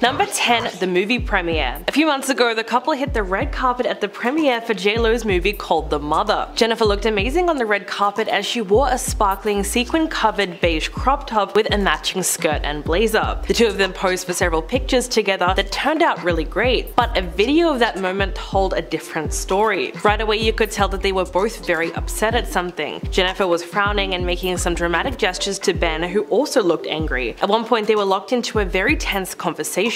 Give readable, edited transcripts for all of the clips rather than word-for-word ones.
Number 10. The movie premiere. A few months ago, the couple hit the red carpet at the premiere for J-Lo's movie called The Mother. Jennifer looked amazing on the red carpet as she wore a sparkling sequin-covered beige crop top with a matching skirt and blazer. The two of them posed for several pictures together that turned out really great, but a video of that moment told a different story. Right away, you could tell that they were both very upset at something. Jennifer was frowning and making some dramatic gestures to Ben, who also looked angry. At one point, they were locked into a very tense conversation.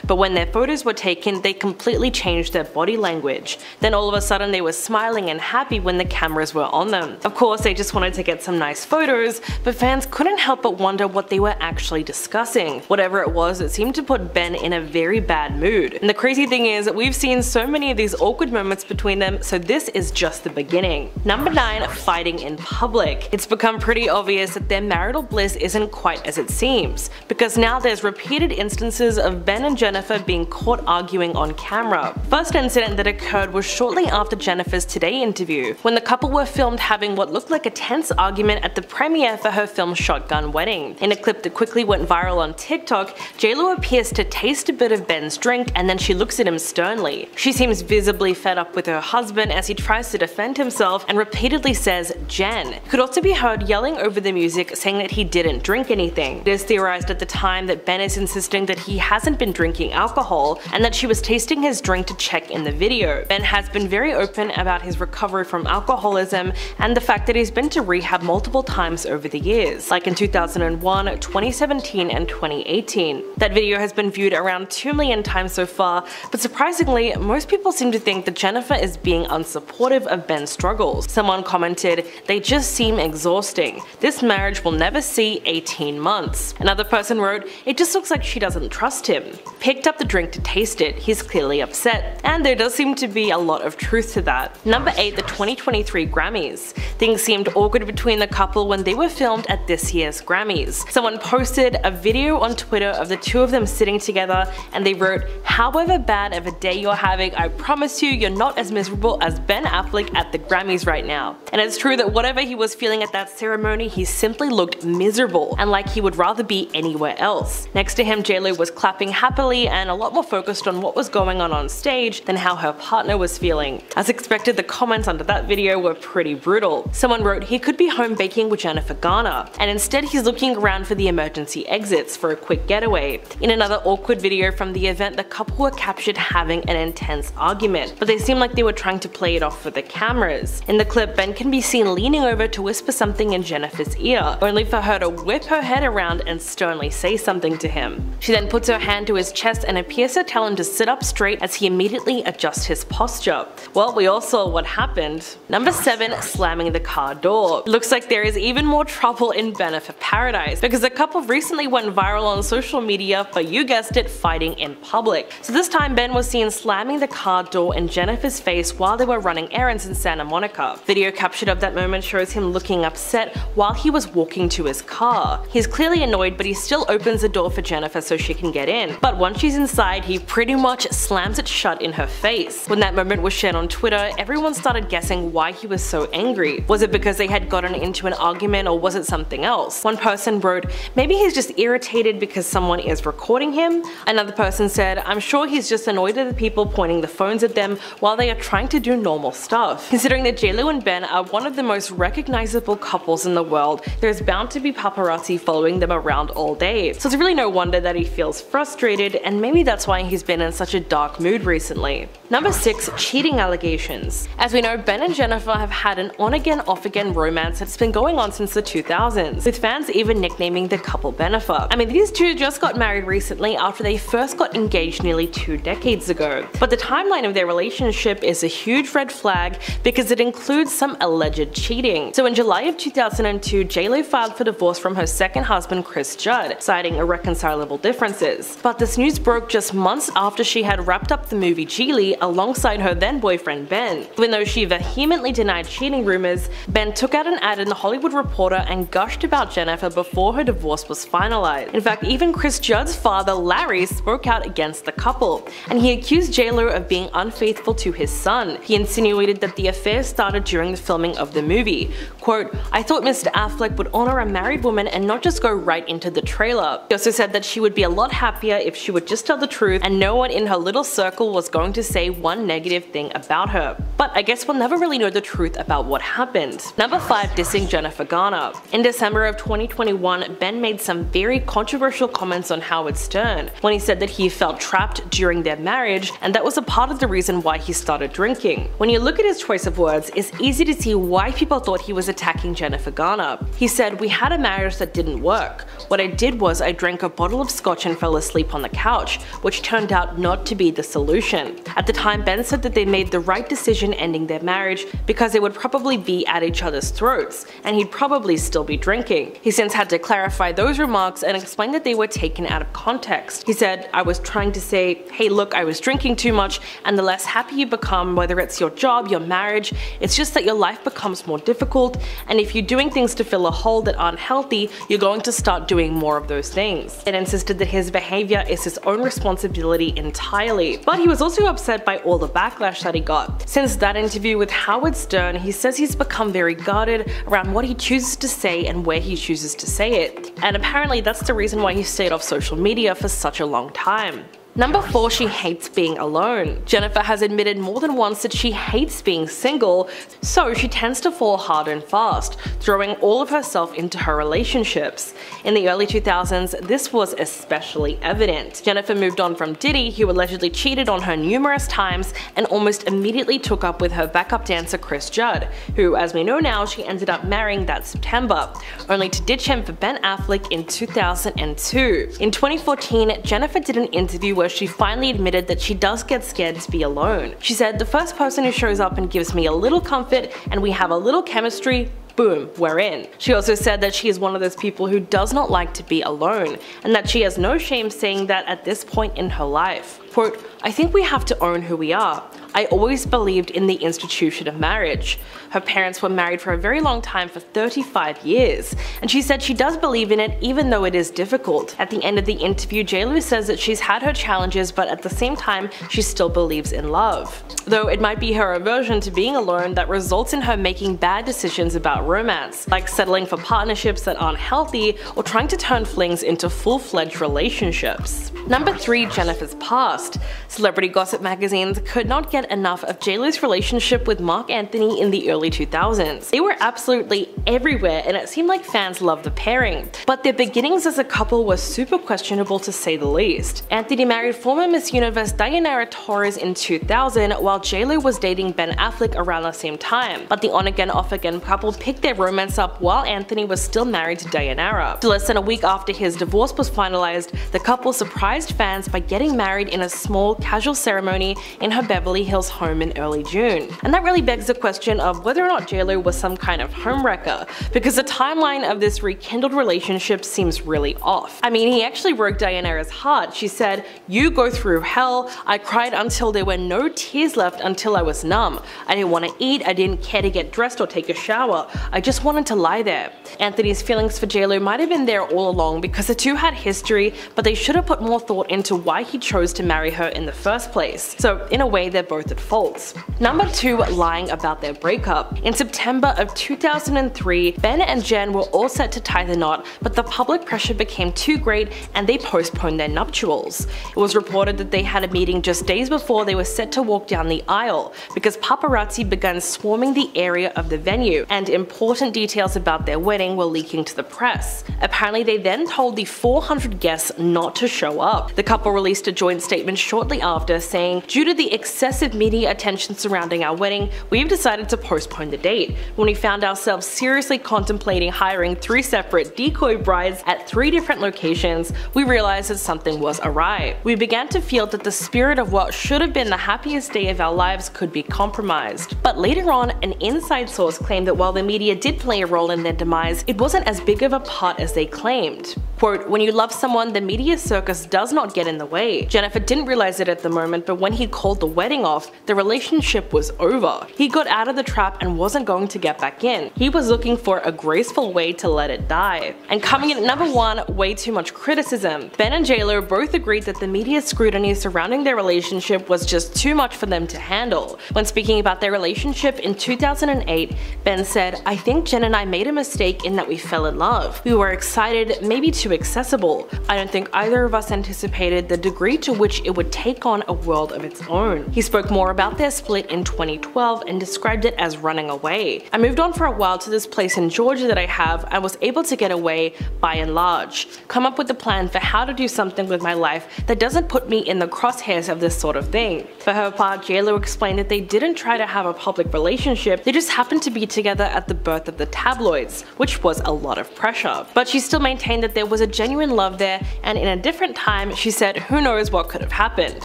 But when their photos were taken, they completely changed their body language. Then all of a sudden they were smiling and happy when the cameras were on them. Of course, they just wanted to get some nice photos, but fans couldn't help but wonder what they were actually discussing. Whatever it was, it seemed to put Ben in a very bad mood. And the crazy thing is, we've seen so many of these awkward moments between them, so this is just the beginning. Number 9. Fighting in public. It's become pretty obvious that their marital bliss isn't quite as it seems, because now there's repeated instances of Ben and Jennifer being caught arguing on camera. First incident that occurred was shortly after Jennifer's Today interview, when the couple were filmed having what looked like a tense argument at the premiere for her film Shotgun Wedding. In a clip that quickly went viral on TikTok, J-Lo appears to taste a bit of Ben's drink and then she looks at him sternly. She seems visibly fed up with her husband as he tries to defend himself and repeatedly says Jen. He could also be heard yelling over the music, saying that he didn't drink anything. It is theorized at the time that Ben is insisting that he hasn't been drinking alcohol and that she was tasting his drink to check in the video. Ben has been very open about his recovery from alcoholism and the fact that he's been to rehab multiple times over the years, like in 2001, 2017 and 2018. That video has been viewed around 2 million times so far, but surprisingly, most people seem to think that Jennifer is being unsupportive of Ben's struggles. Someone commented, "They just seem exhausting. This marriage will never see 18 months." Another person wrote, "It just looks like she doesn't trust him. Picked up the drink to taste it, he's clearly upset." And there does seem to be a lot of truth to that. Number 8. The 2023 Grammys. Things seemed awkward between the couple when they were filmed at this year's Grammys. Someone posted a video on Twitter of the two of them sitting together and they wrote, "However bad of a day you're having, I promise you you're not as miserable as Ben Affleck at the Grammys right now." And it's true that whatever he was feeling at that ceremony, he simply looked miserable and like he would rather be anywhere else. Next to him, J-Lo was clapping happily and a lot more focused on what was going on stage than how her partner was feeling. As expected, the comments under that video were pretty brutal. Someone wrote he could be home baking with Jennifer Garner, and instead he's looking around for the emergency exits for a quick getaway. In another awkward video from the event, the couple were captured having an intense argument, but they seemed like they were trying to play it off for the cameras. In the clip, Ben can be seen leaning over to whisper something in Jennifer's ear, only for her to whip her head around and sternly say something to him. She then puts her hand to his chest and appears to tell him to sit up straight as he immediately adjusts his posture. Well, we all saw what happened. Number 7. Slamming the car door. It looks like there is even more trouble in Benefit Paradise, because the couple recently went viral on social media for, you guessed it, fighting in public. So this time Ben was seen slamming the car door in Jennifer's face while they were running errands in Santa Monica. Video captured of that moment shows him looking upset while he was walking to his car. He's clearly annoyed, but he still opens the door for Jennifer so she can get in. But once she's inside, he pretty much slams it shut in her face. When that moment was shared on Twitter, everyone started guessing why he was so angry. Was it because they had gotten into an argument, or was it something else? One person wrote, "Maybe he's just irritated because someone is recording him." Another person said, "I'm sure he's just annoyed at the people pointing the phones at them while they are trying to do normal stuff." Considering that J-Lo and Ben are one of the most recognizable couples in the world, there's bound to be paparazzi following them around all day. So it's really no wonder that he feels frustrated, and maybe that's why he's been in such a dark mood recently. Number 6. Cheating allegations. As we know, Ben and Jennifer have had an on-again, off-again romance that's been going on since the 2000s, with fans even nicknaming the couple Benifer. I mean, these two just got married recently after they first got engaged nearly 2 decades ago. But the timeline of their relationship is a huge red flag because it includes some alleged cheating. So in July of 2002, J-Lo filed for divorce from her second husband Chris Judd, citing irreconcilable differences. But this news broke just months after she had wrapped up the movie Geely alongside her then boyfriend Ben. Even though she vehemently denied cheating rumors, Ben took out an ad in The Hollywood Reporter and gushed about Jennifer before her divorce was finalized. In fact, even Chris Judd's father Larry spoke out against the couple, and he accused J-Lo of being unfaithful to his son. He insinuated that the affair started during the filming of the movie. Quote, "I thought Mr. Affleck would honor a married woman and not just go right into the trailer." He also said that she would be a lot happier happier if she would just tell the truth and no one in her little circle was going to say one negative thing about her. But I guess we'll never really know the truth about what happened. Number 5. Dissing Jennifer Garner. In December of 2021, Ben made some very controversial comments on Howard Stern when he said that he felt trapped during their marriage, and that was a part of the reason why he started drinking. When you look at his choice of words, it's easy to see why people thought he was attacking Jennifer Garner. He said, "We had a marriage that didn't work. What I did was I drank a bottle of scotch and fell asleep on the couch, which turned out not to be the solution." At the time, Ben said that they made the right decision ending their marriage because they would probably be at each other's throats, and he'd probably still be drinking. He since had to clarify those remarks and explain that they were taken out of context. He said, "I was trying to say, hey look, I was drinking too much, and the less happy you become, whether it's your job, your marriage, it's just that your life becomes more difficult, and if you're doing things to fill a hole that aren't healthy, you're going to start doing more of those things." It insisted that his behavior is his own responsibility entirely. But he was also upset by all the backlash that he got. Since that interview with Howard Stern, he says he's become very guarded around what he chooses to say and where he chooses to say it. And apparently that's the reason why he stayed off social media for such a long time. Number 4. She hates being alone. Jennifer has admitted more than once that she hates being single, so she tends to fall hard and fast, throwing all of herself into her relationships. In the early 2000s, this was especially evident. Jennifer moved on from Diddy, who allegedly cheated on her numerous times, and almost immediately took up with her backup dancer Chris Judd, who, as we know now, she ended up marrying that September, only to ditch him for Ben Affleck in 2002. In 2014, Jennifer did an interview where she finally admitted that she does get scared to be alone. She said, "The first person who shows up and gives me a little comfort and we have a little chemistry, boom, we're in." She also said that she is one of those people who does not like to be alone, and that she has no shame saying that at this point in her life. Quote, "I think we have to own who we are. I always believed in the institution of marriage." Her parents were married for a very long time, for 35 years, and she said she does believe in it even though it is difficult. At the end of the interview, JLo says that she's had her challenges, but at the same time she still believes in love. Though it might be her aversion to being alone that results in her making bad decisions about romance, like settling for partnerships that aren't healthy or trying to turn flings into full-fledged relationships. Number 3. Jennifer's past. Celebrity gossip magazines could not get enough of JLo's relationship with Marc Anthony in the early 2000s. They were absolutely everywhere, and it seemed like fans loved the pairing. But their beginnings as a couple were super questionable, to say the least. Anthony married former Miss Universe Diana Torres in 2000, while JLo was dating Ben Affleck around the same time. But the on-again, off-again couple picked their romance up while Anthony was still married to Diana. Less than a week after his divorce was finalized, the couple surprised fans by getting married in a small, casual ceremony in her Beverly Hills home in early June. And that really begs the question of whether or not JLo was some kind of homewrecker, because the timeline of this rekindled relationship seems really off. I mean, he actually broke Diana's heart. She said, "You go through hell. I cried until there were no tears left, until I was numb. I didn't want to eat, I didn't care to get dressed or take a shower. I just wanted to lie there." Anthony's feelings for JLo might have been there all along because the two had history, but they should have put more thought into why he chose to marry her in the first place. So in a way, they're both at fault. Number 2. Lying about their breakup. In September of 2003, Ben and Jen were all set to tie the knot, but the public pressure became too great and they postponed their nuptials. It was reported that they had a meeting just days before they were set to walk down the aisle, because paparazzi began swarming the area of the venue, and important details about their wedding were leaking to the press. Apparently they then told the 400 guests not to show up. The couple released a joint statement shortly after saying, "Due to the excessive media attention surrounding our wedding, we've decided to postpone the date. When we found ourselves seriously contemplating hiring 3 separate decoy brides at 3 different locations, we realized that something was awry. We began to feel that the spirit of what should have been the happiest day of our lives could be compromised." But later on, an inside source claimed that while the media did play a role in their demise, it wasn't as big of a part as they claimed. Quote, "When you love someone, the media circus does not get in the way." Jennifer didn't realize it at the moment, but when he called the wedding off, the relationship was over. He got out of the trap and wasn't going to get back in. He was looking for a graceful way to let it die. And coming in at number 1, way too much criticism. Ben and JLo both agreed that the media scrutiny surrounding their relationship was just too much for them to handle. When speaking about their relationship in 2008, Ben said, "I think Jen and I made a mistake in that we fell in love. We were excited, maybe too too accessible. I don't think either of us anticipated the degree to which it would take on a world of its own. He spoke more about their split in 2012 and described it as running away. I moved on for a while to this place in Georgia that I have and was able to get away by and large. Come up with a plan for how to do something with my life that doesn't put me in the crosshairs of this sort of thing. For her part, JLo explained that they didn't try to have a public relationship, they just happened to be together at the birth of the tabloids, which was a lot of pressure. But she still maintained that there was a genuine love there, and in a different time, she said who knows what could have happened.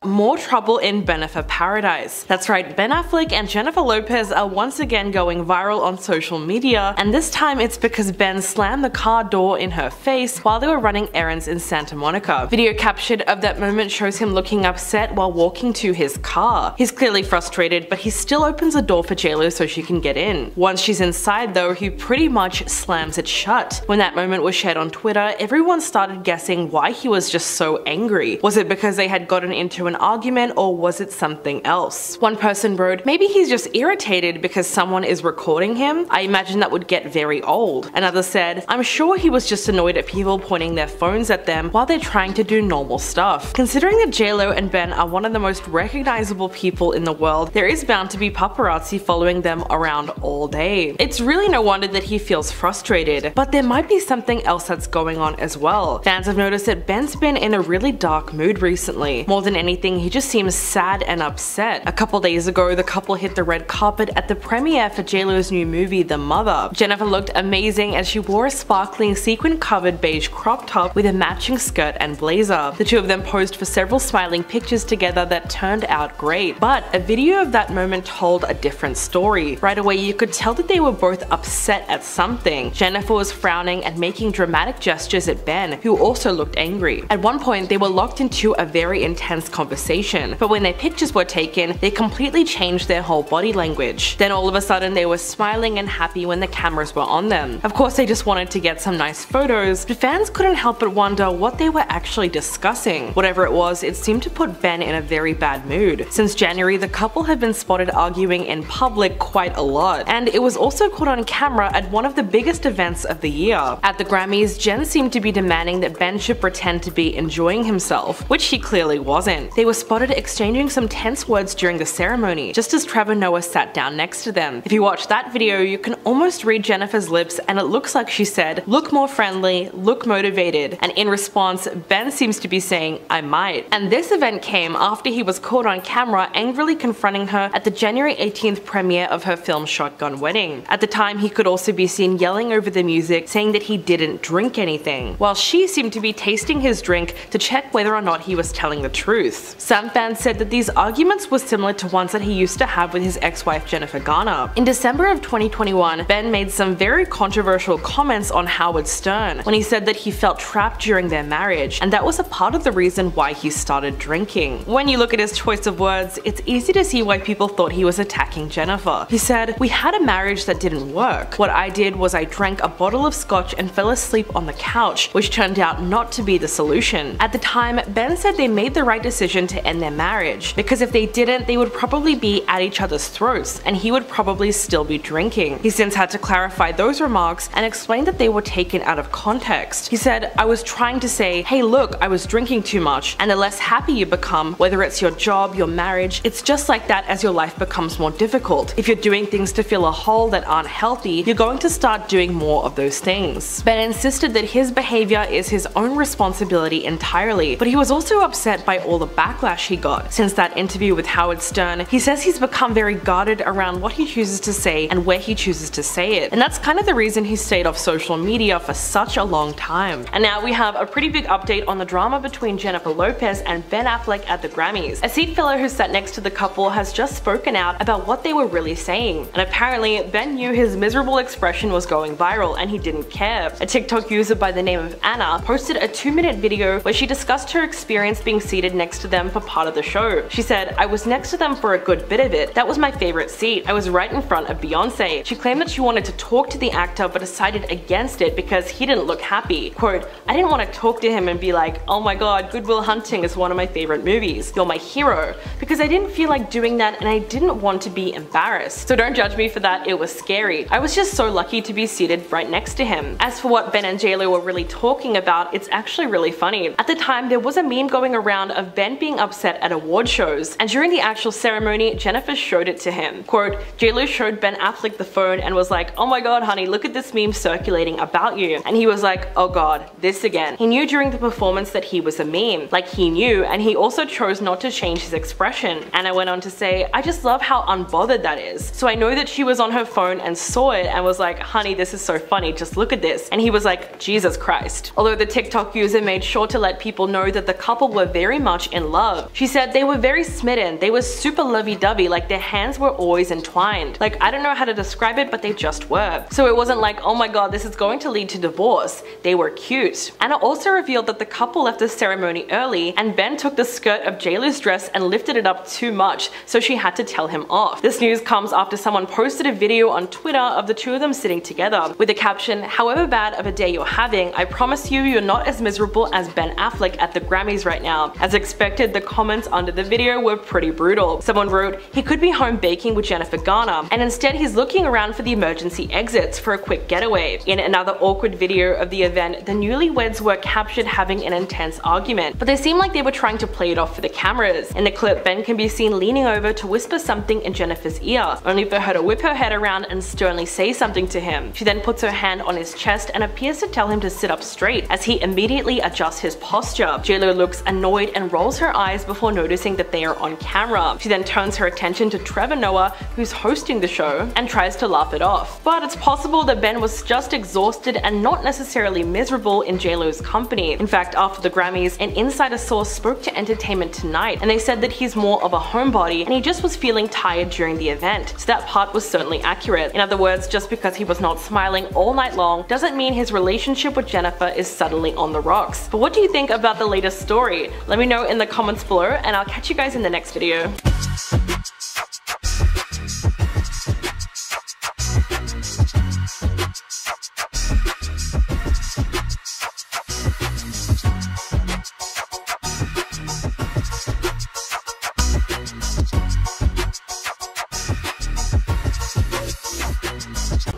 More trouble in Bennifer Paradise. That's right, Ben Affleck and Jennifer Lopez are once again going viral on social media, and this time it's because Ben slammed the car door in her face while they were running errands in Santa Monica. Video captured of that moment shows him looking upset while walking to his car. He's clearly frustrated, but he still opens the door for JLo so she can get in. Once she's inside though, he pretty much slams it shut. When that moment was shared on Twitter, everyone started guessing why he was just so angry. Was it because they had gotten into an argument, or was it something else? One person wrote, maybe he's just irritated because someone is recording him. I imagine that would get very old. Another said, I'm sure he was just annoyed at people pointing their phones at them while they're trying to do normal stuff. Considering that JLo and Ben are one of the most recognizable people in the world, there is bound to be paparazzi following them around all day. It's really no wonder that he feels frustrated, but there might be something else that's going on as well. Fans have noticed that Ben's been in a really dark mood recently. More than anything, he just seems sad and upset. A couple days ago, the couple hit the red carpet at the premiere for JLo's new movie, The Mother. Jennifer looked amazing as she wore a sparkling sequin-covered beige crop top with a matching skirt and blazer. The two of them posed for several smiling pictures together that turned out great, but a video of that moment told a different story. Right away, you could tell that they were both upset at something. Jennifer was frowning and making dramatic gestures at Ben, who also looked angry. At one point, they were locked into a very intense conversation, but when their pictures were taken, they completely changed their whole body language. Then all of a sudden, they were smiling and happy when the cameras were on them. Of course, they just wanted to get some nice photos, but fans couldn't help but wonder what they were actually discussing. Whatever it was, it seemed to put Ben in a very bad mood. Since January, the couple had been spotted arguing in public quite a lot, and it was also caught on camera at one of the biggest events of the year. At the Grammys, Jen seemed to be demanding that Ben should pretend to be enjoying himself, which he clearly wasn't. They were spotted exchanging some tense words during the ceremony, just as Trevor Noah sat down next to them. If you watch that video, you can almost read Jennifer's lips, and it looks like she said, "Look more friendly, look motivated," and in response, Ben seems to be saying, "I might." And this event came after he was caught on camera angrily confronting her at the January 18th premiere of her film Shotgun Wedding. At the time, he could also be seen yelling over the music, saying that he didn't drink anything, while she seemed to be tasting his drink to check whether or not he was telling the truth. Some fans said that these arguments were similar to ones that he used to have with his ex-wife Jennifer Garner. In December of 2021, Ben made some very controversial comments on Howard Stern when he said that he felt trapped during their marriage, and that was a part of the reason why he started drinking. When you look at his choice of words, it's easy to see why people thought he was attacking Jennifer. He said, "We had a marriage that didn't work. What I did was I drank a bottle of scotch and fell asleep on the couch, which turned out not to be the solution." At the time, Ben said they made the right decision to end their marriage, because if they didn't, they would probably be at each other's throats, and he would probably still be drinking. He since had to clarify those remarks and explain that they were taken out of context. He said, "I was trying to say, hey look, I was drinking too much, and the less happy you become, whether it's your job, your marriage, it's just like that as your life becomes more difficult. If you're doing things to fill a hole that aren't healthy, you're going to start doing more of those things." Ben insisted that his behavior is his own responsibility entirely, but he was also upset by all the backlash he got. Since that interview with Howard Stern, he says he's become very guarded around what he chooses to say and where he chooses to say it, and that's kind of the reason he stayed off social media for such a long time. And now we have a pretty big update on the drama between Jennifer Lopez and Ben Affleck at the Grammys. A seat fellow who sat next to the couple has just spoken out about what they were really saying, and apparently Ben knew his miserable expression was going viral and he didn't care. A TikTok user by the name of Anna posted a 2-minute video where she discussed her experience being seated next to them for part of the show. She said, "I was next to them for a good bit of it. That was my favorite seat. I was right in front of Beyonce." She claimed that she wanted to talk to the actor but decided against it because he didn't look happy. Quote, "I didn't want to talk to him and be like, oh my god, Good Will Hunting is one of my favorite movies. You're my hero," because I didn't feel like doing that and I didn't want to be embarrassed. So don't judge me for that, it was scary. I was just so lucky to be seated right next to him. As for what Ben and JLo were really talking about, it's actually really funny. At the time, there was a meme going around of Ben being upset at award shows, and during the actual ceremony, Jennifer showed it to him. Quote, "J-Lo showed Ben Affleck the phone and was like, 'Oh my god, honey, look at this meme circulating about you.' And he was like, 'Oh god, this again.' He knew during the performance that he was a meme. Like, he knew, and he also chose not to change his expression." Anna went on to say, "I just love how unbothered that is. So I know that she was on her phone and saw it and was like, 'Honey, this is so funny, just look at this.' And he was like, 'Jesus Christ.'" Although the TikTok user made sure to let people know that the couple were very much in love. She said they were very smitten, they were super lovey-dovey, like their hands were always entwined. Like, I don't know how to describe it, but they just were. So it wasn't like, oh my god, this is going to lead to divorce. They were cute. Anna also revealed that the couple left the ceremony early, and Ben took the skirt of J-Lo's dress and lifted it up too much, so she had to tell him off. This news comes after someone posted a video on Twitter of the two of them sitting together, with the caption, "However bad of a day you're having, I promise you you're not as miserable as Ben Affleck at the Grammys right now." As expected, the comments under the video were pretty brutal. Someone wrote, "He could be home baking with Jennifer Garner, and instead he's looking around for the emergency exits for a quick getaway." In another awkward video of the event, the newlyweds were captured having an intense argument, but they seemed like they were trying to play it off for the cameras. In the clip, Ben can be seen leaning over to whisper something in Jennifer's ear, only for her to whip her head around and sternly say something to him. She then puts her hand on his chest and appears to tell him to sit up straight, as he immediately adjusts his posture. J-Lo looks annoyed and rolls her eyes before noticing that they are on camera. She then turns her attention to Trevor Noah, who's hosting the show, and tries to laugh it off. But it's possible that Ben was just exhausted and not necessarily miserable in J-Lo's company. In fact, after the Grammys, an insider source spoke to Entertainment Tonight, and they said that he's more of a homebody and he just was feeling tired during the event. So that part was certainly accurate. In other words, just because he was not smiling all night long doesn't mean his relationship with Jennifer is suddenly on the rocks. But what do you think about the latest story? Let me know in the comments below, and I'll catch you guys in the next video.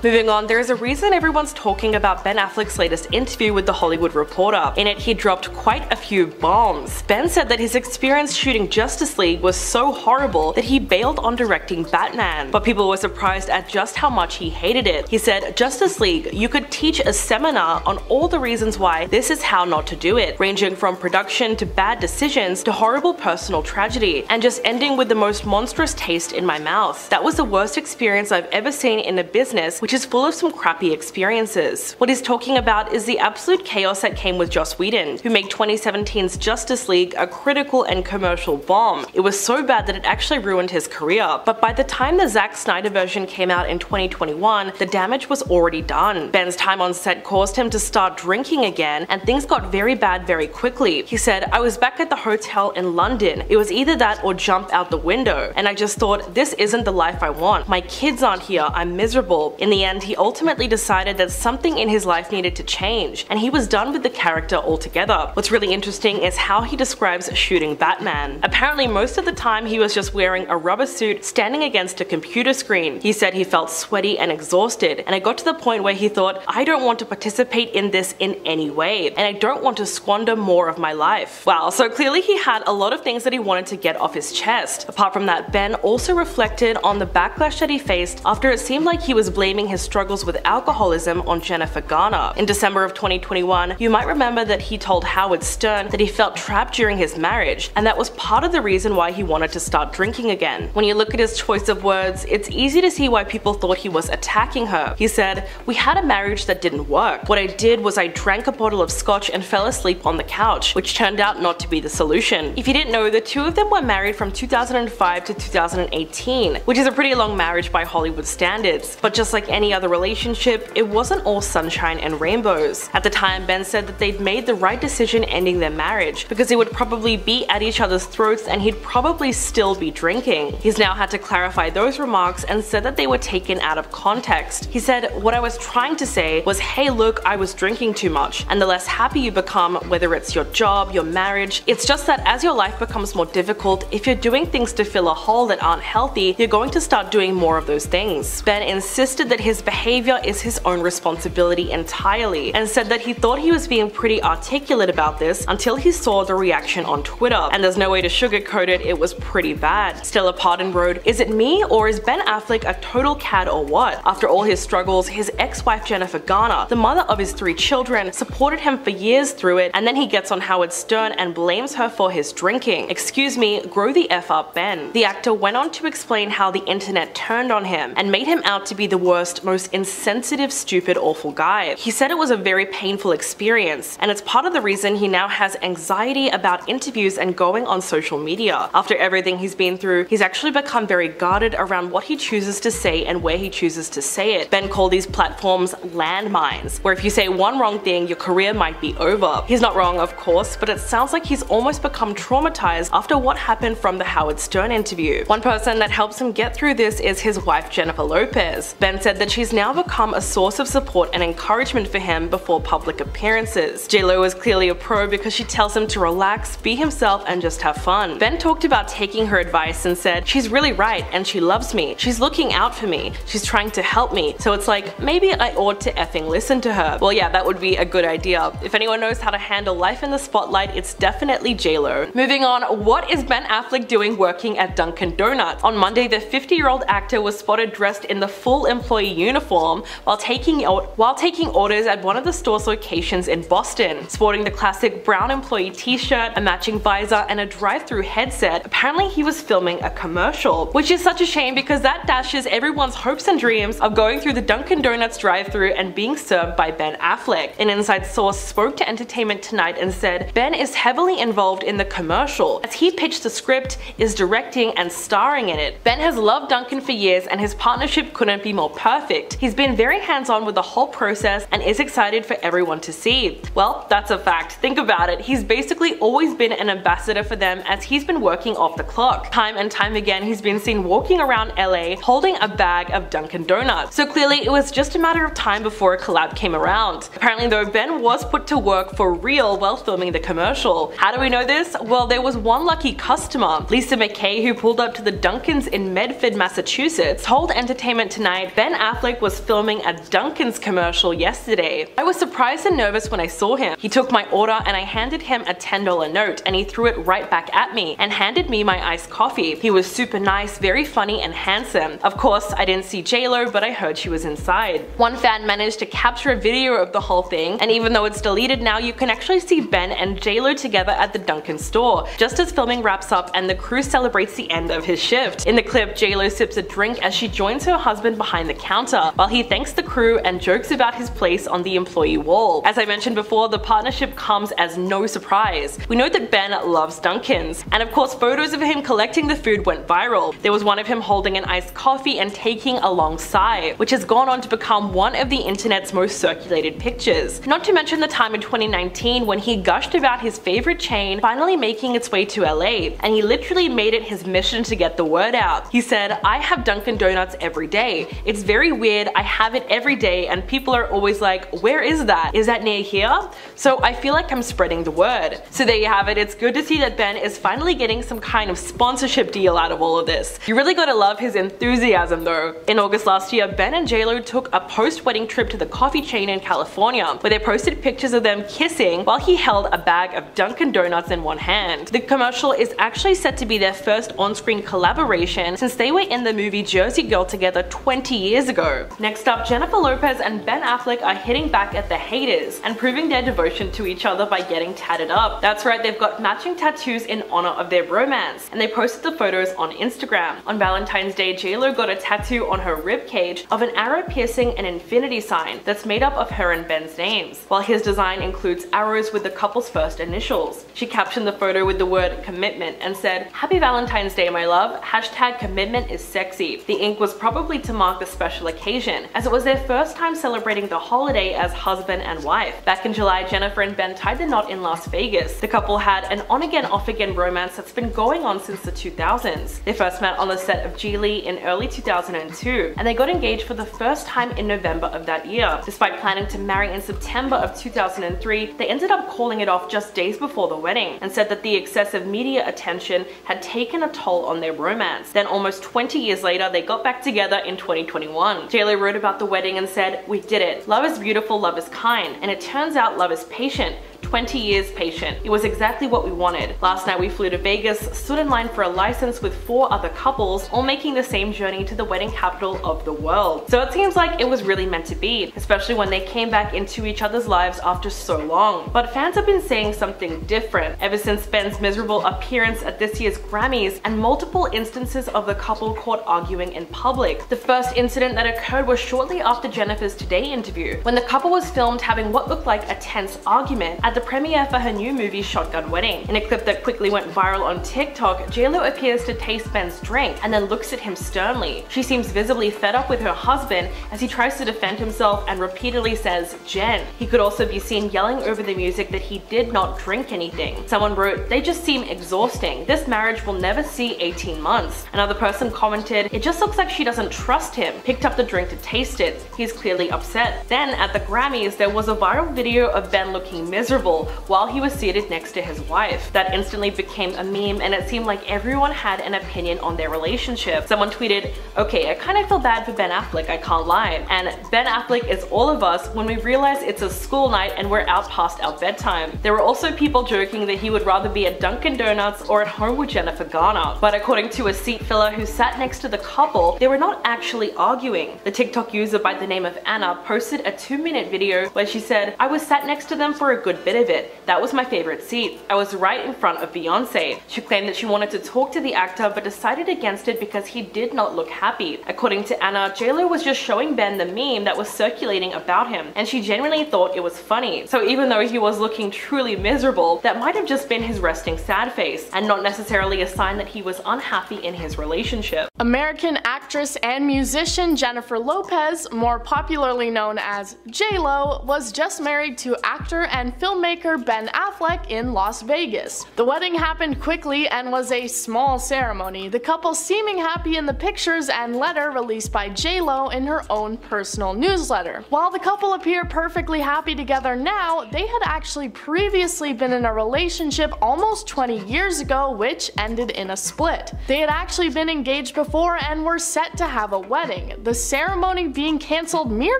Moving on, there is a reason everyone's talking about Ben Affleck's latest interview with The Hollywood Reporter. In it, he dropped quite a few bombs. Ben said that his experience shooting Justice League was so horrible that he bailed on directing Batman. But people were surprised at just how much he hated it. He said, "Justice League, you could teach a seminar on all the reasons why this is how not to do it, ranging from production to bad decisions to horrible personal tragedy, and just ending with the most monstrous taste in my mouth. That was the worst experience I've ever seen in a business which is full of some crappy experiences." What he's talking about is the absolute chaos that came with Joss Whedon, who made 2017's Justice League a critical and commercial bomb. It was so bad that it actually ruined his career. But by the time the Zack Snyder version came out in 2021, the damage was already done. Ben's time on set caused him to start drinking again, and things got very bad very quickly. He said, "I was back at the hotel in London. It was either that or jump out the window. And I just thought, this isn't the life I want. My kids aren't here. I'm miserable." In the end, he ultimately decided that something in his life needed to change, and he was done with the character altogether. What's really interesting is how he describes shooting Batman. Apparently, most of the time he was just wearing a rubber suit standing against a computer screen. He said he felt sweaty and exhausted, and it got to the point where he thought, "I don't want to participate in this in any way, and I don't want to squander more of my life." Wow, so clearly he had a lot of things that he wanted to get off his chest. Apart from that, Ben also reflected on the backlash that he faced after it seemed like he was blaming his struggles with alcoholism on Jennifer Garner. In December of 2021, you might remember that he told Howard Stern that he felt trapped during his marriage, and that was part of the reason why he wanted to start drinking again. When you look at his choice of words, it's easy to see why people thought he was attacking her. He said, "We had a marriage that didn't work. What I did was I drank a bottle of scotch and fell asleep on the couch, which turned out not to be the solution." If you didn't know, the two of them were married from 2005 to 2018, which is a pretty long marriage by Hollywood standards. But just like any other relationship, it wasn't all sunshine and rainbows. At the time, Ben said that they'd made the right decision ending their marriage, because they would probably be at each other's throats and he'd probably still be drinking. He's now had to clarify those remarks and said that they were taken out of context. He said, "What I was trying to say was, hey look, I was drinking too much, and the less happy you become, whether it's your job, your marriage, it's just that as your life becomes more difficult, if you're doing things to fill a hole that aren't healthy, you're going to start doing more of those things." Ben insisted that his behavior is his own responsibility entirely, and said that he thought he was being pretty articulate about this until he saw the reaction on Twitter, and there's no way to sugarcoat it, it was pretty bad. Stella Pardon wrote, "Is it me, or is Ben Affleck a total cad or what? After all his struggles, his ex-wife Jennifer Garner, the mother of his 3 children, supported him for years through it, and then he gets on Howard Stern and blames her for his drinking. Excuse me, grow the F up, Ben." The actor went on to explain how the internet turned on him and made him out to be the worst, most insensitive, stupid, awful guy. He said it was a very painful experience, and it's part of the reason he now has anxiety about interviews and going on social media. After everything he's been through, he's actually become very guarded around what he chooses to say and where he chooses to say it. Ben called these platforms landmines, where if you say one wrong thing, your career might be over. He's not wrong, of course, but it sounds like he's almost become traumatized after what happened from the Howard Stern interview. One person that helps him get through this is his wife Jennifer Lopez. Ben said that she's now become a source of support and encouragement for him before public appearances. J-Lo is clearly a pro because she tells him to relax, be himself, and just have fun. Ben talked about taking her advice and said, "She's really right and she loves me. She's looking out for me. She's trying to help me. So it's like, maybe I ought to effing listen to her." Well, yeah, that would be a good idea. If anyone knows how to handle life in the spotlight, it's definitely J-Lo. Moving on, what is Ben Affleck doing working at Dunkin' Donuts? On Monday, the 50-year-old actor was spotted dressed in the full employee uniform while taking orders at one of the store's locations in Boston. Sporting the classic brown employee t-shirt, a matching visor, and a drive-through headset, apparently he was filming a commercial, which is such a shame because that dashes everyone's hopes and dreams of going through the Dunkin' Donuts drive-through and being served by Ben Affleck. An inside source spoke to Entertainment Tonight and said Ben is heavily involved in the commercial, as he pitched the script, is directing and starring in it. Ben has loved Dunkin' for years and his partnership couldn't be more perfect. He's been very hands-on with the whole process and is excited for everyone to see. Well, that's a fact. Think about it. He's basically always been an ambassador for them as he's been working off the clock. Time and time again, he's been seen walking around LA holding a bag of Dunkin' Donuts. So clearly it was just a matter of time before a collab came around. Apparently though, Ben was put to work for real while filming the commercial. How do we know this? Well, there was one lucky customer, Lisa McKay, who pulled up to the Dunkin's in Medford, Massachusetts, told Entertainment Tonight Ben Affleck was filming a Dunkin's commercial yesterday. "I was surprised and nervous when I saw him. He took my order and I handed him a $10 note and he threw it right back at me and handed me my iced coffee. He was super nice, very funny and handsome. Of course, I didn't see J-Lo, but I heard she was inside." One fan managed to capture a video of the whole thing, and even though it's deleted now, you can actually see Ben and J-Lo together at the Dunkin' store, just as filming wraps up and the crew celebrates the end of his shift. In the clip, J-Lo sips a drink as she joins her husband behind the counter, while he thanks the crew and jokes about his place on the employee wall. As I mentioned before, the partnership comes as no surprise. We know that Ben loves Dunkin's, and of course photos of him collecting the food went viral. There was one of him holding an iced coffee and taking a long sigh, which has gone on to become one of the internet's most circulated pictures. Not to mention the time in 2019 when he gushed about his favorite chain finally making its way to LA, and he literally made it his mission to get the word out. He said, "I have Dunkin' Donuts every day. It's very weird, I have it every day and people are always like, where is that? Is that near here? So I feel like I'm spreading the word." So there you have it. It's good to see that Ben is finally getting some kind of sponsorship deal out of all of this. You really gotta love his enthusiasm though. In August last year, Ben and J-Lo took a post-wedding trip to the coffee chain in California, where they posted pictures of them kissing while he held a bag of Dunkin' Donuts in one hand. The commercial is actually set to be their first on-screen collaboration since they were in the movie Jersey Girl together 20 years ago. Next up, Jennifer Lopez and Ben Affleck are hitting back at the haters and proving their devotion to each other by getting tatted up. That's right, they've got matching tattoos in honor of their romance, and they posted the photos on Instagram. On Valentine's Day, J-Lo got a tattoo on her ribcage of an arrow piercing an infinity sign that's made up of her and Ben's names, while his design includes arrows with the couple's first initials. She captioned the photo with the word commitment and said, "Happy Valentine's Day, my love. Hashtag commitment is sexy." The ink was probably to mark the special occasion, as it was their first time celebrating the holiday as husband and wife. Back in July, Jennifer and Ben tied the knot in Las Vegas. The couple had an on-again, off-again romance that's been going on since the 2000s. They first met on the set of Geely in early 2002, and they got engaged for the first time in November of that year. Despite planning to marry in September of 2003, they ended up calling it off just days before the wedding, and said that the excessive media attention had taken a toll on their romance. Then almost 20 years later, they got back together in 2021. 2021. JLo wrote about the wedding and said, "We did it. Love is beautiful, love is kind, and it turns out love is patient. 20 years patient. It was exactly what we wanted. Last night we flew to Vegas, stood in line for a license with 4 other couples, all making the same journey to the wedding capital of the world." So it seems like it was really meant to be, especially when they came back into each other's lives after so long. But fans have been saying something different ever since Ben's miserable appearance at this year's Grammys and multiple instances of the couple caught arguing in public. The first incident that occurred was shortly after Jennifer's Today interview, when the couple was filmed having what looked like a tense argument at the premiere for her new movie Shotgun Wedding. In a clip that quickly went viral on TikTok, JLo appears to taste Ben's drink and then looks at him sternly. She seems visibly fed up with her husband as he tries to defend himself and repeatedly says, "Jen." He could also be seen yelling over the music that he did not drink anything. Someone wrote, "They just seem exhausting. This marriage will never see 18 months. Another person commented, "It just looks like she doesn't trust him." Picked up the drink to taste it. He's clearly upset. Then at the Grammys, there was a viral video of Ben looking miserable while he was seated next to his wife. That instantly became a meme, and it seemed like everyone had an opinion on their relationship. Someone tweeted, "Okay, I kind of feel bad for Ben Affleck, I can't lie. And Ben Affleck is all of us when we realize it's a school night and we're out past our bedtime." There were also people joking that he would rather be at Dunkin' Donuts or at home with Jennifer Garner. But according to a seat filler who sat next to the couple, they were not actually arguing. The TikTok user by the name of Anna posted a 2-minute video where she said, "I was sat next to them for a good bit of it. That was my favorite seat. I was right in front of Beyonce." She claimed that she wanted to talk to the actor but decided against it because he did not look happy. According to Anna, JLo was just showing Ben the meme that was circulating about him, and she genuinely thought it was funny. So even though he was looking truly miserable, that might have just been his resting sad face, and not necessarily a sign that he was unhappy in his relationship. American actress and musician Jennifer Lopez, more popularly known as JLo, was just married to actor and filmmaker Ben Affleck in Las Vegas. The wedding happened quickly and was a small ceremony, the couple seeming happy in the pictures and letter released by JLo in her own personal newsletter. While the couple appear perfectly happy together now, they had actually previously been in a relationship almost 20 years ago, which ended in a split. They had actually been engaged before and were set to have a wedding, the ceremony being cancelled mere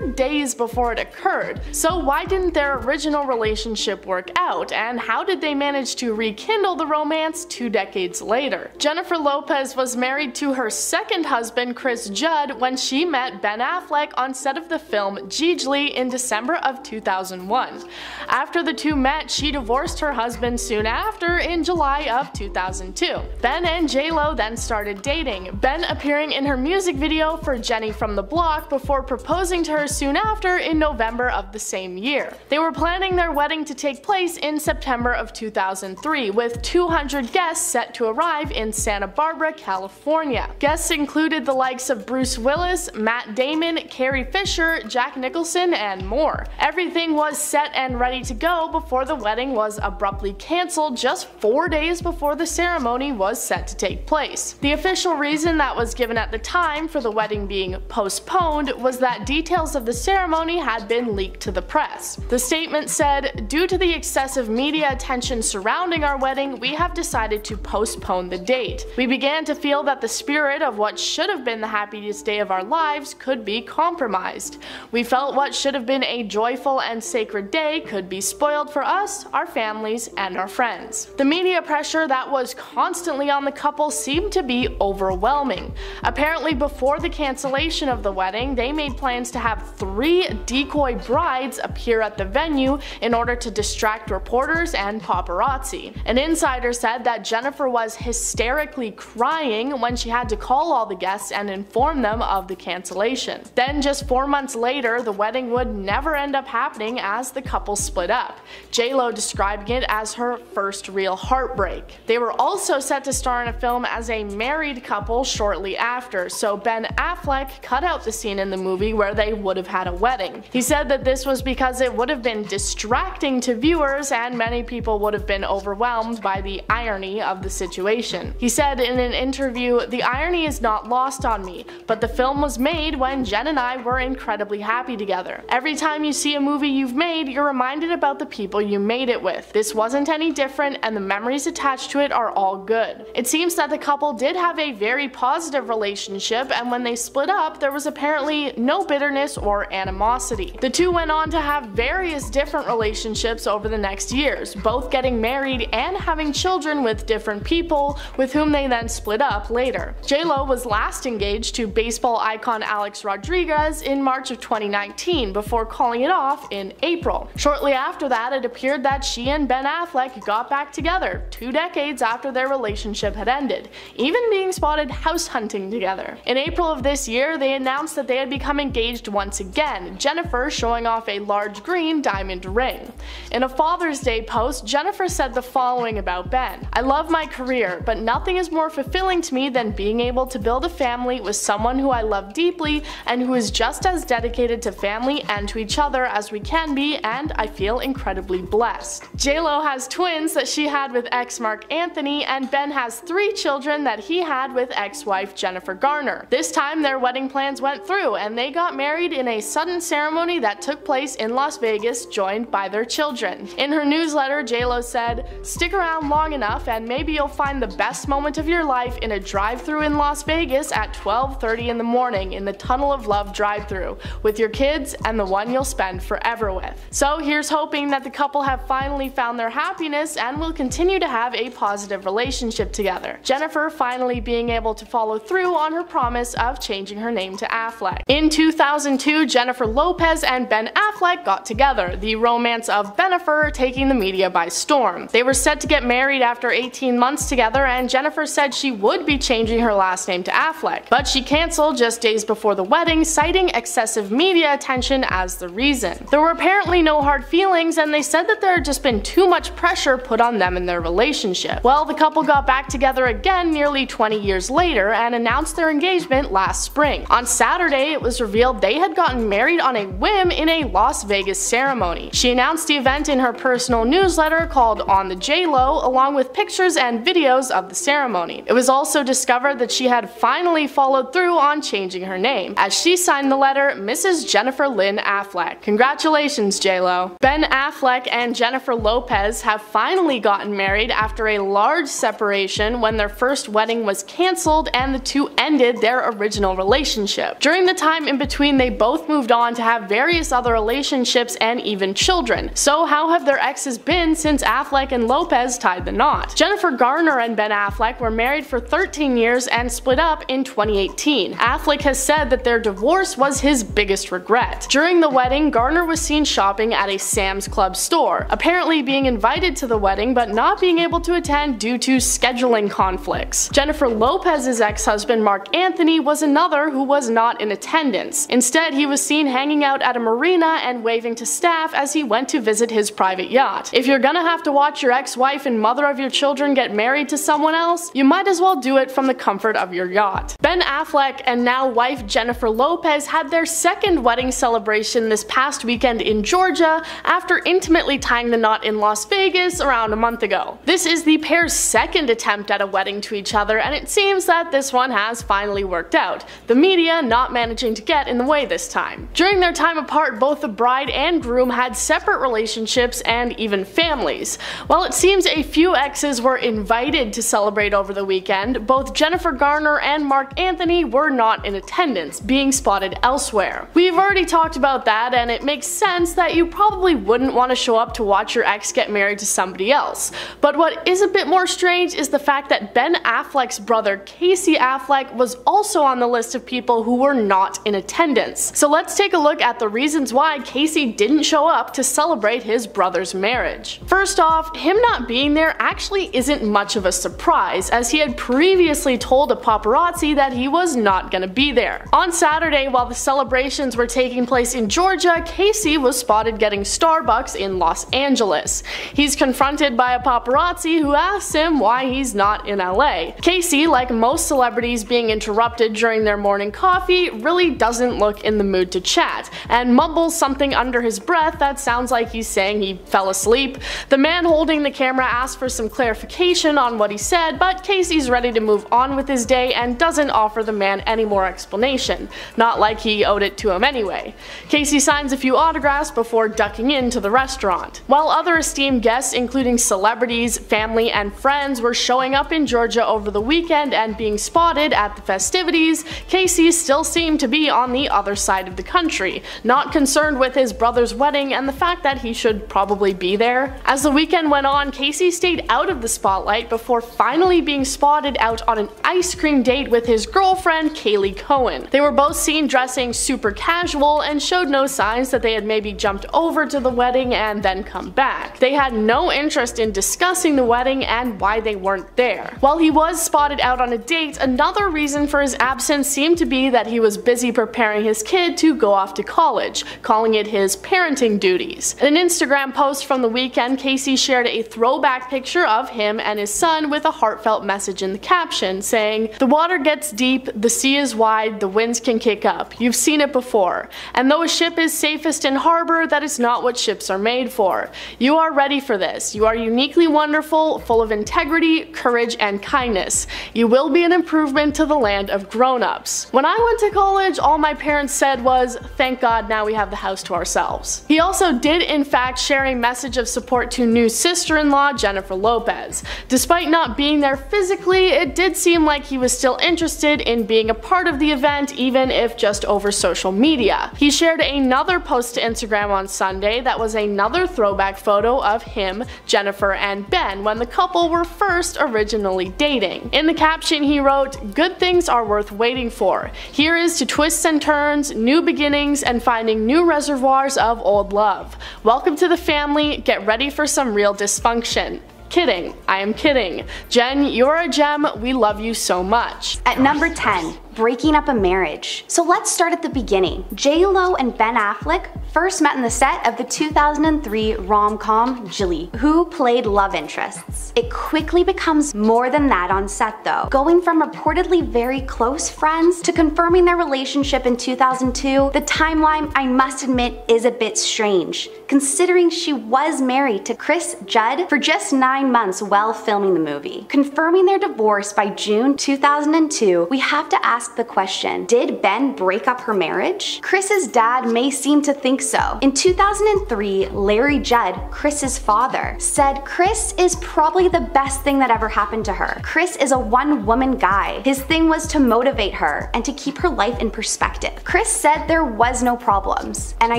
days before it occurred. So why didn't their original relationship work out, and how did they manage to rekindle the romance 2 decades later? Jennifer Lopez was married to her second husband, Chris Judd, when she met Ben Affleck on set of the film Gigli in December of 2001. After the two met, she divorced her husband soon after in July of 2002. Ben and JLo then started dating, Ben appearing in her music video for Jenny from the Block before proposing to her soon after in November of the same year. They were planning their wedding to take place in September of 2003, with 200 guests set to arrive in Santa Barbara, California. Guests included the likes of Bruce Willis, Matt Damon, Carrie Fisher, Jack Nicholson, and more. Everything was set and ready to go before the wedding was abruptly cancelled just 4 days before the ceremony was set to take place. The official reason that was given at the time for the wedding being postponed was that details of the ceremony had been leaked to the press. The statement said, "Due to the excessive media attention surrounding our wedding, we have decided to postpone the date. We began to feel that the spirit of what should have been the happiest day of our lives could be compromised. We felt what should have been a joyful and sacred day could be spoiled for us, our families, and our friends." The media pressure that was constantly on the couple seemed to be overwhelming. Apparently, before the cancellation of the wedding, they made plans to have 3 decoy brides appear at the venue in order to distract reporters and paparazzi. An insider said that Jennifer was hysterically crying when she had to call all the guests and inform them of the cancellation. Then just 4 months later, the wedding would never end up happening as the couple split up, JLo describing it as her first real heartbreak. They were also set to star in a film as a married couple shortly after, so Ben Affleck cut out the scene in the movie where they would have had a wedding. He said that this was because it would have been distracting to to viewers, and many people would have been overwhelmed by the irony of the situation. He said in an interview, "The irony is not lost on me, but the film was made when Jen and I were incredibly happy together. Every time you see a movie you've made, you're reminded about the people you made it with. This wasn't any different, and the memories attached to it are all good." It seems that the couple did have a very positive relationship, and when they split up, there was apparently no bitterness or animosity. The two went on to have various different relationships over the next years, both getting married and having children with different people, with whom they then split up later. J-Lo was last engaged to baseball icon Alex Rodriguez in March of 2019 before calling it off in April. Shortly after that, it appeared that she and Ben Affleck got back together 2 decades after their relationship had ended, even being spotted house hunting together. In April of this year, they announced that they had become engaged once again, Jennifer showing off a large green diamond ring. In a Father's Day post, Jennifer said the following about Ben: "I love my career, but nothing is more fulfilling to me than being able to build a family with someone who I love deeply and who is just as dedicated to family and to each other as we can be, and I feel incredibly blessed." J-Lo has twins that she had with ex Mark Anthony, and Ben has 3 children that he had with ex-wife Jennifer Garner. This time their wedding plans went through, and they got married in a sudden ceremony that took place in Las Vegas, joined by their children. In her newsletter, J-Lo said, "Stick around long enough and maybe you'll find the best moment of your life in a drive-thru in Las Vegas at 12:30 in the morning in the Tunnel of Love drive-thru, with your kids and the one you'll spend forever with." So here's hoping that the couple have finally found their happiness and will continue to have a positive relationship together. Jennifer finally being able to follow through on her promise of changing her name to Affleck. In 2002, Jennifer Lopez and Ben Affleck got together, the romance of Bennifer taking the media by storm. They were set to get married after 18 months together, and Jennifer said she would be changing her last name to Affleck, but she canceled just days before the wedding, citing excessive media attention as the reason. There were apparently no hard feelings, and they said that there had just been too much pressure put on them in their relationship. Well, the couple got back together again nearly 20 years later and announced their engagement last spring. On Saturday, it was revealed they had gotten married on a whim in a Las Vegas ceremony. She announced the event in her personal newsletter called On the J-Lo, along with pictures and videos of the ceremony. It was also discovered that she had finally followed through on changing her name, as she signed the letter Mrs. Jennifer Lynn Affleck. Congratulations, J-Lo. Ben Affleck and Jennifer Lopez have finally gotten married after a large separation when their first wedding was cancelled and the two ended their original relationship. During the time in between, they both moved on to have various other relationships and even children. So how have their exes been since Affleck and Lopez tied the knot? Jennifer Garner and Ben Affleck were married for 13 years and split up in 2018. Affleck has said that their divorce was his biggest regret. During the wedding, Garner was seen shopping at a Sam's Club store, apparently being invited to the wedding but not being able to attend due to scheduling conflicts. Jennifer Lopez's ex-husband Mark Anthony was another who was not in attendance. Instead, he was seen hanging out at a marina and waving to staff as he went to visit his private yacht. If you're gonna have to watch your ex-wife and mother of your children get married to someone else, you might as well do it from the comfort of your yacht. Ben Affleck and now wife Jennifer Lopez had their second wedding celebration this past weekend in Georgia after intimately tying the knot in Las Vegas around a month ago. This is the pair's second attempt at a wedding to each other, and it seems that this one has finally worked out, the media not managing to get in the way this time. During their time apart, both the bride and groom had separate relationships and even families. While it seems a few exes were invited to celebrate over the weekend, both Jennifer Garner and Mark Anthony were not in attendance, being spotted elsewhere. We've already talked about that, and it makes sense that you probably wouldn't want to show up to watch your ex get married to somebody else. But what is a bit more strange is the fact that Ben Affleck's brother Casey Affleck was also on the list of people who were not in attendance. So let's take a look at the reasons why Casey didn't show up to celebrate his brother's marriage. First off, him not being there actually isn't much of a surprise, as he had previously told a paparazzi that he was not gonna be there. On Saturday, while the celebrations were taking place in Georgia, Casey was spotted getting Starbucks in Los Angeles. He's confronted by a paparazzi who asks him why he's not in LA. Casey, like most celebrities being interrupted during their morning coffee, really doesn't look in the mood to chat, and mumbles something under his breath that sounds like he's saying saying he fell asleep. The man holding the camera asked for some clarification on what he said, but Casey's ready to move on with his day and doesn't offer the man any more explanation, not like he owed it to him anyway. Casey signs a few autographs before ducking into the restaurant. While other esteemed guests, including celebrities, family, and friends, were showing up in Georgia over the weekend and being spotted at the festivities, Casey still seemed to be on the other side of the country, not concerned with his brother's wedding and the fact that he should probably be there. As the weekend went on, Casey stayed out of the spotlight before finally being spotted out on an ice cream date with his girlfriend Kaylee Cohen. They were both seen dressing super casual and showed no signs that they had maybe jumped over to the wedding and then come back. They had no interest in discussing the wedding and why they weren't there. While he was spotted out on a date, another reason for his absence seemed to be that he was busy preparing his kid to go off to college, calling it his parenting duties. In an Instagram post from the weekend, Casey shared a throwback picture of him and his son with a heartfelt message in the caption saying, "The water gets deep, the sea is wide, the winds can kick up. You've seen it before. And though a ship is safest in harbor, that is not what ships are made for. You are ready for this. You are uniquely wonderful, full of integrity, courage, and kindness. You will be an improvement to the land of grown-ups. When I went to college, all my parents said was, thank God now we have the house to ourselves." He also did in fact share a message of support to new sister-in-law Jennifer Lopez. Despite not being there physically, it did seem like he was still interested in being a part of the event, even if just over social media. He shared another post to Instagram on Sunday that was another throwback photo of him, Jennifer, and Ben when the couple were first originally dating. In the caption he wrote, "Good things are worth waiting for. Here is to twists and turns, new beginnings, and finding new reservoirs of old love. Welcome to the family, get ready for some real dysfunction. Kidding, I am kidding. Jen, you're a gem, we love you so much." At number 10, breaking up a marriage. So let's start at the beginning. J.Lo and Ben Affleck first met in the set of the 2003 rom-com Jilly, who played love interests. It quickly becomes more than that on set though, going from reportedly very close friends to confirming their relationship in 2002. The timeline, I must admit, is a bit strange, considering she was married to Chris Judd for just 9 months while filming the movie. Confirming their divorce by June 2002, we have to ask the question, did Ben break up her marriage? Chris's dad may seem to think so. In 2003, Larry Judd, Chris's father, said Chris is probably the best thing that ever happened to her. Chris is a one-woman guy. His thing was to motivate her and to keep her life in perspective. Chris said there was no problems, and I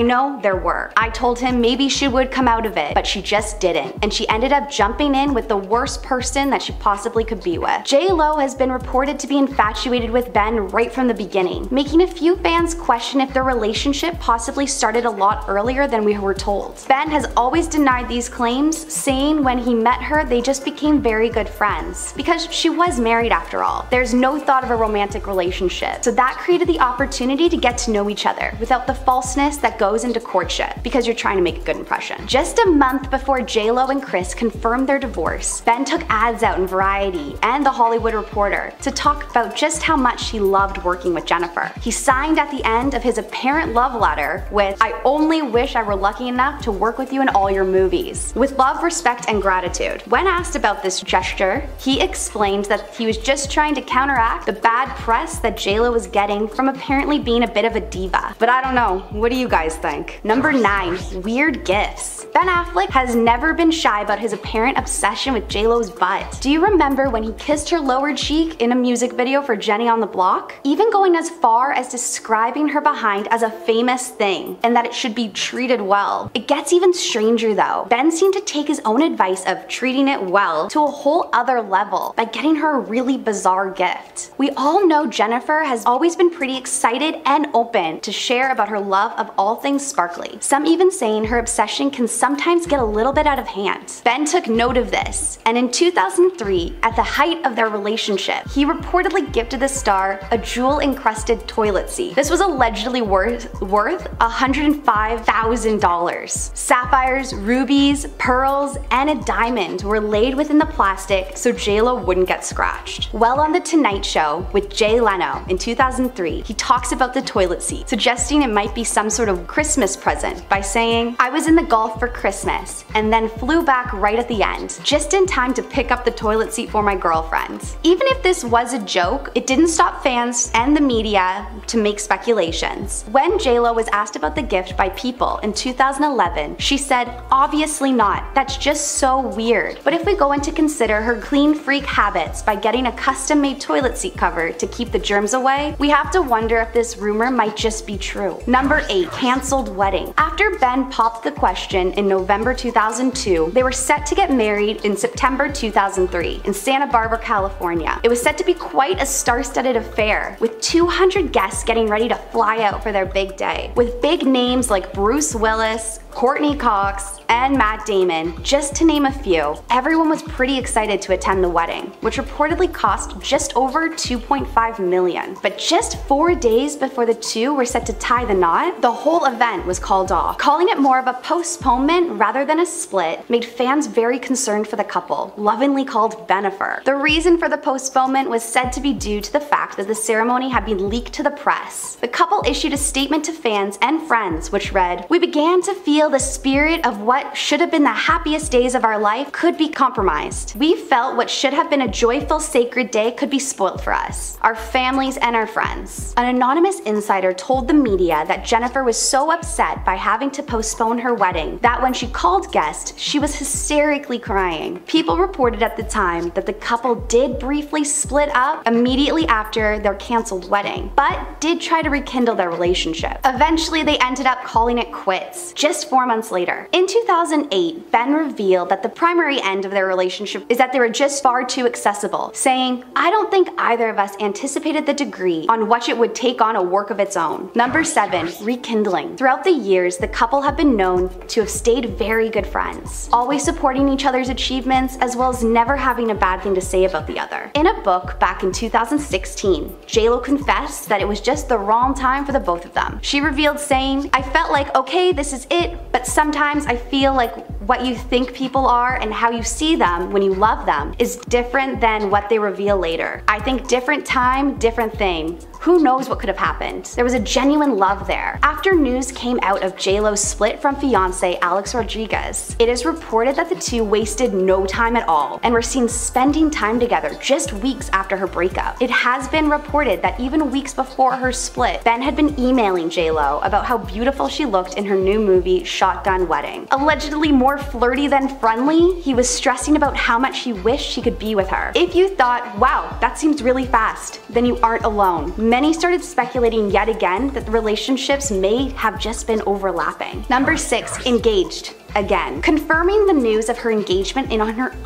know there were. I told him maybe she would come out of it, but she just didn't, and she ended up jumping in with the worst person that she possibly could be with. J.Lo has been reported to be infatuated with Ben right from the beginning, making a few fans question if their relationship possibly started a lot earlier than we were told. Ben has always denied these claims, saying when he met her they just became very good friends, because she was married after all. There's no thought of a romantic relationship, so that created the opportunity to get to know each other without the falseness that goes into courtship, because you're trying to make a good impression. Just a month before J.Lo and Chris confirmed their divorce, Ben took ads out in Variety and The Hollywood Reporter to talk about just how much he loved working with Jennifer. He signed at the end of his apparent love letter with, "I only wish I were lucky enough to work with you in all your movies. With love, respect, and gratitude." When asked about this gesture, he explained that he was just trying to counteract the bad press that J.Lo was getting from apparently being a bit of a diva. But I don't know, what do you guys think? Number 9, weird gifts. Ben Affleck has never been shy about his apparent obsession with J.Lo's butt. Do you remember when he kissed her lower cheek in a music video for Jenny on the Block? Even going as far as describing her behind as a famous thing, and that it should be treated well. It gets even stranger though. Ben seemed to take his own advice of treating it well to a whole other level by getting her a really bizarre gift. We all know Jennifer has always been pretty excited and open to share about her love of all things sparkly, some even saying her obsession can sometimes get a little bit out of hand. Ben took note of this, and in 2003, at the height of their relationship, he reportedly gifted the star a jewel-encrusted toilet seat. This was allegedly worth $105,000. Sapphires, rubies, pearls, and a diamond were laid within the plastic so J-Lo wouldn't get scratched. Well, on The Tonight Show with Jay Leno in 2003, he talks about the toilet seat, suggesting it might be some sort of Christmas present by saying, "I was in the Gulf for Christmas and then flew back right at the end, just in time to pick up the toilet seat for my girlfriend." Even if this was a joke, it didn't stop fans and the media to make speculations. When J-Lo was asked about the gift by People in 2011, she said, "Obviously not, that's just so weird." But if we go in to consider her clean freak habits by getting a custom-made toilet seat cover to keep the germs away, we have to wonder if this rumor might just be true. Number 8. Cancelled wedding. After Ben popped the question in November 2002, they were set to get married in September 2003 in Santa Barbara, California. It was set to be quite a star-studded affair, with 200 guests getting ready to fly out for their big day. With big names like Bruce Willis, Courtney Cox, and Matt Damon, just to name a few. Everyone was pretty excited to attend the wedding, which reportedly cost just over $2.5 million. But just 4 days before the two were set to tie the knot, the whole event was called off. Calling it more of a postponement rather than a split made fans very concerned for the couple, lovingly called Benifer. The reason for the postponement was said to be due to the fact that the ceremony had been leaked to the press. The couple issued a statement to fans and friends which read, "We began to feel the spirit of what should have been the happiest days of our life could be compromised. We felt what should have been a joyful, sacred day could be spoiled for us, our families, and our friends." An anonymous insider told the media that Jennifer was so upset by having to postpone her wedding that when she called guests, she was hysterically crying. People reported at the time that the couple did briefly split up immediately after their canceled wedding, but did try to rekindle their relationship. Eventually, they ended up calling it quits, just 4 months later. In 2008, Ben revealed that the primary end of their relationship is that they were just far too accessible, saying, "I don't think either of us anticipated the degree on which it would take on a work of its own." Number 7. Rekindling. Throughout the years, the couple have been known to have stayed very good friends, always supporting each other's achievements as well as never having a bad thing to say about the other. In a book back in 2016, J-Lo confessed that it was just the wrong time for the both of them. She revealed saying, "I felt like, okay, this is it, but sometimes I feel like what you think people are and how you see them when you love them is different than what they reveal later. I think different time, different thing. Who knows what could have happened?" There was a genuine love there. After news came out of J-Lo's split from fiancé Alex Rodriguez, it is reported that the two wasted no time at all and were seen spending time together just weeks after her breakup. It has been reported that even weeks before her split, Ben had been emailing J-Lo about how beautiful she looked in her new movie Shotgun Wedding. Allegedly more flirty than friendly, he was stressing about how much he wished he could be with her. If you thought, wow, that seems really fast, then you aren't alone. Many started speculating yet again that the relationships may have just been overlapping. Number 6. Engaged. Again, confirming the news of her engagement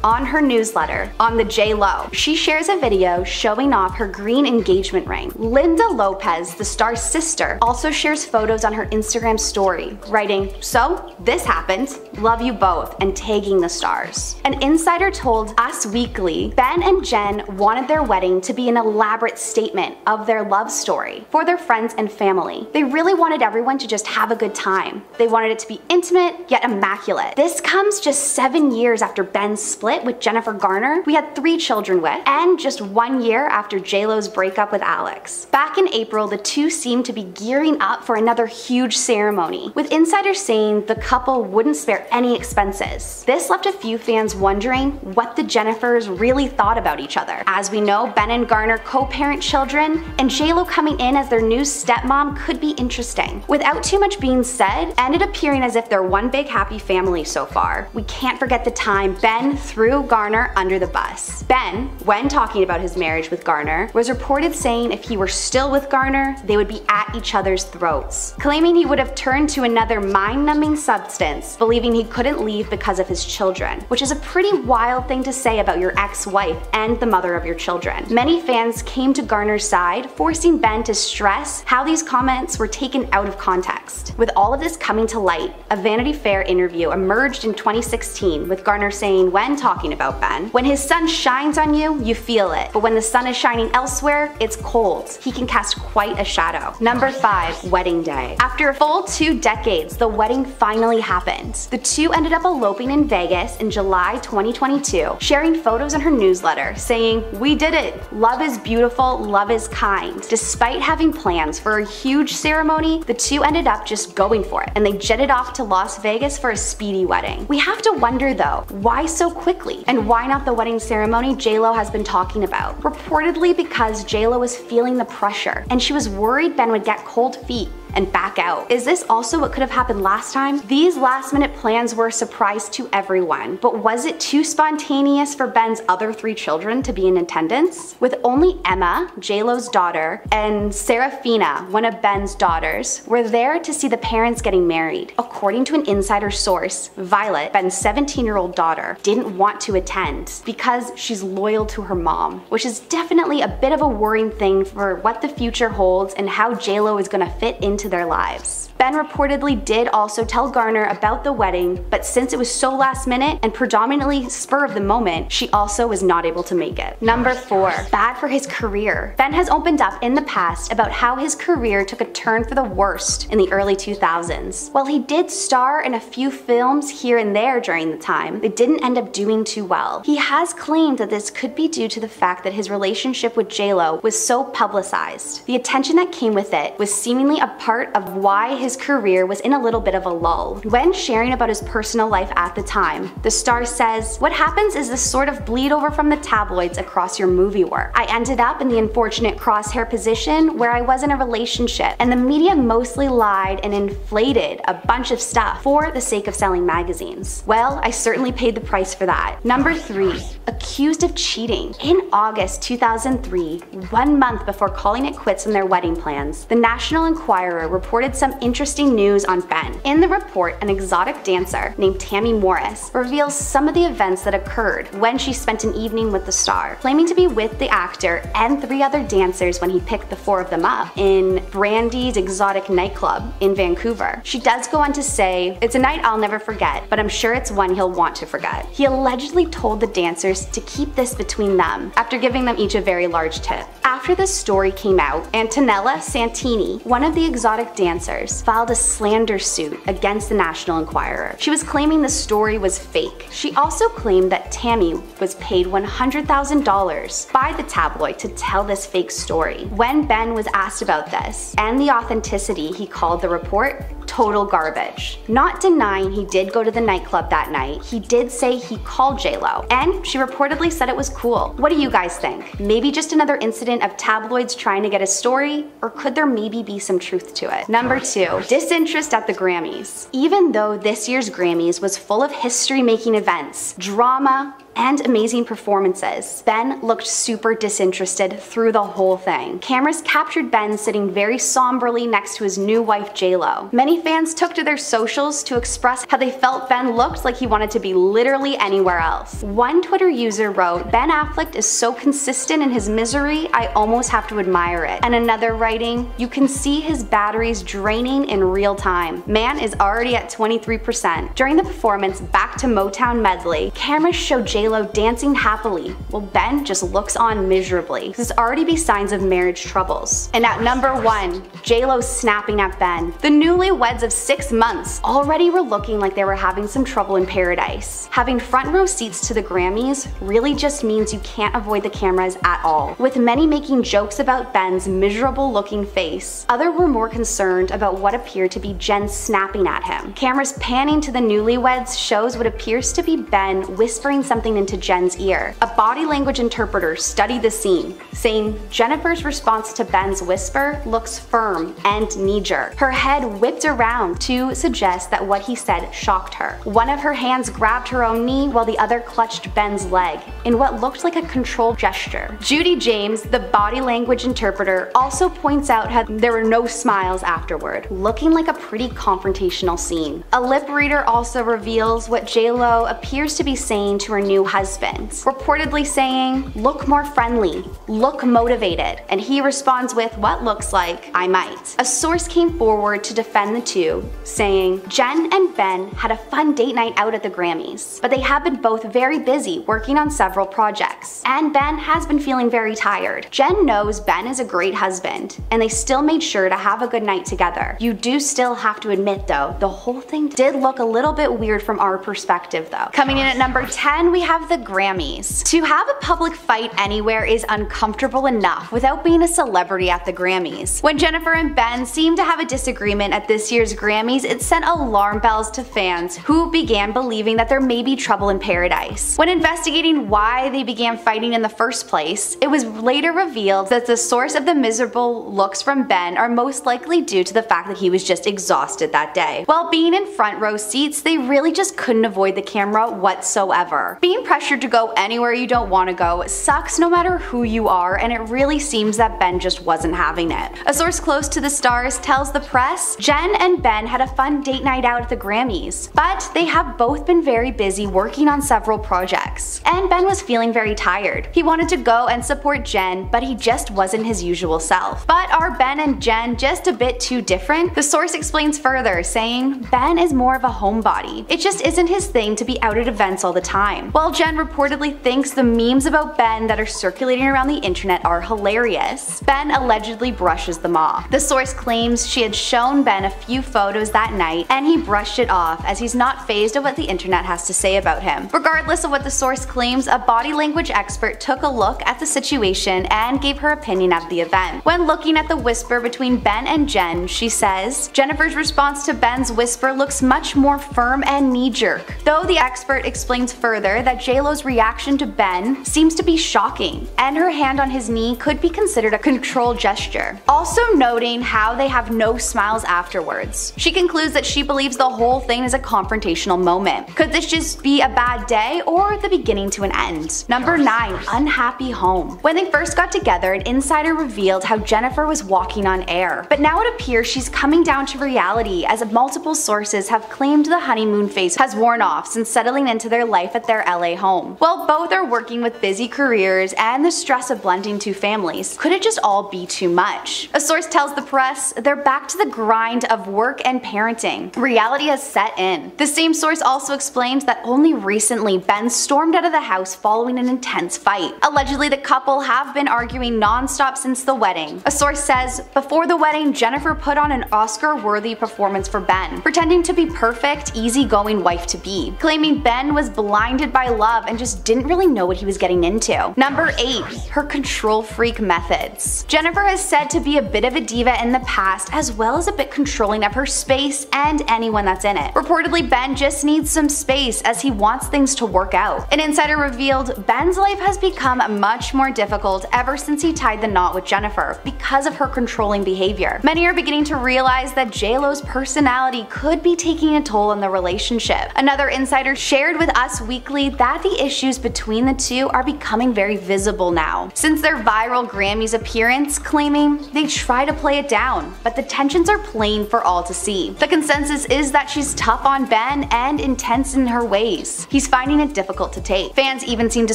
on her newsletter on the J-Lo. She shares a video showing off her green engagement ring. Linda Lopez, the star's sister, also shares photos on her Instagram story, writing, "So, this happened. Love you both," and tagging the stars. An insider told Us Weekly, Ben and Jen wanted their wedding to be an elaborate statement of their love story for their friends and family. They really wanted everyone to just have a good time. They wanted it to be intimate, yet immaculate. This comes just 7 years after Ben's split with Jennifer Garner, we had 3 children with, and just 1 year after J-Lo's breakup with Alex. Back in April, the two seemed to be gearing up for another huge ceremony, with insiders saying the couple wouldn't spare any expenses. This left a few fans wondering what the Jennifers really thought about each other. As we know, Ben and Garner co-parent children, and J-Lo coming in as their new stepmom could be interesting. Without too much being said, ended appearing as if they're one big happy family so far. We can't forget the time Ben threw Garner under the bus. Ben, when talking about his marriage with Garner, was reported saying if he were still with Garner, they would be at each other's throats, claiming he would have turned to another mind-numbing substance, believing he couldn't leave because of his children, which is a pretty wild thing to say about your ex-wife and the mother of your children. Many fans came to Garner's side, forcing Ben to stress how these comments were taken out of context. With all of this coming to light, a Vanity Fair interview interview emerged in 2016, with Garner saying when talking about Ben, "When his sun shines on you, you feel it, but when the sun is shining elsewhere, it's cold. He can cast quite a shadow." Number 5. Wedding day. After a full 2 decades, the wedding finally happened. The two ended up eloping in Vegas in July 2022, sharing photos in her newsletter saying, "We did it. Love is beautiful, love is kind." Despite having plans for a huge ceremony, the two ended up just going for it, and they jetted off to Las Vegas for a speedy wedding. We have to wonder though, why so quickly? And why not the wedding ceremony J-Lo has been talking about? Reportedly because J-Lo was feeling the pressure, and she was worried Ben would get cold feet and back out. Is this also what could have happened last time? These last-minute plans were a surprise to everyone, but was it too spontaneous for Ben's other 3 children to be in attendance? With only Emma, J-Lo's daughter, and Serafina, one of Ben's daughters, were there to see the parents getting married. According to an insider source, Violet, Ben's 17-year-old daughter, didn't want to attend because she's loyal to her mom, which is definitely a bit of a worrying thing for what the future holds and how J-Lo is gonna fit into their lives. Ben reportedly did also tell Garner about the wedding, but since it was so last minute and predominantly spur of the moment, she also was not able to make it. Number 4. Bad for his career. Ben has opened up in the past about how his career took a turn for the worst in the early 2000s. While he did star in a few films here and there during the time, they didn't end up doing too well. He has claimed that this could be due to the fact that his relationship with J-Lo was so publicized. The attention that came with it was seemingly a part of why his career was in a little bit of a lull. When sharing about his personal life at the time, the star says, "What happens is this sort of bleed over from the tabloids across your movie work. I ended up in the unfortunate crosshair position where I was in a relationship, and the media mostly lied and inflated a bunch of stuff for the sake of selling magazines. Well, I certainly paid the price for that." Number 3. Accused of cheating. In August 2003, 1 month before calling it quits on their wedding plans, the National Enquirer reported some interesting news on Ben. In the report, an exotic dancer named Tammy Morris reveals some of the events that occurred when she spent an evening with the star, claiming to be with the actor and 3 other dancers when he picked the 4 of them up in Brandy's exotic nightclub in Vancouver. She does go on to say, "It's a night I'll never forget, but I'm sure it's one he'll want to forget." He allegedly told the dancers to keep this between them, after giving them each a very large tip. After this story came out, Antonella Santini, one of the exotic dancers, filed a slander suit against the National Enquirer. She was claiming the story was fake. She also claimed that Tammy was paid $100,000 by the tabloid to tell this fake story. When Ben was asked about this and the authenticity, he called the report total garbage. Not denying he did go to the nightclub that night, he did say he called J-Lo, and she reportedly said it was cool. What do you guys think? Maybe just another incident of tabloids trying to get a story, or could there maybe be some truth to it? Number 2. Disinterest at the Grammys. Even though this year's Grammys was full of history-making events, drama, and amazing performances, Ben looked super disinterested through the whole thing. Cameras captured Ben sitting very somberly next to his new wife J-Lo. Many fans took to their socials to express how they felt Ben looked like he wanted to be literally anywhere else. One Twitter user wrote, "Ben Affleck is so consistent in his misery, I almost have to admire it." And another writing, "You can see his batteries draining in real time. Man is already at 23%. During the performance Back to Motown medley, cameras show J-Lo dancing happily, while Ben just looks on miserably. This already be signs of marriage troubles. And at number 1, J-Lo snapping at Ben. The newlyweds of 6 months already were looking like they were having some trouble in paradise. Having front row seats to the Grammys really just means you can't avoid the cameras at all. With many making jokes about Ben's miserable looking face, others were more concerned about what appeared to be Jen snapping at him. Cameras panning to the newlyweds shows what appears to be Ben whispering something into Jen's ear. A body language interpreter studied the scene, saying Jennifer's response to Ben's whisper looks firm and knee-jerk. Her head whipped around to suggest that what he said shocked her. One of her hands grabbed her own knee while the other clutched Ben's leg in what looked like a controlled gesture. Judy James, the body language interpreter, also points out how there were no smiles afterward, looking like a pretty confrontational scene. A lip reader also reveals what J-Lo appears to be saying to her new new husband, reportedly saying, "Look more friendly, look motivated," and he responds with what looks like, "I might." A source came forward to defend the two, saying, "Jen and Ben had a fun date night out at the Grammys, but they have been both very busy working on several projects, and Ben has been feeling very tired. Jen knows Ben is a great husband, and they still made sure to have a good night together. You do still have to admit though, the whole thing did look a little bit weird from our perspective though." Coming in at number 10, we have the Grammys. To have a public fight anywhere is uncomfortable enough without being a celebrity at the Grammys. When Jennifer and Ben seemed to have a disagreement at this year's Grammys, it sent alarm bells to fans who began believing that there may be trouble in paradise. When investigating why they began fighting in the first place, it was later revealed that the source of the miserable looks from Ben are most likely due to the fact that he was just exhausted that day. While being in front row seats, they really just couldn't avoid the camera whatsoever. Being pressured to go anywhere you don't want to go sucks no matter who you are, and it really seems that Ben just wasn't having it. A source close to the stars tells the press, "Jen and Ben had a fun date night out at the Grammys, but they have both been very busy working on several projects. And Ben was feeling very tired. He wanted to go and support Jen, but he just wasn't his usual self. But are Ben and Jen just a bit too different?" The source explains further, saying, "Ben is more of a homebody. It just isn't his thing to be out at events all the time." While Jen reportedly thinks the memes about Ben that are circulating around the internet are hilarious, Ben allegedly brushes them off. The source claims she had shown Ben a few photos that night and he brushed it off as he's not fazed of what the internet has to say about him. Regardless of what the source claims, a body language expert took a look at the situation and gave her opinion at the event. When looking at the whisper between Ben and Jen, she says, "Jennifer's response to Ben's whisper looks much more firm and knee-jerk," though the expert explains further that JLo's reaction to Ben seems to be shocking, and her hand on his knee could be considered a control gesture. Also noting how they have no smiles afterwards. She concludes that she believes the whole thing is a confrontational moment. Could this just be a bad day or the beginning to an end? Number 9. Unhappy home. When they first got together, an insider revealed how Jennifer was walking on air, but now it appears she's coming down to reality as multiple sources have claimed the honeymoon phase has worn off since settling into their life at their LA home. While both are working with busy careers and the stress of blending two families, could it just all be too much? A source tells the press they're back to the grind of work and parenting. Reality has set in. The same source also explains that only recently Ben stormed out of the house following an intense fight. Allegedly, the couple have been arguing non-stop since the wedding. A source says, "Before the wedding, Jennifer put on an Oscar-worthy performance for Ben, pretending to be perfect, easygoing wife-to-be, claiming Ben was blinded by love and just didn't really know what he was getting into." Number 8. Her control freak methods. Jennifer has said to be a bit of a diva in the past, as well as a bit controlling of her space and anyone that's in it. Reportedly, Ben just needs some space as he wants things to work out. An insider revealed Ben's life has become much more difficult ever since he tied the knot with Jennifer because of her controlling behavior. Many are beginning to realize that JLo's personality could be taking a toll on the relationship. Another insider shared with Us Weekly that the issues between the two are becoming very visible now, since their viral Grammys appearance, claiming they try to play it down, but the tensions are plain for all to see. The consensus is that she's tough on Ben and intense in her ways. He's finding it difficult to take. Fans even seem to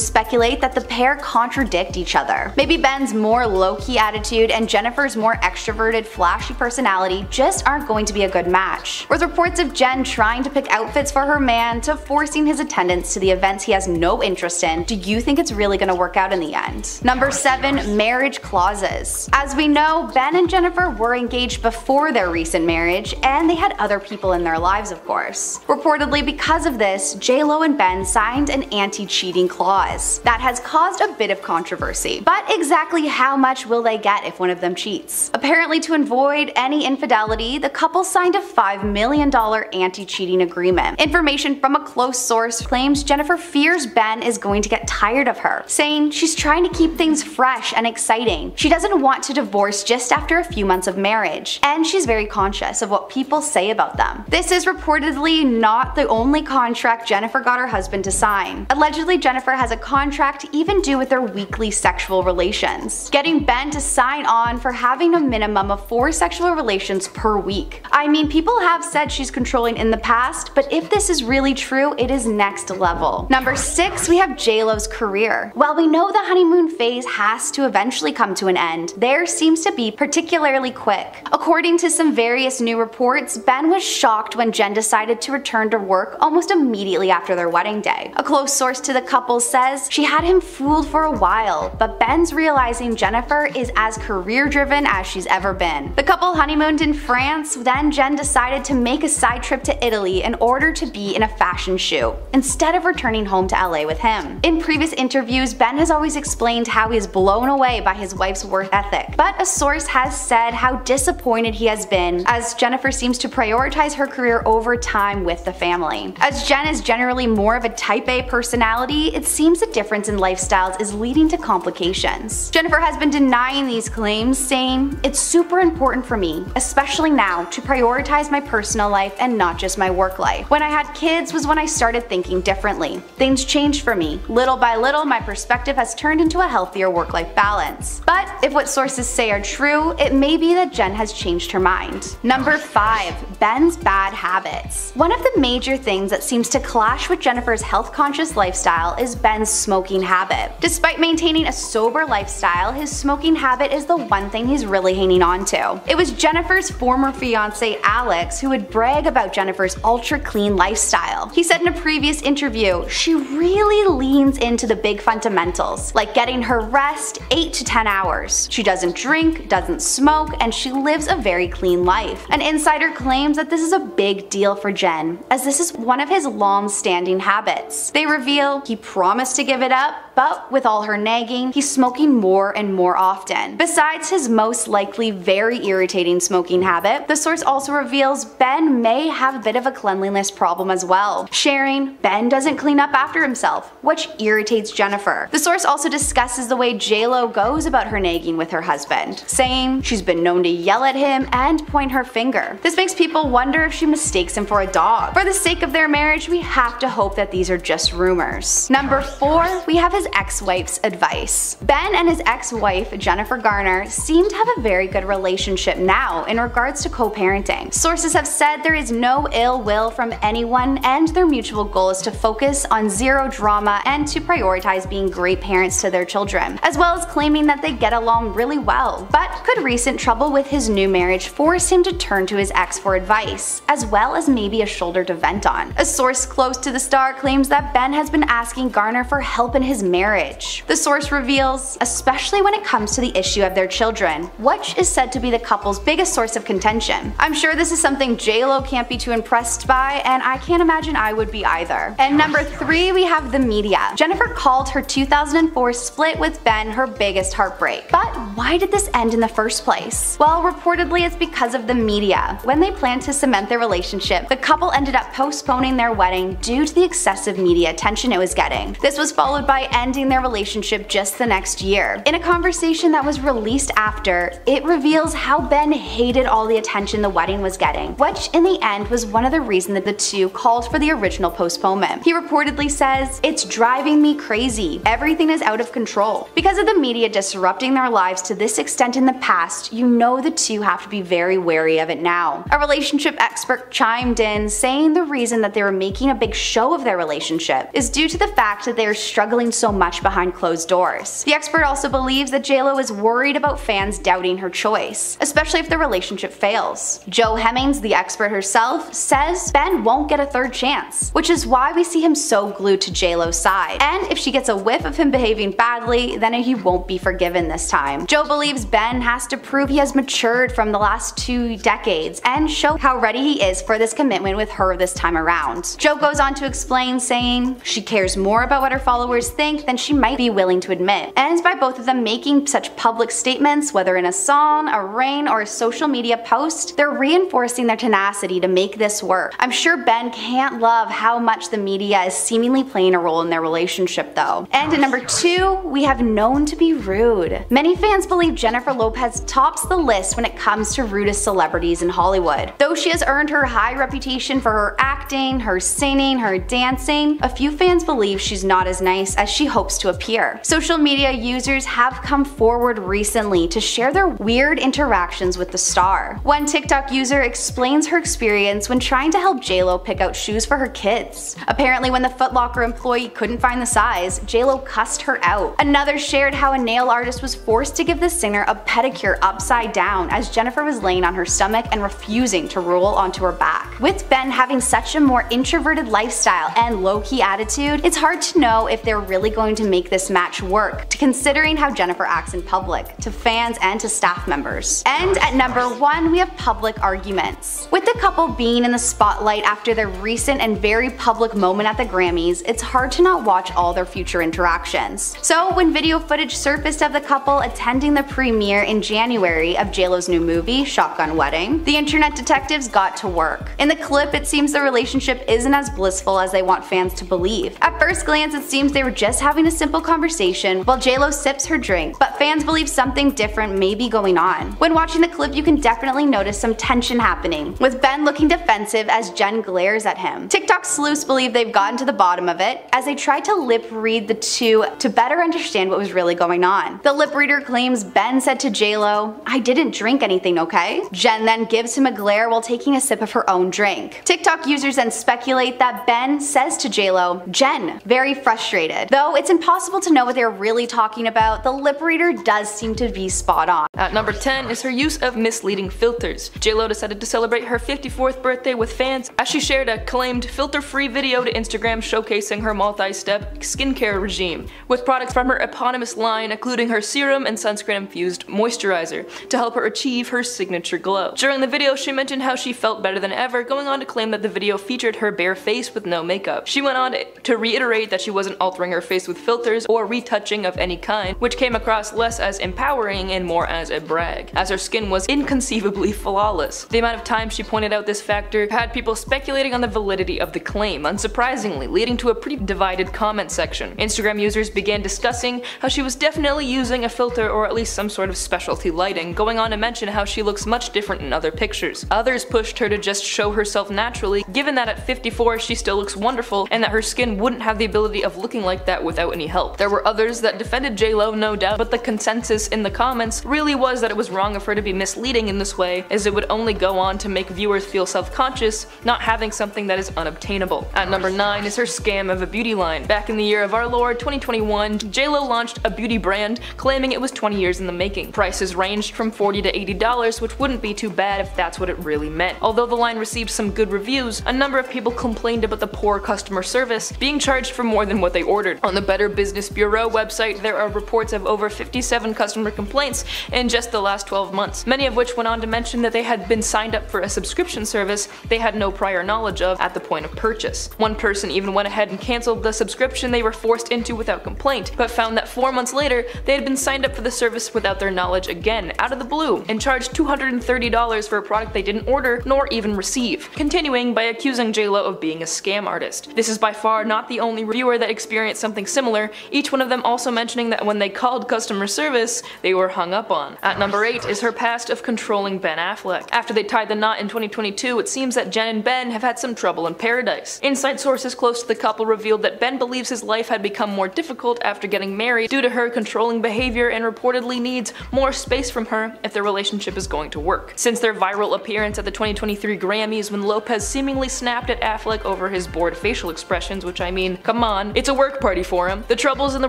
speculate that the pair contradict each other. Maybe Ben's more low-key attitude and Jennifer's more extroverted, flashy personality just aren't going to be a good match. With reports of Jen trying to pick outfits for her man to forcing his attendance to the events he has no interest in, do you think it's really gonna work out in the end? Number 7. Marriage clauses. As we know, Ben and Jennifer were engaged before their recent marriage, and they had other people in their lives, of course. Reportedly, because of this, JLo and Ben signed an anti-cheating clause that has caused a bit of controversy. But exactly how much will they get if one of them cheats? Apparently, to avoid any infidelity, the couple signed a $5 million anti-cheating agreement. Information from a close source claims Jennifer fears Ben is going to get tired of her, saying she's trying to keep things fresh and exciting. She doesn't want to divorce just after a few months of marriage, and she's very conscious of what people say about them. This is reportedly not the only contract Jennifer got her husband to sign. Allegedly, Jennifer has a contract even due with their weekly sexual relations, getting Ben to sign on for having a minimum of 4 sexual relations per week. I mean, people have said she's controlling in the past, but if this is really true, it is next level. Number 6, we have JLo's career. While we know the honeymoon phase has to eventually come to an end, theirs seems to be particularly quick. According to some various new reports, Ben was shocked when Jen decided to return to work almost immediately after their wedding day. A close source to the couple says she had him fooled for a while, but Ben's realizing Jennifer is as career-driven as she's ever been. The couple honeymooned in France, then Jen decided to make a side trip to Italy in order to be in a fashion shoot, instead of returning home to LA with him. In previous interviews, Ben has always explained how he is blown away by his wife's work ethic, but a source has said how disappointed he has been as Jennifer seems to prioritize her career over time with the family. As Jen is generally more of a type A personality, it seems the difference in lifestyles is leading to complications. Jennifer has been denying these claims, saying, "It's super important for me, especially now, to prioritize my personal life and not just my work life. When I had kids was when I started thinking differently. Things changed for me. Little by little, my perspective has turned into a healthier work-life balance." But if what sources say are true, it may be that Jen has changed her mind. Number 5. Ben's bad habits. One of the major things that seems to clash with Jennifer's health-conscious lifestyle is Ben's smoking habit. Despite maintaining a sober lifestyle, his smoking habit is the one thing he's really hanging on to. It was Jennifer's former fiance Alex who would brag about Jennifer's ultra-clean lifestyle. He said in a previous interview, she really leans into the big fundamentals, like getting her rest 8 to 10 hours. She doesn't drink, doesn't smoke, and she lives a very clean life. An insider claims that this is a big deal for Jen, as this is one of his long-standing habits. They reveal he promised to give it up, but with all her nagging, he's smoking more and more often. Besides his most likely very irritating smoking habit, the source also reveals Ben may have a bit of a cleanliness problem as well, sharing Ben doesn't clean up after himself, which irritates Jennifer. The source also discusses the way JLo goes about her nagging with her husband, saying she's been known to yell at him and point her finger. This makes people wonder if she mistakes him for a dog. For the sake of their marriage, we have to hope that these are just rumors. Number 4, we have his ex-wife's advice. Ben and his ex-wife, Jennifer Garner, seem to have a very good relationship now in regards to co-parenting. Sources have said there is no ill will from anyone and their mutual goal is to focus on zero drama and to prioritize being great parents to their children, as well as claiming that they get along really well. But could recent trouble with his new marriage force him to turn to his ex for advice, as well as maybe a shoulder to vent on? A source close to the star claims that Ben has been asking Garner for help in his marriage. The source reveals, especially when it comes to the issue of their children, which is said to be the couple's biggest source of contention. I'm sure this is something JLo can't be too impressed by, and I can't imagine I would be either. And number 3, we have the media. Jennifer called her 2004 split with Ben her biggest heartbreak. But why did this end in the first place? Well, reportedly it's because of the media. When they planned to cement their relationship, the couple ended up postponing their wedding due to the excessive media attention it was getting. This was followed by ending their relationship just the next year. In a conversation that was released after, it reveals how Ben hated all the attention the wedding was getting, which in the end was one of the reasons that the two called for the original postponement. He reportedly says, "It's driving me crazy. Everything is out of control." Because of the media disrupting their lives to this extent in the past, you know the two have to be very wary of it now. A relationship expert chimed in, saying the reason that they were making a big show of their relationship is due to the fact that they are struggling so much behind closed doors. The expert also believes that JLo is worried about fans doubting her choice, especially if the relationship fails. Jo Hemmings, the expert herself, says Ben won't get a third chance, which is why we see him so glued to JLo's side. And if she gets a whiff of him behaving badly, then he won't be forgiven this time. Jo believes Ben has to prove he has matured from the last 2 decades and show how ready he is for this commitment with her this time around. Jo goes on to explain, saying she cares more about what her followers think than she might be willing to admit. And by both of them making such public statements, whether in a song, a reign, or a social media post, they're reinforcing their tenacity to make this work. I'm sure Ben can't love how much the media is seemingly playing a role in their relationship though. And at number 2, we have known to be rude. Many fans believe Jennifer Lopez tops the list when it comes to rudest celebrities in Hollywood. Though she has earned her high reputation for her acting, her singing, her dancing, a few fans believe she's not as nice as she hopes to appear. Social media users have come forward recently to share their weird interactions with the star. One TikTok user explains her experience when trying to help JLo pick out shoes for her kids. Apparently when the Foot Locker employee couldn't find the size, JLo cussed her out. Another shared how a nail artist was forced to give the singer a pedicure upside down as Jennifer was laying on her stomach and refusing to roll onto her back. With Ben having such a more introverted lifestyle and low-key attitude, it's hard to know if they're really going to make this match work, considering how Jennifer acts in public, to fans and to staff members. And at number 1, we have public arguments. With the couple being in the spotlight after their recent and very public moment at the Grammys, it's hard to not watch all their future interactions. So when video footage surfaced of the couple attending the premiere in January of JLo's new movie, Shotgun Wedding, the internet detectives got to work. In the clip, it seems the relationship isn't as blissful as they want fans to believe. At first glance, it seems they were just having a simple conversation while JLo sips her drink, but fans believe something different may be going on. When watching the clip, you can definitely notice some tension happening, with Ben looking defensive as Jen glares at him. TikTok sleuths believe they've gotten to the bottom of it, as they try to lip read the two to better understand what was really going on. The lip reader claims Ben said to JLo, "I didn't drink anything, okay?" Jen then gives him a glare while taking a sip of her own drink. TikTok users then speculate that Ben says to JLo, "Jen," very frustrated. Though it's impossible to know what they're really talking about, the lip reader does seem to be spot on. At number 10 is her use of misleading filters. JLo decided to celebrate her 54th birthday with fans as she shared a claimed filter-free video to Instagram showcasing her multi-step skincare regime, with products from her eponymous line including her serum and sunscreen-infused moisturizer to help her achieve her signature glow. During the video, she mentioned how she felt better than ever, going on to claim that the video featured her bare face with no makeup. She went on to reiterate that she wasn't altering her face with filters or retouching of any kind, which came across less as empowering and more as a brag, as her skin was inconceivably flawless. The amount of times she pointed out this factor had people speculating on the validity of the claim, unsurprisingly, leading to a pretty divided comment section. Instagram users began discussing how she was definitely using a filter or at least some sort of specialty lighting, going on to mention how she looks much different in other pictures. Others pushed her to just show herself naturally, given that at 54 she still looks wonderful and that her skin wouldn't have the ability of looking like that without any help. There were others that defended JLo, no doubt, but the consensus in the comments really was that it was wrong of her to be misleading in this way, as it would only go on to make viewers feel self-conscious, not having something that is unobtainable. At number 9 is her scam of a beauty line. Back in the year of our Lord 2021, JLo launched a beauty brand claiming it was 20 years in the making. Prices ranged from $40 to $80, which wouldn't be too bad if that's what it really meant. Although the line received some good reviews, a number of people complained about the poor customer service, being charged for more than what they ordered. On the Better Business Bureau website, there are reports of over 57 customer complaints in just the last 12 months, many of which went on to mention that they had been signed up for a subscription service they had no prior knowledge of at the point of purchase. One person even went ahead and cancelled the subscription they were forced into without complaint, but found that 4 months later they had been signed up for the service without their knowledge again, out of the blue, and charged $230 for a product they didn't order nor even receive, continuing by accusing JLo of being a scam artist. This is by far not the only reviewer that experienced something similar, each one of them also mentioning that when they called customer service, they were hung up on. At number 8 is her past of controlling Ben Affleck. After they tied the knot in 2022, it seems that Jen and Ben have had some trouble in paradise. Inside sources close to the couple revealed that Ben believes his life had become more difficult after getting married due to her controlling behavior and reportedly needs more space from her if their relationship is going to work. Since their viral appearance at the 2023 Grammys when Lopez seemingly snapped at Affleck over his bored facial expressions, which I mean, come on, it's a work party for him, the troubles in the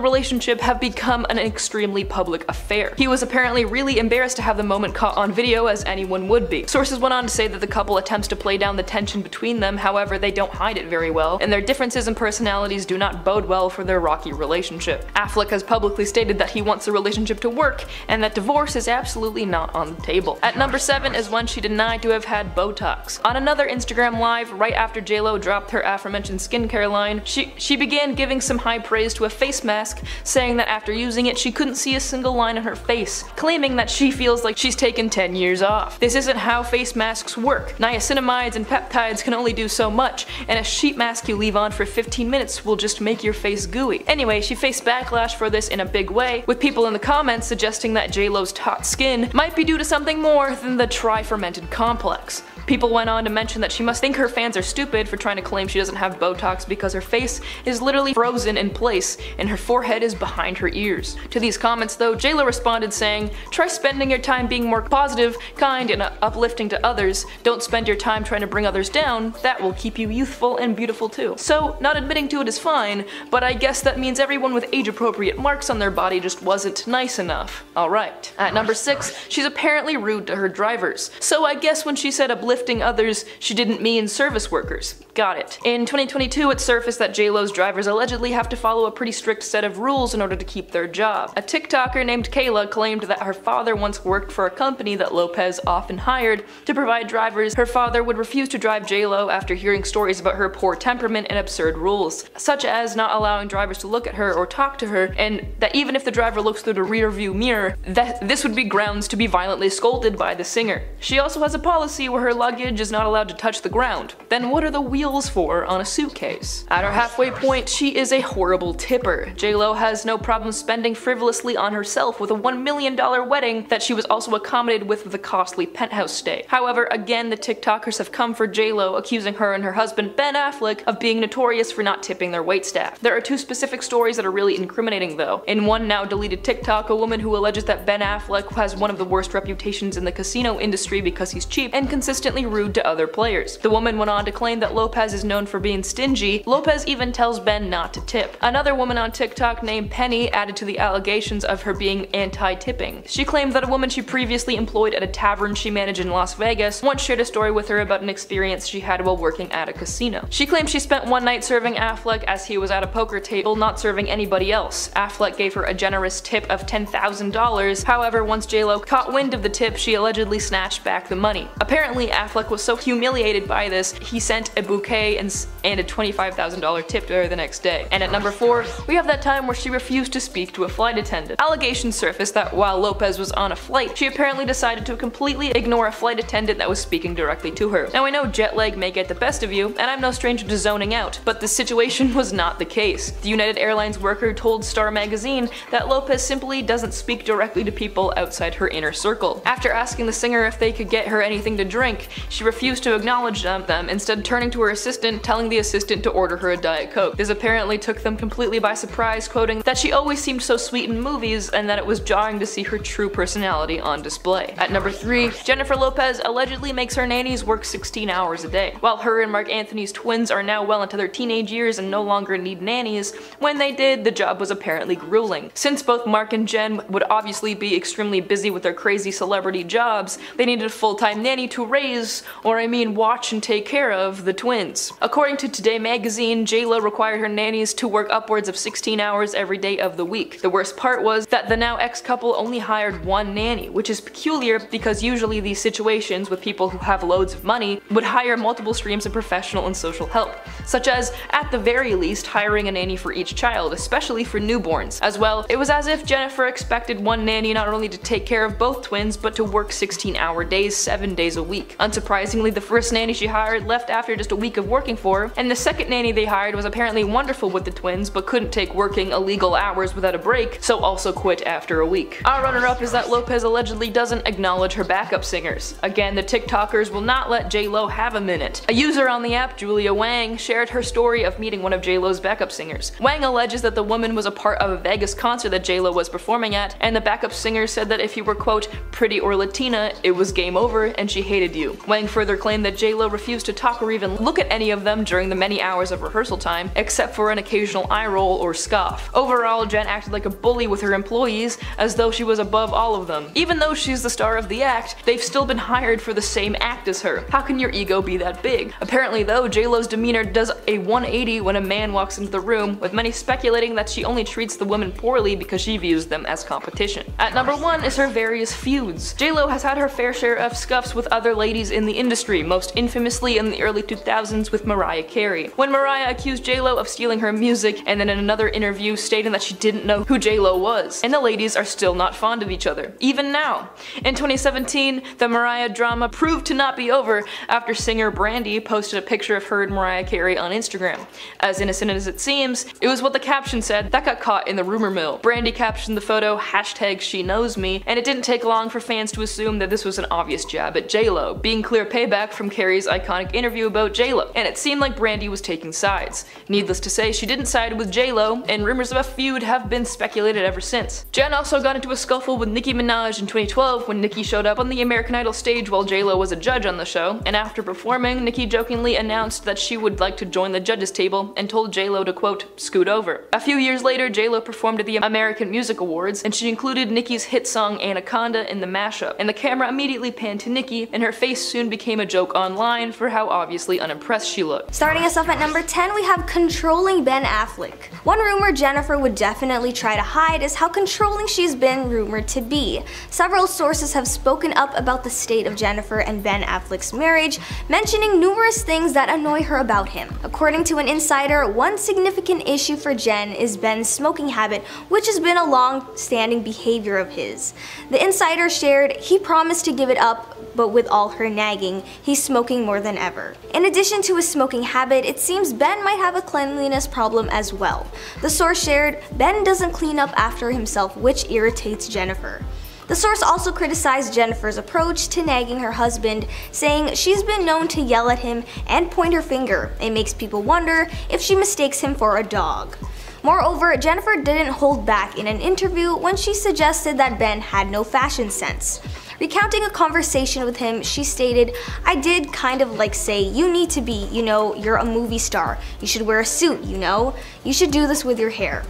relationship have become an extremely public affair. He was apparently really embarrassed to have the moment caught on video, as anyone would be. Sources went on to say that the couple attempts to play down the tension between them, however they don't hide it very well, and their differences in personalities do not bode well for their rocky relationship. Affleck has publicly stated that he wants the relationship to work, and that divorce is absolutely not on the table. At number 7 is one she denied to have had Botox. On another Instagram live, right after JLo dropped her aforementioned skincare line, she began giving some high praise to a face mask, saying that after using it she couldn't see a single line on her face, claiming that she feels like she's taken 10 years off. This isn't how face masks work. Niacinamides and peptides can only do so much, and a sheet mask you leave on for 15 minutes will just make your face gooey. Anyway, she faced backlash for this in a big way, with people in the comments suggesting that JLo's taut skin might be due to something more than the tri-fermented complex. People went on to mention that she must think her fans are stupid for trying to claim she doesn't have Botox because her face is literally frozen in place and her forehead is behind her ears. To these comments though, JLo responded saying, "Try spending your time being more positive, kind, and uplifting to others. Don't spend your time trying to bring others down. That will keep you youthful and beautiful too." So So, not admitting to it is fine, but I guess that means everyone with age-appropriate marks on their body just wasn't nice enough. Alright. At number 6, she's apparently rude to her drivers. So I guess when she said uplifting others, she didn't mean service workers. Got it. In 2022, it surfaced that JLo's drivers allegedly have to follow a pretty strict set of rules in order to keep their job. A TikToker named Kayla claimed that her father once worked for a company that Lopez often hired to provide drivers. Her father would refuse to drive JLo after hearing stories about her poor temperament and absurd rules, such as not allowing drivers to look at her or talk to her, and that even if the driver looks through the rear view mirror, that this would be grounds to be violently scolded by the singer. She also has a policy where her luggage is not allowed to touch the ground. Then what are the wheels for on a suitcase? At her halfway point, she is a horrible tipper. JLo has no problem spending frivolously on herself with a $1 million wedding that she was also accommodated with the costly penthouse stay. However, again, the TikTokers have come for JLo, accusing her and her husband Ben Affleck of being notorious for not tipping their waitstaff. There are 2 specific stories that are really incriminating though. In one now deleted TikTok, a woman who alleges that Ben Affleck has one of the worst reputations in the casino industry because he's cheap and consistently rude to other players. The woman went on to claim that Lopez is known for being stingy. Lopez even tells Ben not to tip. Another woman on TikTok named Penny added to the allegations of her being anti-tipping. She claimed that a woman she previously employed at a tavern she managed in Las Vegas once shared a story with her about an experience she had while working at a casino. She claimed she spent one night serving Affleck as he was at a poker table, not serving anybody else. Affleck gave her a generous tip of $10,000. However, once JLo caught wind of the tip, she allegedly snatched back the money. Apparently, Affleck was so humiliated by this, he sent a bouquet and a $25,000 tip to her the next day. And at number 4, we have that time where she refused to speak to a flight attendant. Allegations surfaced that while Lopez was on a flight, she apparently decided to completely ignore a flight attendant that was speaking directly to her. Now I know jet lag may get the best of you, and I'm no stranger to zoning out, but this situation was not the case. The United Airlines worker told Star magazine that Lopez simply doesn't speak directly to people outside her inner circle. After asking the singer if they could get her anything to drink, she refused to acknowledge them, instead turning to her assistant, telling the assistant to order her a Diet Coke. This apparently took them completely by surprise, quoting that she always seemed so sweet in movies and that it was jarring to see her true personality on display. At number 3, Jennifer Lopez allegedly makes her nannies work 16 hours a day. While her and Mark Anthony's twins are now well into their teenage years and no longer need nannies, when they did, the job was apparently grueling. Since both Mark and Jen would obviously be extremely busy with their crazy celebrity jobs, they needed a full-time nanny to raise, or I mean watch and take care of, the twins. According to Today magazine, JLo required her nannies to work upwards of 16 hours every day of the week. The worst part was that the now ex-couple only hired one nanny, which is peculiar because usually these situations with people who have loads of money would hire multiple streams of professional and social help, such as, at the very least, hiring a nanny for each child, especially for newborns. As well, it was as if Jennifer expected one nanny not only to take care of both twins, but to work 16-hour days, 7 days a week. Unsurprisingly, the first nanny she hired left after just a week of working for her, and the second nanny they hired was apparently wonderful with the twins, but couldn't take working illegal hours without a break, so also quit after a week. Our runner-up is that Lopez allegedly doesn't acknowledge her backup singers. Again, the TikTokers will not let JLo have a minute. A user on the app, Julia Wang, shared her story of meeting one of JLo's backup singers. Wang alleges that the woman was a part of a Vegas concert that JLo was performing at, and the backup singer said that if you were quote, pretty or Latina, it was game over and she hated you. Wang further claimed that JLo refused to talk or even look at any of them during the many hours of rehearsal time, except for an occasional eye roll or scoff. Overall, Jen acted like a bully with her employees, as though she was above all of them. Even though she's the star of the act, they've still been hired for the same act as her. How can your ego be that big? Apparently though, JLo's demeanor does a 180 when a man walks into the room, with many speculating that she only treats the women poorly because she views them as competition. At number 1 is her various feuds. JLo has had her fair share of scuffs with other ladies in the industry, most infamously in the early 2000s with Mariah Carey, when Mariah accused JLo of stealing her music, and then in another interview stating that she didn't know who JLo was. And the ladies are still not fond of each other, even now. In 2017, the Mariah drama proved to not be over after singer Brandy posted a picture of her and Mariah Carey on Instagram. As innocent as it seems, it was what the caption said that got caught in the rumor mill. Brandy captioned the photo #SheKnows_me, and it didn't take long for fans to assume that this was an obvious jab at JLo, being clear payback from Carey's iconic interview about JLo, and it seemed like Brandy was taking sides. Needless to say, she didn't side with JLo, and rumors of a feud have been speculated ever since. Jen also got into a scuffle with Nicki Minaj in 2012 when Nicki showed up on the American Idol stage while JLo was a judge on the show, and after performing, Nicki jokingly announced that she would like to join the the judges table and told J-Lo to quote, "scoot over." A few years later, J-Lo performed at the American Music Awards, and she included Nicki's hit song Anaconda in the mashup, and the camera immediately panned to Nicki, and her face soon became a joke online for how obviously unimpressed she looked. Starting us off at number 10, we have controlling Ben Affleck. One rumor Jennifer would definitely try to hide is how controlling she's been rumored to be. Several sources have spoken up about the state of Jennifer and Ben Affleck's marriage, mentioning numerous things that annoy her about him. According to an insider, one significant issue for Jen is Ben's smoking habit, which has been a long-standing behavior of his. The insider shared he promised to give it up, but with all her nagging, he's smoking more than ever. In addition to his smoking habit, it seems Ben might have a cleanliness problem as well. The source shared, Ben doesn't clean up after himself, which irritates Jennifer. The source also criticized Jennifer's approach to nagging her husband, saying she's been known to yell at him and point her finger. It makes people wonder if she mistakes him for a dog. Moreover, Jennifer didn't hold back in an interview when she suggested that Ben had no fashion sense. Recounting a conversation with him, she stated, "I did kind of like say, you need to be, you're a movie star. You should wear a suit, You should do this with your hair."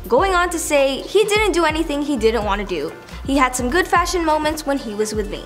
Going on to say, he didn't do anything he didn't want to do. He had some good fashion moments when he was with me.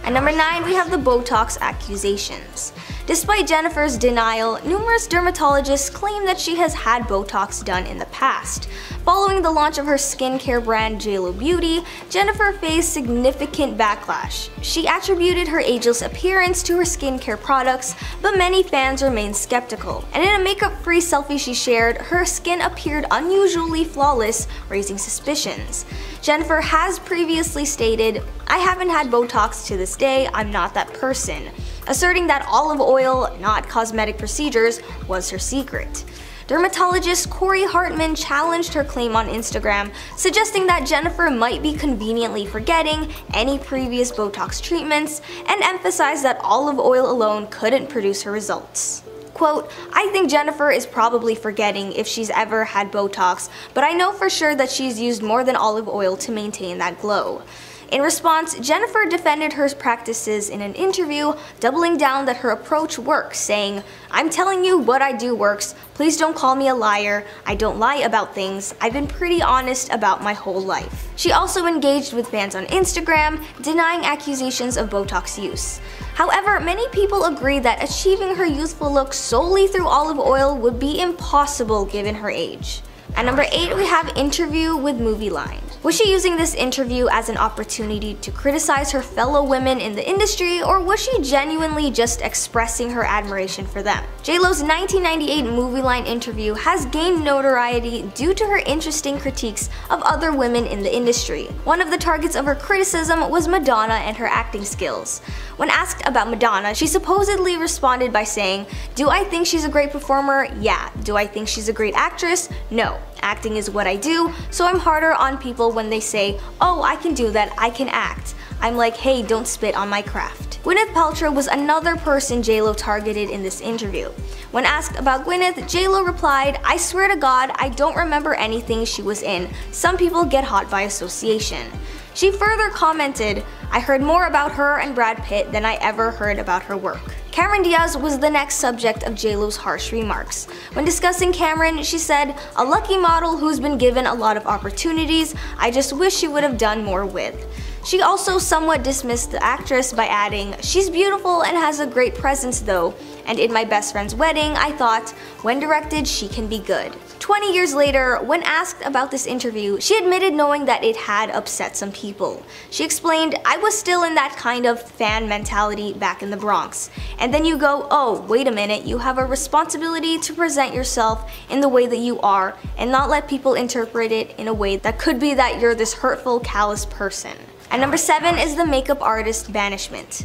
At number 9, we have the Botox accusations. Despite Jennifer's denial, numerous dermatologists claim that she has had Botox done in the past. Following the launch of her skincare brand JLo Beauty, Jennifer faced significant backlash. She attributed her ageless appearance to her skincare products, but many fans remained skeptical. And in a makeup-free selfie she shared, her skin appeared unusually flawless, raising suspicions. Jennifer has previously stated, "I haven't had Botox to this day, I'm not that person," asserting that olive oil, not cosmetic procedures, was her secret. Dermatologist Corey Hartman challenged her claim on Instagram, suggesting that Jennifer might be conveniently forgetting any previous Botox treatments, and emphasized that olive oil alone couldn't produce her results. Quote, "I think Jennifer is probably forgetting if she's ever had Botox, but I know for sure that she's used more than olive oil to maintain that glow." In response, Jennifer defended her practices in an interview, doubling down that her approach works, saying, "I'm telling you what I do works. Please don't call me a liar. I don't lie about things. I've been pretty honest about my whole life." She also engaged with fans on Instagram, denying accusations of Botox use. However, many people agree that achieving her youthful look solely through olive oil would be impossible given her age. At number 8, we have interview with Movie Line. Was she using this interview as an opportunity to criticize her fellow women in the industry, or was she genuinely just expressing her admiration for them? JLo's 1998 Movie Line interview has gained notoriety due to her interesting critiques of other women in the industry. One of the targets of her criticism was Madonna and her acting skills. When asked about Madonna, she supposedly responded by saying, "Do I think she's a great performer? Yeah. Do I think she's a great actress? No. Acting is what I do, so I'm harder on people when they say, 'Oh, I can do that, I can act.' I'm like, hey, don't spit on my craft." Gwyneth Paltrow was another person JLo targeted in this interview. When asked about Gwyneth, JLo replied, "I swear to God, I don't remember anything she was in. Some people get hot by association." She further commented, "I heard more about her and Brad Pitt than I ever heard about her work." Cameron Diaz was the next subject of JLo's harsh remarks. When discussing Cameron, she said, "A lucky model who's been given a lot of opportunities, I just wish she would have done more with." She also somewhat dismissed the actress by adding, "She's beautiful and has a great presence though, and in my best friend's wedding, I thought, when directed, she can be good." 20 years later, when asked about this interview, she admitted knowing that it had upset some people. She explained, "I was still in that kind of fan mentality back in the Bronx. And then you go, oh, wait a minute, you have a responsibility to present yourself in the way that you are and not let people interpret it in a way that could be that you're this hurtful, callous person." At number 7 is the makeup artist banishment.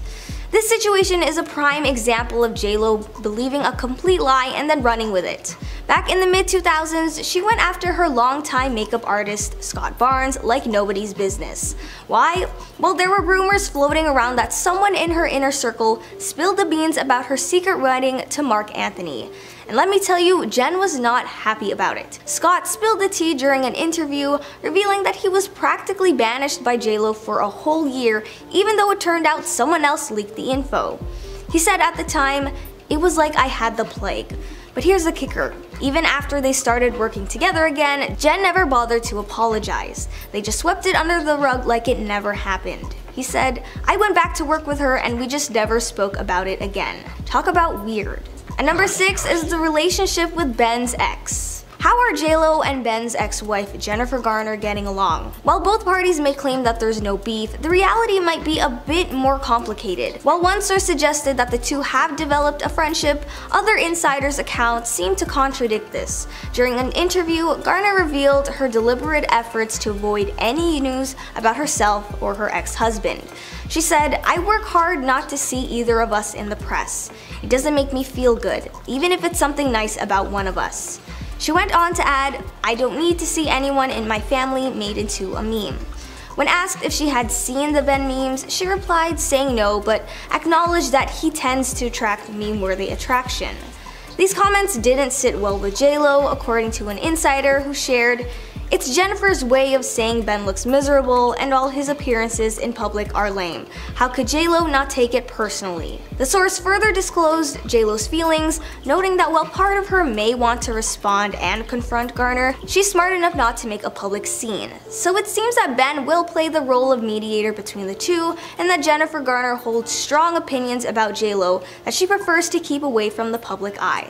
This situation is a prime example of JLo believing a complete lie and then running with it. Back in the mid-2000s, she went after her longtime makeup artist, Scott Barnes, like nobody's business. Why? Well, there were rumors floating around that someone in her inner circle spilled the beans about her secret wedding to Mark Anthony. And let me tell you, Jen was not happy about it. Scott spilled the tea during an interview, revealing that he was practically banished by JLo for a whole year, even though it turned out someone else leaked the info. He said at the time, "It was like I had the plague. But here's the kicker. Even after they started working together again, Jen never bothered to apologize. They just swept it under the rug like it never happened. He said, "I went back to work with her and we just never spoke about it again." Talk about weird. And number 6 is the relationship with Ben's ex. How are JLo and Ben's ex-wife Jennifer Garner getting along? While both parties may claim that there's no beef, the reality might be a bit more complicated. While one source suggested that the two have developed a friendship, other insiders' accounts seem to contradict this. During an interview, Garner revealed her deliberate efforts to avoid any news about herself or her ex-husband. She said, "I work hard not to see either of us in the press. It doesn't make me feel good, even if it's something nice about one of us." She went on to add, "I don't need to see anyone in my family made into a meme." When asked if she had seen the Ben memes, she replied saying no, but acknowledged that he tends to attract meme-worthy attraction. These comments didn't sit well with JLo, according to an insider who shared, "It's Jennifer's way of saying Ben looks miserable and all his appearances in public are lame. How could JLo not take it personally?" The source further disclosed JLo's feelings, noting that while part of her may want to respond and confront Garner, she's smart enough not to make a public scene. So it seems that Ben will play the role of mediator between the two, and that Jennifer Garner holds strong opinions about JLo that she prefers to keep away from the public eye.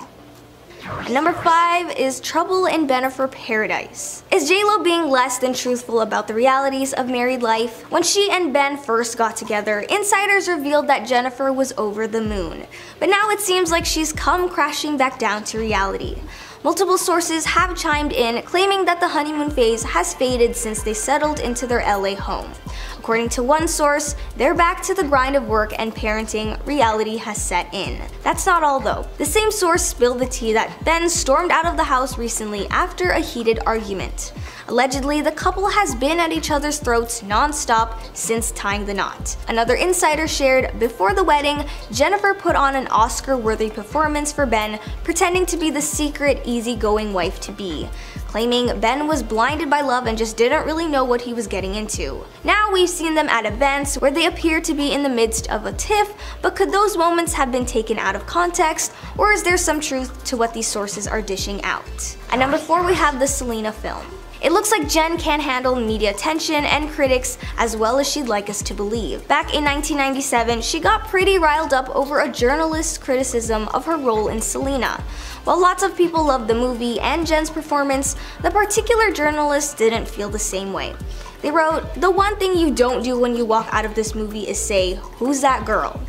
Number 5 is trouble in Bennifer paradise. Is JLo being less than truthful about the realities of married life? When she and Ben first got together, insiders revealed that Jennifer was over the moon. But now it seems like she's come crashing back down to reality. Multiple sources have chimed in, claiming that the honeymoon phase has faded since they settled into their LA home. According to one source, they're back to the grind of work and parenting, reality has set in. That's not all though. The same source spilled the tea that Ben stormed out of the house recently after a heated argument. Allegedly, the couple has been at each other's throats non-stop since tying the knot. Another insider shared, before the wedding, Jennifer put on an Oscar-worthy performance for Ben, pretending to be the secret, easygoing wife-to-be, claiming Ben was blinded by love and just didn't really know what he was getting into. Now we've seen them at events where they appear to be in the midst of a tiff, but could those moments have been taken out of context, or is there some truth to what these sources are dishing out? At number 4 we have the Selena film. It looks like Jen can't handle media attention and critics as well as she'd like us to believe. Back in 1997, she got pretty riled up over a journalist's criticism of her role in Selena. While lots of people loved the movie and Jen's performance, the particular journalist didn't feel the same way. They wrote, "The one thing you don't do when you walk out of this movie is say, 'Who's that girl?'"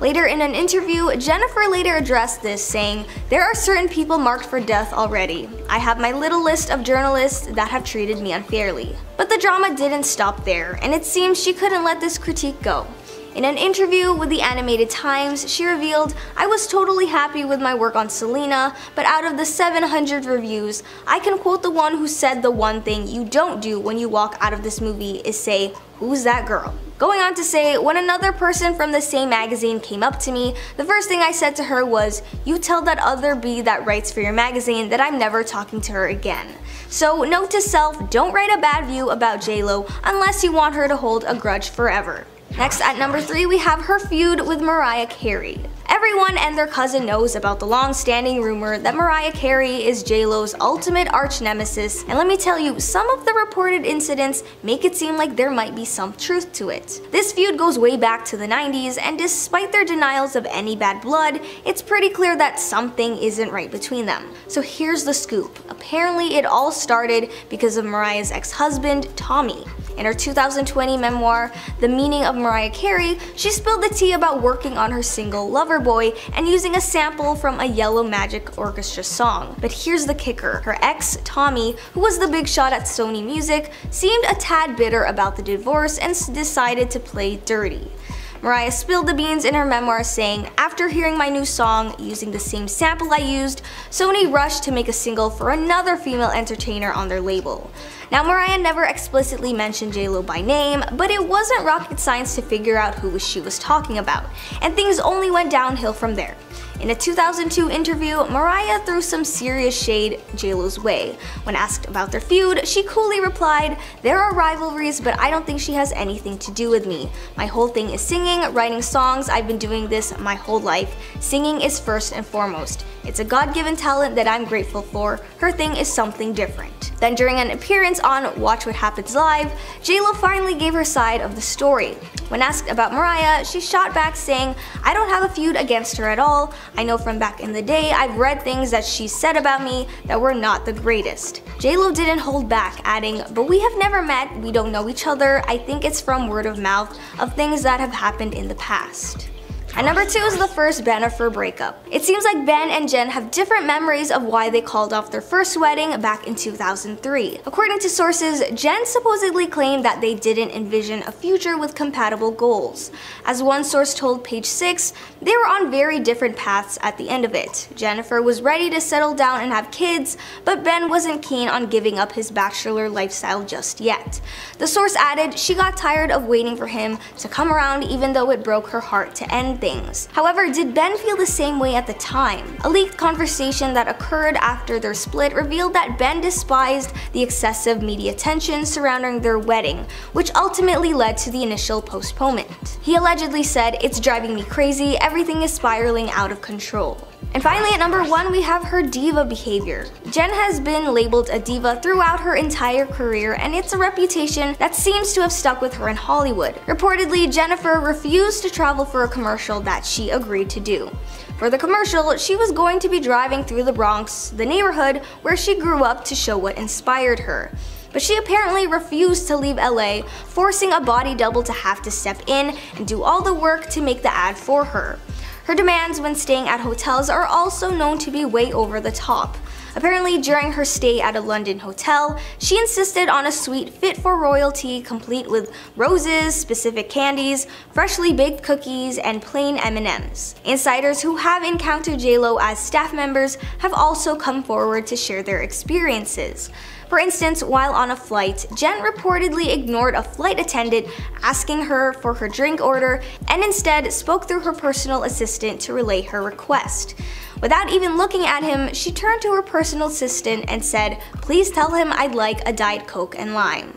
Later in an interview, Jennifer later addressed this, saying, "There are certain people marked for death already. I have my little list of journalists that have treated me unfairly." But the drama didn't stop there, and it seems she couldn't let this critique go. In an interview with the Animated Times, she revealed, "I was totally happy with my work on Selena, but out of the 700 reviews, I can quote the one who said the one thing you don't do when you walk out of this movie is say, 'Who's that girl?'" Going on to say, "When another person from the same magazine came up to me, the first thing I said to her was, 'You tell that other bee that writes for your magazine that I'm never talking to her again.' So note to self, don't write a bad view about JLo unless you want her to hold a grudge forever." Next at number 3 we have her feud with Mariah Carey. Everyone and their cousin knows about the long-standing rumor that Mariah Carey is JLo's ultimate arch-nemesis, and let me tell you, some of the reported incidents make it seem like there might be some truth to it. This feud goes way back to the 90s, and despite their denials of any bad blood, it's pretty clear that something isn't right between them. So here's the scoop. Apparently it all started because of Mariah's ex-husband, Tommy. In her 2020 memoir, The Meaning of Mariah Carey, she spilled the tea about working on her single Loverboy and using a sample from a Yellow Magic Orchestra song. But here's the kicker. Her ex, Tommy, who was the big shot at Sony Music, seemed a tad bitter about the divorce and decided to play dirty. Mariah spilled the beans in her memoir, saying, "After hearing my new song using the same sample I used, Sony rushed to make a single for another female entertainer on their label. Now, Mariah never explicitly mentioned JLo by name, but it wasn't rocket science to figure out who she was talking about, and things only went downhill from there. In a 2002 interview, Mariah threw some serious shade JLo's way. When asked about their feud, she coolly replied, "There are rivalries, but I don't think she has anything to do with me. My whole thing is singing, writing songs. I've been doing this my whole life. Singing is first and foremost. It's a God-given talent that I'm grateful for. Her thing is something different." Then during an appearance on Watch What Happens Live, JLo finally gave her side of the story. When asked about Mariah, she shot back saying, "I don't have a feud against her at all. I know from back in the day I've read things that she said about me that were not the greatest." JLo didn't hold back, adding, "But we have never met, we don't know each other. I think it's from word of mouth of things that have happened in the past." And number 2 is the first Jennifer breakup. It seems like Ben and Jen have different memories of why they called off their first wedding back in 2003. According to sources, Jen supposedly claimed that they didn't envision a future with compatible goals. As one source told Page 6, they were on very different paths at the end of it. Jennifer was ready to settle down and have kids, but Ben wasn't keen on giving up his bachelor lifestyle just yet. The source added she got tired of waiting for him to come around even though it broke her heart to end things. However, did Ben feel the same way at the time? A leaked conversation that occurred after their split revealed that Ben despised the excessive media attention surrounding their wedding, which ultimately led to the initial postponement. He allegedly said, "It's driving me crazy, everything is spiraling out of control." And finally, at number 1, we have her diva behavior. Jen has been labeled a diva throughout her entire career, and it's a reputation that seems to have stuck with her in Hollywood. Reportedly, Jennifer refused to travel for a commercial that she agreed to do. For the commercial, she was going to be driving through the Bronx, the neighborhood where she grew up, to show what inspired her. But she apparently refused to leave LA, forcing a body double to have to step in and do all the work to make the ad for her. Her demands when staying at hotels are also known to be way over the top. Apparently, during her stay at a London hotel, she insisted on a suite fit for royalty, complete with roses, specific candies, freshly baked cookies, and plain M&Ms. Insiders who have encountered JLo as staff members have also come forward to share their experiences. For instance, while on a flight, Jen reportedly ignored a flight attendant asking her for her drink order and instead spoke through her personal assistant to relay her request. Without even looking at him, she turned to her personal assistant and said, "Please tell him I'd like a Diet Coke and lime."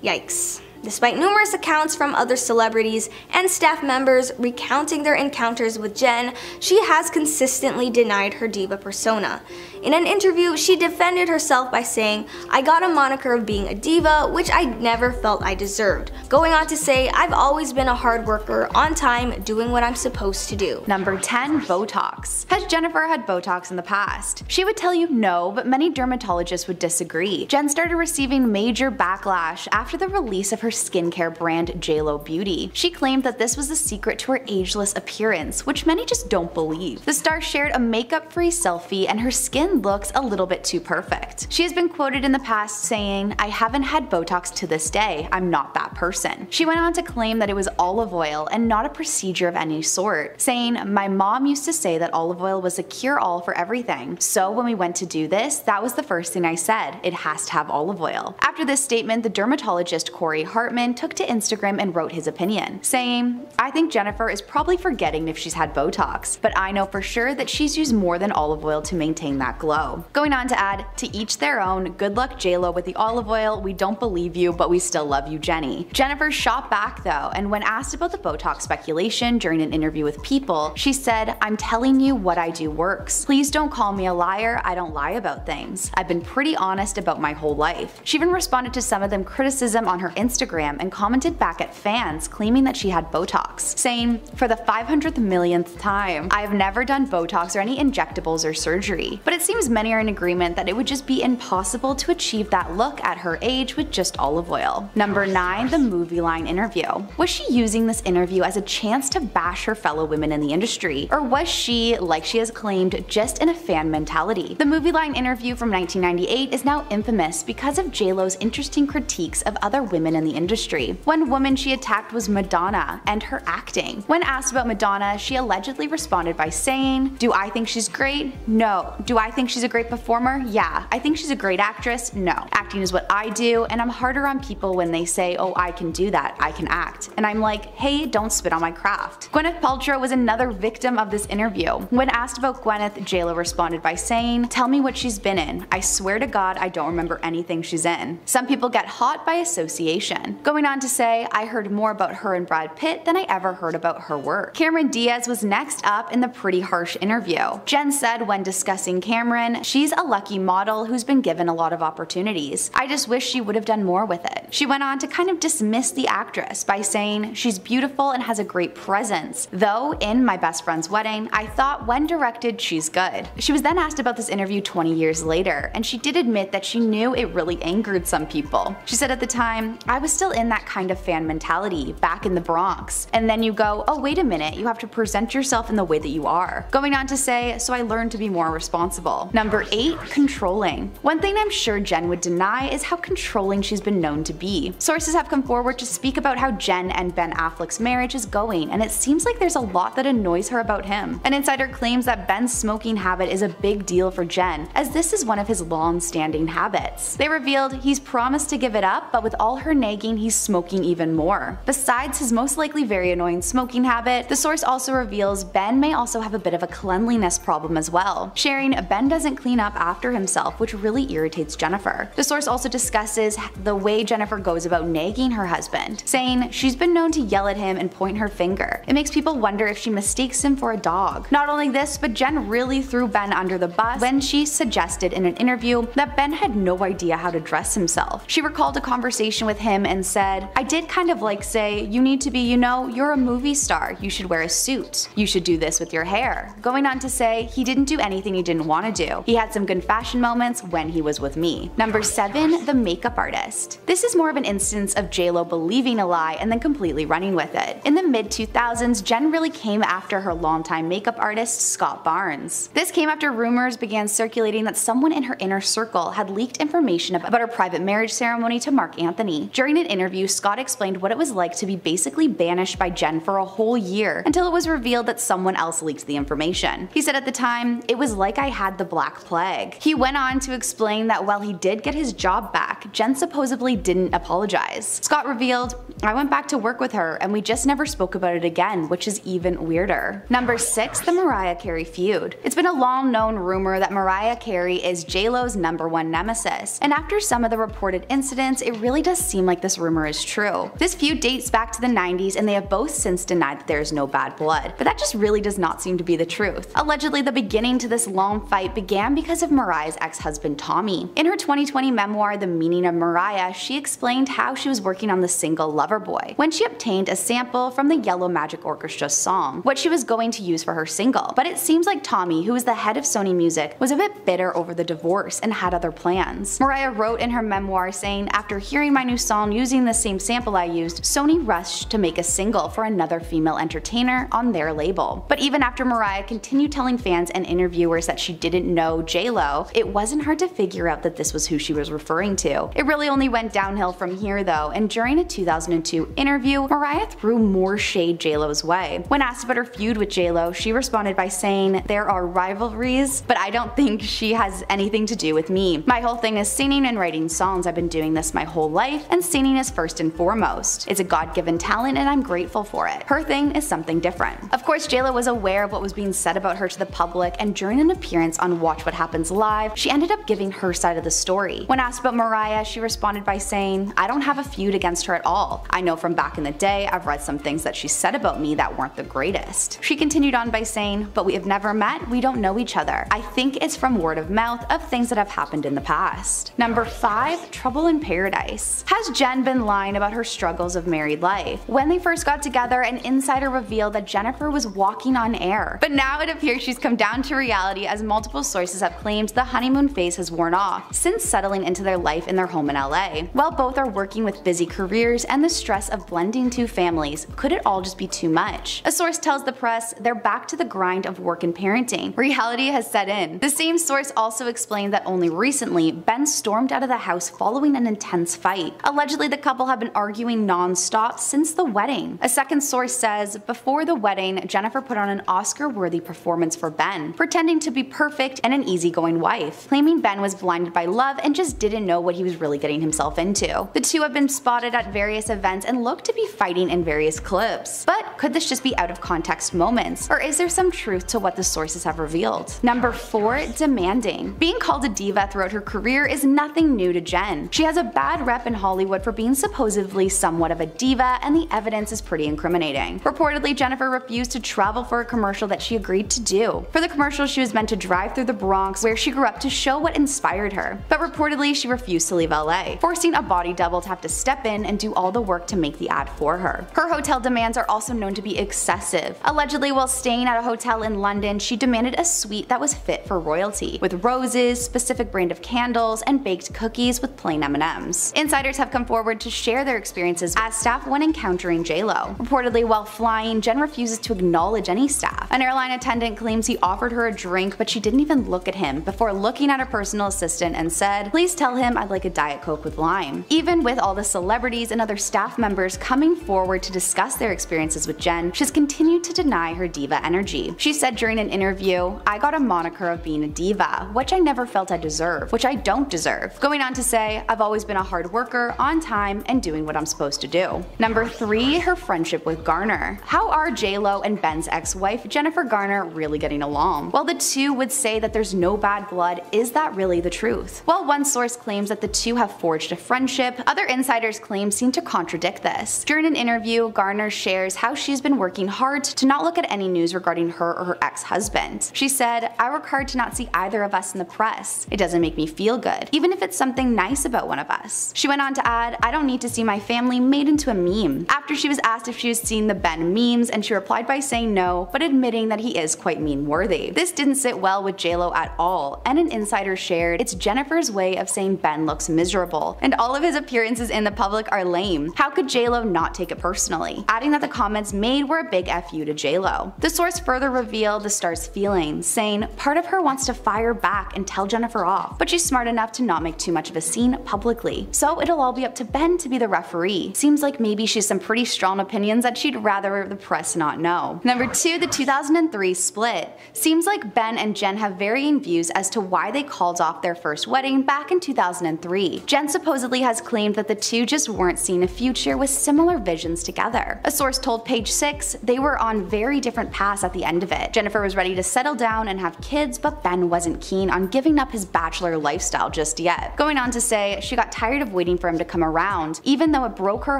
Yikes. Despite numerous accounts from other celebrities and staff members recounting their encounters with Jen, she has consistently denied her diva persona. In an interview, she defended herself by saying, "I got a moniker of being a diva, which I never felt I deserved," going on to say, "I've always been a hard worker, on time, doing what I'm supposed to do." Number 10, Botox. Has Jennifer had Botox in the past? She would tell you no, but many dermatologists would disagree. Jen started receiving major backlash after the release of her skincare brand JLo Beauty. She claimed that this was the secret to her ageless appearance, which many just don't believe. The star shared a makeup-free selfie and her skin looks a little bit too perfect. She has been quoted in the past saying, "I haven't had Botox to this day, I'm not that person." She went on to claim that it was olive oil and not a procedure of any sort, saying, "My mom used to say that olive oil was a cure-all for everything. So when we went to do this, that was the first thing I said, it has to have olive oil." After this statement, the dermatologist Corey Hartman took to Instagram and wrote his opinion, saying, "I think Jennifer is probably forgetting if she's had Botox, but I know for sure that she's used more than olive oil to maintain that glow." Going on to add, "To each their own, good luck JLo with the olive oil, we don't believe you, but we still love you, Jenny." Jennifer shot back though, and when asked about the Botox speculation during an interview with People, she said, "I'm telling you what I do works. Please don't call me a liar, I don't lie about things. I've been pretty honest about my whole life." She even responded to some of them criticism on her Instagram and commented back at fans claiming that she had Botox, saying, "For the 500th millionth time, I've never done Botox or any injectables or surgery, but it seems many are in agreement that it would just be impossible to achieve that look at her age with just olive oil." Number 9, the movie line interview. Was she using this interview as a chance to bash her fellow women in the industry, or was she, like she has claimed, just in a fan mentality? The movie line interview from 1998 is now infamous because of JLo's interesting critiques of other women in the industry. One woman she attacked was Madonna and her acting. When asked about Madonna, she allegedly responded by saying, "Do I think she's great? No. Do I think she's a great performer? Yeah. I think she's a great actress? No. Acting is what I do, and I'm harder on people when they say, oh, I can do that, I can act." And I'm like, hey, don't spit on my craft. Gwyneth Paltrow was another victim of this interview. When asked about Gwyneth, JLo responded by saying, "Tell me what she's been in. I swear to God I don't remember anything she's in. Some people get hot by association." Going on to say, "I heard more about her and Brad Pitt than I ever heard about her work." Cameron Diaz was next up in the pretty harsh interview. Jen said when discussing Cameron, "She's a lucky model who's been given a lot of opportunities. I just wish she would have done more with it." She went on to kind of dismiss the actress by saying, "She's beautiful and has a great presence. Though in My Best Friend's Wedding, I thought when directed she's good." She was then asked about this interview 20 years later, and she did admit that she knew it really angered some people. She said at the time, "I was still in that kind of fan mentality, back in the Bronx. And then you go, oh wait a minute, you have to present yourself in the way that you are." Going on to say, "So I learned to be more responsible." Number 8. Controlling. One thing I'm sure Jen would deny is how controlling she's been known to be. Sources have come forward to speak about how Jen and Ben Affleck's marriage is going, and it seems like there's a lot that annoys her about him. An insider claims that Ben's smoking habit is a big deal for Jen, as this is one of his long-standing habits. They revealed he's promised to give it up, but with all her nagging, he's smoking even more. Besides his most likely very annoying smoking habit, the source also reveals Ben may also have a bit of a cleanliness problem as well, sharing Ben doesn't clean up after himself, which really irritates Jennifer. The source also discusses the way Jennifer goes about nagging her husband, saying she's been known to yell at him and point her finger. It makes people wonder if she mistakes him for a dog. Not only this, but Jen really threw Ben under the bus when she suggested in an interview that Ben had no idea how to dress himself. She recalled a conversation with him and said, "I did kind of like say, you need to be, you know, you're a movie star, you should wear a suit. You should do this with your hair." Going on to say he didn't do anything he didn't want to do. He had some good fashion moments when he was with me. Number 7. The makeup artist. This is more of an instance of JLo believing a lie and then completely running with it. In the mid-2000s, Jen really came after her longtime makeup artist Scott Barnes. This came after rumors began circulating that someone in her inner circle had leaked information about her private marriage ceremony to Mark Anthony. During an interview, Scott explained what it was like to be basically banished by Jen for a whole year until it was revealed that someone else leaked the information. He said at the time, "It was like I had the Black Plague." He went on to explain that while he did get his job back, Jen supposedly didn't apologize. Scott revealed, "I went back to work with her and we just never spoke about it again, which is even weirder." Number 6. The Mariah Carey feud. It's been a long-known rumor that Mariah Carey is JLo's #1 nemesis, and after some of the reported incidents, it really does seem like this rumor is true. This feud dates back to the 90s and they have both since denied that there is no bad blood, but that just really does not seem to be the truth. Allegedly, the beginning to this long fight began because of Mariah's ex-husband Tommy. In her 2020 memoir, The Meaning of Mariah, she explained how she was working on the single Loverboy when she obtained a sample from the Yellow Magic Orchestra's song, what she was going to use for her single. But it seems like Tommy, who is the head of Sony Music, was a bit bitter over the divorce and had other plans. Mariah wrote in her memoir saying, "After hearing my new song using the same sample I used, Sony rushed to make a single for another female entertainer on their label." But even after Mariah continued telling fans and interviewers that she didn't know JLo, it wasn't hard to figure out that this was who she was referring to. It really only went downhill from here though, and during a 2002 interview, Mariah threw more shade JLo's way. When asked about her feud with JLo, she responded by saying, "There are rivalries, but I don't think she has anything to do with me. My whole thing is singing and writing songs. I've been doing this my whole life, and singing is first and foremost. It's a God-given talent and I'm grateful for it. Her thing is something different." Of course, JLo was aware of what was being said about her to the public, and during an appearance on Watch What Happens Live, she ended up giving her side of the story. When asked about Mariah, she responded by saying, "I don't have a feud against her at all. I know from back in the day I've read some things that she said about me that weren't the greatest." She continued on by saying, "But we have never met, we don't know each other. I think it's from word of mouth of things that have happened in the past." Number 5. Trouble in Paradise. Has Jen been lying about her struggles of married life? When they first got together, an insider revealed that Jennifer was walking on air. But now it appears she's come down to reality, as multiple sources have claimed the honeymoon phase has worn off since settling into their life in their home in LA. While both are working with busy careers and the stress of blending two families, could it all just be too much? A source tells the press they're back to the grind of work and parenting. Reality has set in. The same source also explained that only recently, Ben stormed out of the house following an intense fight. Allegedly, the couple have been arguing non-stop since the wedding. A second source says, before the wedding, Jennifer put on an Oscar-worthy performance for Ben, pretending to be perfect and an easygoing wife, claiming Ben was blinded by love and just didn't know what he was really getting himself into. The two have been spotted at various events and look to be fighting in various clips. But could this just be out of context moments, or is there some truth to what the sources have revealed? Number 4. Demanding. Being called a diva throughout her career is nothing new to Jen. She has a bad rep in Hollywood for being supposedly somewhat of a diva, and the evidence is pretty incriminating. Reportedly, Jennifer refused to travel for a commercial that she agreed to do. For the commercial, she was meant to drive through the Bronx, where she grew up, to show what inspired her. But reportedly, she refused to leave LA, forcing a body double to have to step in and do all the work to make the ad for her. Her hotel demands are also known to be excessive. Allegedly, while staying at a hotel in London, she demanded a suite that was fit for royalty, with roses, specific brand of candles, and baked cookies with plain M&Ms. Insiders have come forward to share their experiences as staff when encountering J-Lo. Reportedly, while flying, Jen refuses to acknowledge any staff. An airline attendant claims he offered her a drink, but she didn't even look at him before looking at her personal assistant and said, "Please tell him I'd like a Diet Coke with lime." Even with all the celebrities and other staff members coming forward to discuss their experiences with Jen, she's continued to deny her diva energy. She said during an interview, "I got a moniker of being a diva, which I never felt I deserved, which I don't deserve." Going on to say, "I've always been a hard worker, on time, and doing what I'm supposed to do." Number 3. Her friendship with Garner. How are J-Lo and Ben's ex-wife Jennifer Garner really getting along? While the two would say that there's no bad blood, is that really the truth? While one source claims that the two have forged a friendship, other insiders' claims seem to contradict this. During an interview, Garner shares how she's been working hard to not look at any news regarding her or her ex-husband. She said, "I work hard to not see either of us in the press. It doesn't make me feel good, even if it's something nice about one of us." She went on to add, "I don't need to see my family made into a meme." After she was asked if she was seen the Ben memes, and she replied by saying no, but admitting that he is quite meme-worthy. This didn't sit well with J-Lo at all, and an insider shared, "It's Jennifer's way of saying Ben looks miserable, and all of his appearances in the public are lame. How could J-Lo not take it personally?" Adding that the comments made were a big FU to J-Lo. The source further revealed the star's feelings, saying, "Part of her wants to fire back and tell Jennifer off, but she's smart enough to not make too much of a scene publicly. So it'll all be up to Ben to be the referee. Seems like maybe she's some pretty strong opinions that she'd rather the press not know." Number 2. The 2003 split. Seems like Ben and Jen have varying views as to why they called off their first wedding back in 2003. Jen supposedly has claimed that the two just weren't seeing a future with similar visions together. A source told Page 6 they were on very different paths at the end of it. Jennifer was ready to settle down and have kids, but Ben wasn't keen on giving up his bachelor lifestyle just yet. Going on to say she got tired of waiting for him to come around, even though it broke her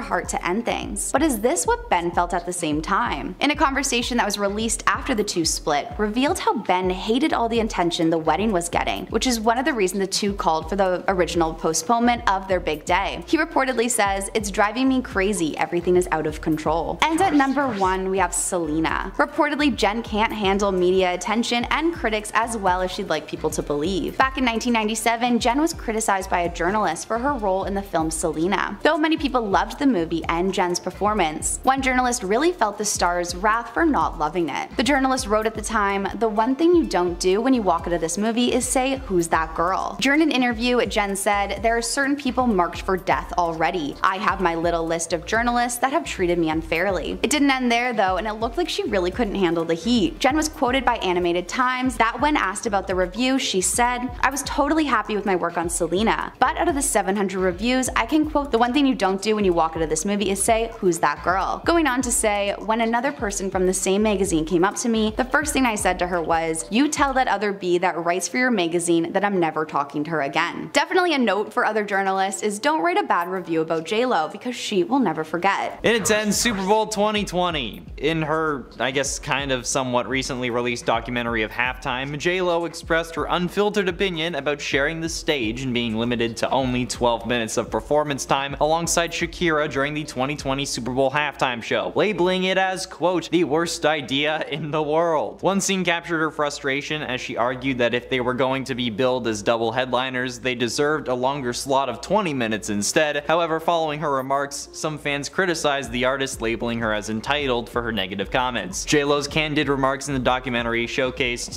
heart to end things. But is this what Ben felt at the same time? In a conversation that was released after the two split, revealed how Ben hated all the attention the wedding was getting, which is one of the reasons the two called for the original postponement of their big day. He reportedly says, "It's driving me crazy, everything is out of control." And at number 1, we have Selena. Reportedly, Jen can't handle media attention and critics as well as she'd like people to believe. Back in 1997, Jen was criticized by a journalist for her role in the film Selena. Though many people loved the movie and Jen's performance, one journalist really felt the star's wrath for not loving it. The journalist wrote at the time, "The one thing you don't do when you walk out of this movie is say, 'Who's that girl?'" During an interview, Jen said, "There are certain people marked for death already. I have my little list of journalists that have treated me unfairly." It didn't end there though, and it looked like she really couldn't handle the heat. Jen was quoted by Animated Times that when asked about the review, she said, "I was totally happy with my work on Selena, but out of the 700 reviews, I can quote, 'The one thing you don't do when you walk out of this movie is say, who's that girl?'" Going on to say, "When another person from the same magazine came up to me, the first thing I said to her was, 'You tell that other bee that writes for your magazine that I'm never talking to her again.'" Definitely a note for other journalists is don't write a bad review about J-Lo because she will never forget. In its end, Super Bowl 2020. In her, I guess, kind of somewhat recently released documentary of Halftime, J-Lo expressed her unfiltered opinion about sharing the stage and being limited to only 12 minutes of performance time alongside Shakira during the 2020 Super Bowl halftime show, labeling it as, quote, "the worst idea in the world." One scene captured her frustration as she argued that if they were going to be billed as double headliners, they deserved a longer slot of 20 minutes instead. However, following her remarks, some fans criticized the artist, labeling her as entitled for her negative comments. J-Lo's candid remarks in the documentary showcased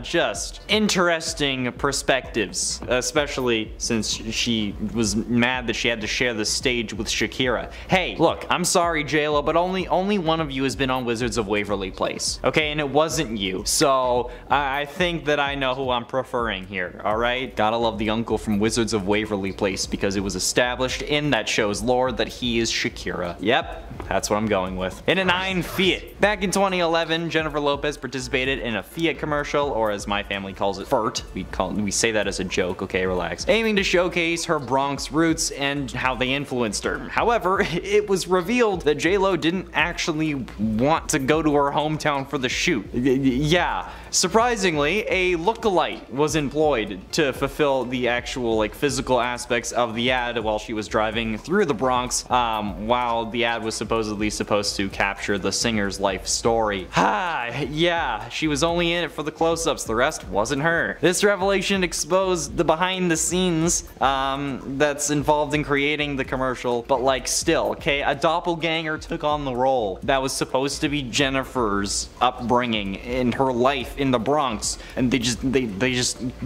just interesting perspectives, especially since she was mad that she had had to share the stage with Shakira. Hey, look, I'm sorry, JLo, but only one of you has been on Wizards of Waverly Place, okay? And it wasn't you. So I think that I know who I'm preferring here, alright? Gotta love the uncle from Wizards of Waverly Place because it was established in that show's lore that he is Shakira. Yep, that's what I'm going with. In a 9, Fiat. Back in 2011, Jennifer Lopez participated in a Fiat commercial, or as my family calls it, FERT. We say that as a joke, okay, relax. Aiming to showcase her Bronx roots and how they influenced her. However, it was revealed that JLo didn't actually want to go to her hometown for the shoot. Yeah. Surprisingly, a lookalike was employed to fulfill the actual like physical aspects of the ad while she was driving through the Bronx, while the ad was supposedly supposed to capture the singer's life story. Yeah, she was only in it for the close-ups, the rest wasn't her. This revelation exposed the behind the scenes that's involved in creating the commercial, but like still, okay, a doppelganger took on the role that was supposed to be Jennifer's upbringing in her life in the Bronx, and they just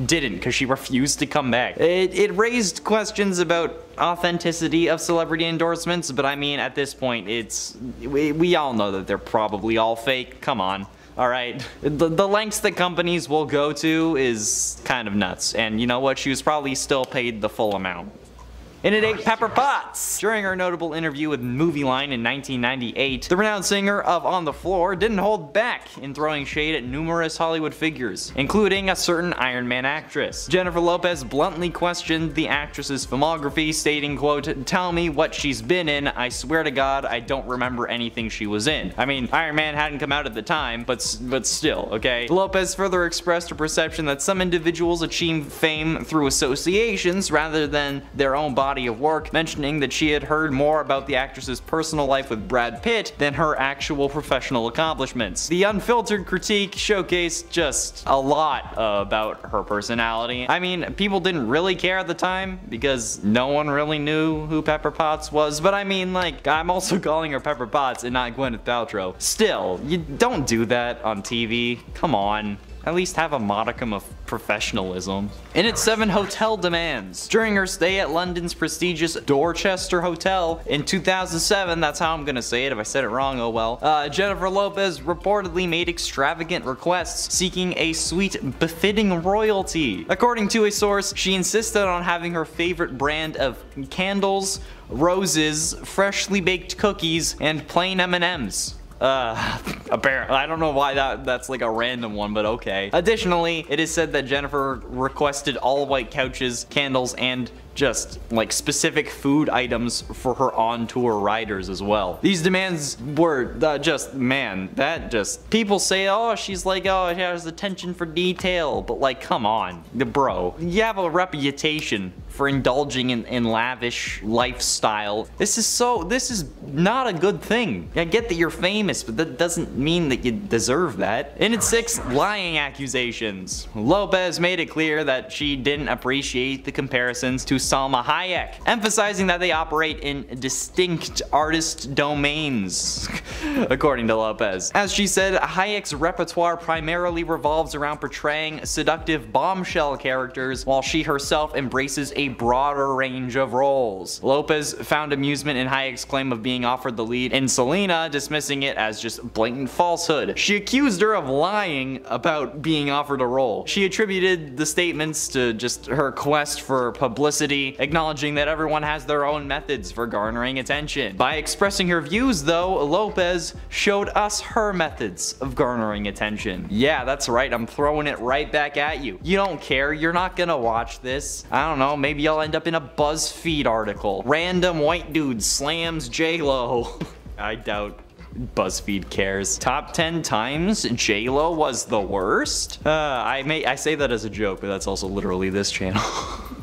didn't, because she refused to come back. It raised questions about authenticity of celebrity endorsements, but I mean, at this point, we all know that they're probably all fake. Come on. Alright, the lengths that companies will go to is kind of nuts, and you know what, she was probably still paid the full amount. And it ate Pepper Potts! During her notable interview with Movie Line in 1998, the renowned singer of On the Floor didn't hold back in throwing shade at numerous Hollywood figures, including a certain Iron Man actress. Jennifer Lopez bluntly questioned the actress's filmography, stating, quote, "Tell me what she's been in, I swear to God I don't remember anything she was in." I mean, Iron Man hadn't come out at the time, but still, okay? Lopez further expressed her perception that some individuals achieve fame through associations rather than their own body of work, mentioning that she had heard more about the actress's personal life with Brad Pitt than her actual professional accomplishments. The unfiltered critique showcased just a lot about her personality. I mean, people didn't really care at the time because no one really knew who Pepper Potts was, but I mean, like, I'm also calling her Pepper Potts and not Gwyneth Paltrow. Still, you don't do that on TV. Come on. At least have a modicum of professionalism. In its 7 hotel demands. During her stay at London's prestigious Dorchester Hotel in 2007, that's how I'm gonna say it, if I said it wrong, oh well, Jennifer Lopez reportedly made extravagant requests seeking a suite befitting royalty. According to a source, she insisted on having her favorite brand of candles, roses, freshly baked cookies, and plain M&Ms. Apparently, I don't know why that's like a random one, but okay. Additionally, it is said that Jennifer requested all white couches, candles, and just like specific food items for her on-tour riders as well. These demands were people say, oh, she's like, oh, she has attention for detail, but like, come on, bro, you have a reputation for indulging in lavish lifestyle. This is not a good thing. I get that you're famous, but that doesn't mean that you deserve that. In its 6 lying accusations, Lopez made it clear that she didn't appreciate the comparisons to Salma Hayek, emphasizing that they operate in distinct artist domains, according to Lopez. As she said, Hayek's repertoire primarily revolves around portraying seductive bombshell characters, while she herself embraces a broader range of roles. Lopez found amusement in Hayek's claim of being offered the lead in Selena, dismissing it as just blatant falsehood. She accused her of lying about being offered a role. She attributed the statements to just her quest for publicity, acknowledging that everyone has their own methods for garnering attention. By expressing her views though, Lopez showed us her methods of garnering attention. Yeah, that's right, I'm throwing it right back at you. You don't care, you're not gonna watch this. I don't know, maybe I'll end up in a BuzzFeed article. Random white dude slams J-Lo. I doubt BuzzFeed cares. Top 10 times J-Lo was the worst? I say that as a joke, but that's also literally this channel.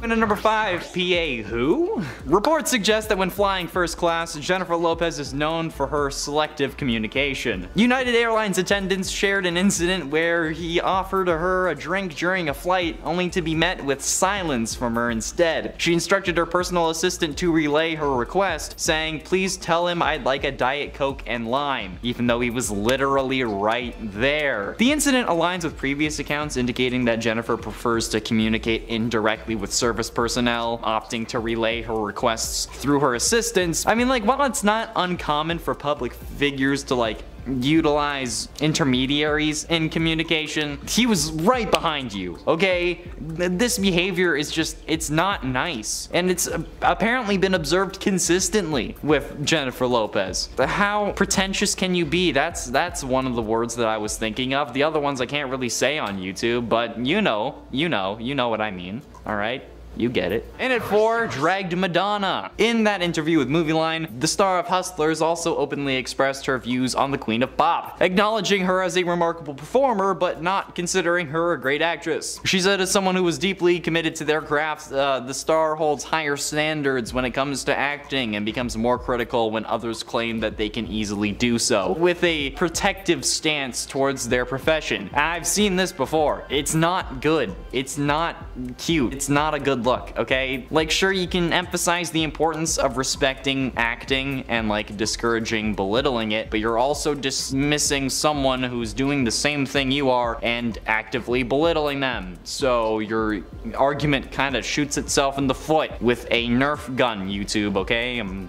And at number 5, PA who? Reports suggest that when flying first class, Jennifer Lopez is known for her selective communication. United Airlines attendants shared an incident where he offered her a drink during a flight, only to be met with silence from her instead. She instructed her personal assistant to relay her request, saying, "Please tell him I'd like a Diet Coke and lime," even though he was literally right there. The incident aligns with previous accounts indicating that Jennifer prefers to communicate indirectly with servers service personnel, opting to relay her requests through her assistants. I mean, like, while it's not uncommon for public figures to, like, utilize intermediaries in communication, he was right behind you, okay? This behavior is just, it's not nice. And it's apparently been observed consistently with Jennifer Lopez. How pretentious can you be? That's one of the words that I was thinking of. The other ones I can't really say on YouTube, but you know what I mean, alright? You get it. And at 4, dragged Madonna. In that interview with Movieline, the star of Hustlers also openly expressed her views on the Queen of Pop, acknowledging her as a remarkable performer, but not considering her a great actress. She said, as someone who was deeply committed to their craft, the star holds higher standards when it comes to acting and becomes more critical when others claim that they can easily do so, with a protective stance towards their profession. I've seen this before. It's not good. It's not cute. It's not a good look, okay? Like, sure, you can emphasize the importance of respecting acting and, like, discouraging belittling it, but you're also dismissing someone who's doing the same thing you are and actively belittling them. So your argument kind of shoots itself in the foot with a Nerf gun, YouTube, okay? I'm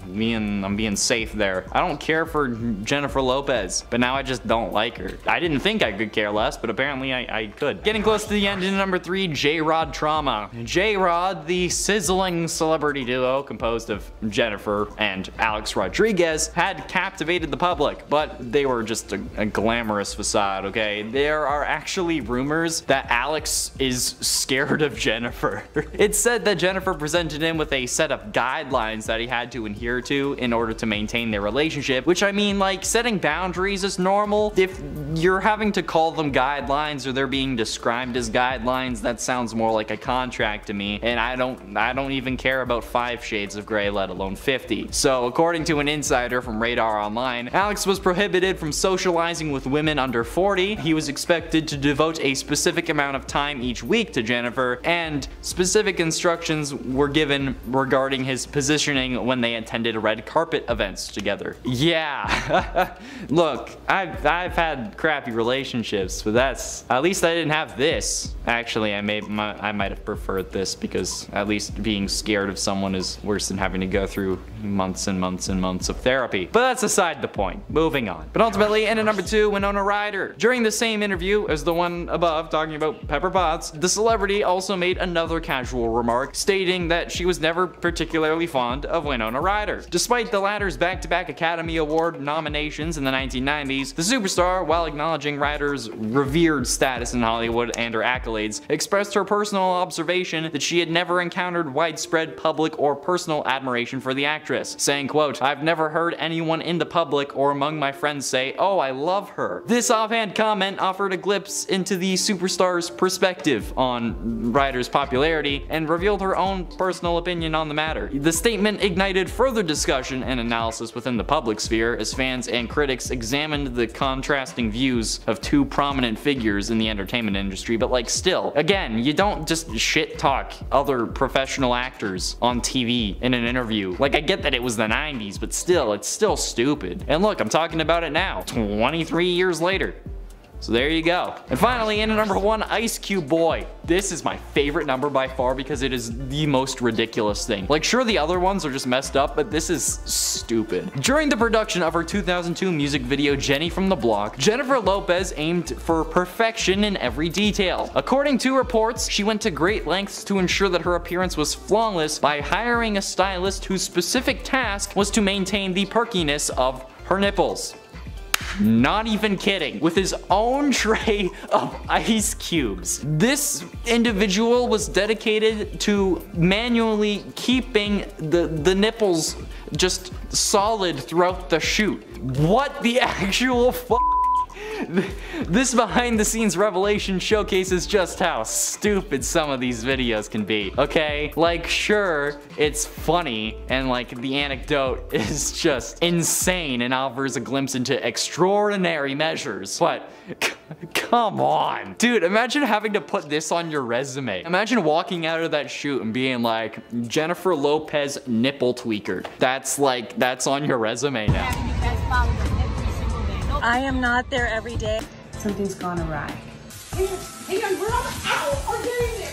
being safe there. I don't care for Jennifer Lopez, but now I just don't like her. I didn't think I could care less, but apparently I could. Getting close to the end in number 3, J-Rod trauma. J-Rod, the sizzling celebrity duo composed of Jennifer and Alex Rodriguez, had captivated the public, but they were just a glamorous facade, okay? There are actually rumors that Alex is scared of Jennifer. It's said that Jennifer presented him with a set of guidelines that he had to adhere to in order to maintain their relationship, which, I mean, like, setting boundaries is normal. If you're having to call them guidelines or they're being described as guidelines, that sounds more like a contract to me. And I don't even care about 5 shades of gray, let alone 50. So according to an insider from Radar Online, Alex was prohibited from socializing with women under 40. He was expected to devote a specific amount of time each week to Jennifer, and specific instructions were given regarding his positioning when they attended red carpet events together. Yeah, look, I've had crappy relationships, but at least I didn't have this. Actually, I might have preferred this, because at least being scared of someone is worse than having to go through months and months and months of therapy. But that's aside the point. Moving on. But ultimately, in at number 2, Winona Ryder. During the same interview as the one above talking about Pepper Potts, the celebrity also made another casual remark, stating that she was never particularly fond of Winona Ryder. Despite the latter's back-to-back Academy Award nominations in the 1990s, the superstar, while acknowledging Ryder's revered status in Hollywood and her accolades, expressed her personal observation that she had never encountered widespread public or personal admiration for the actress, saying, quote, "I've never heard anyone in the public or among my friends say, 'Oh, I love her.'" This offhand comment offered a glimpse into the superstar's perspective on Ryder's popularity and revealed her own personal opinion on the matter. The statement ignited further discussion and analysis within the public sphere as fans and critics examined the contrasting views of 2 prominent figures in the entertainment industry, but, like, still, again, you don't just shit talk other professional actors on TV in an interview. Like, I get that it was the 90s, but still, it's still stupid. And look, I'm talking about it now, 23 years later. So there you go. And finally, in at number 1, Ice Cube Boy. This is my favorite number by far because it is the most ridiculous thing. Like, sure, the other ones are just messed up, but this is stupid. During the production of her 2002 music video, Jenny from the Block, Jennifer Lopez aimed for perfection in every detail. According to reports, she went to great lengths to ensure that her appearance was flawless by hiring a stylist whose specific task was to maintain the perkiness of her nipples. Not even kidding. With his own tray of ice cubes. This individual was dedicated to manually keeping the nipples just solid throughout the shoot. What the actual fuck? This behind the scenes revelation showcases just how stupid some of these videos can be, okay? Like, sure, it's funny and like the anecdote is just insane and offers a glimpse into extraordinary measures, but come on. Dude, imagine having to put this on your resume. Imagine walking out of that shoot and being like, Jennifer Lopez nipple tweaker. That's on your resume now. I am not there every day. Something's gone awry. Hang on, we're getting there.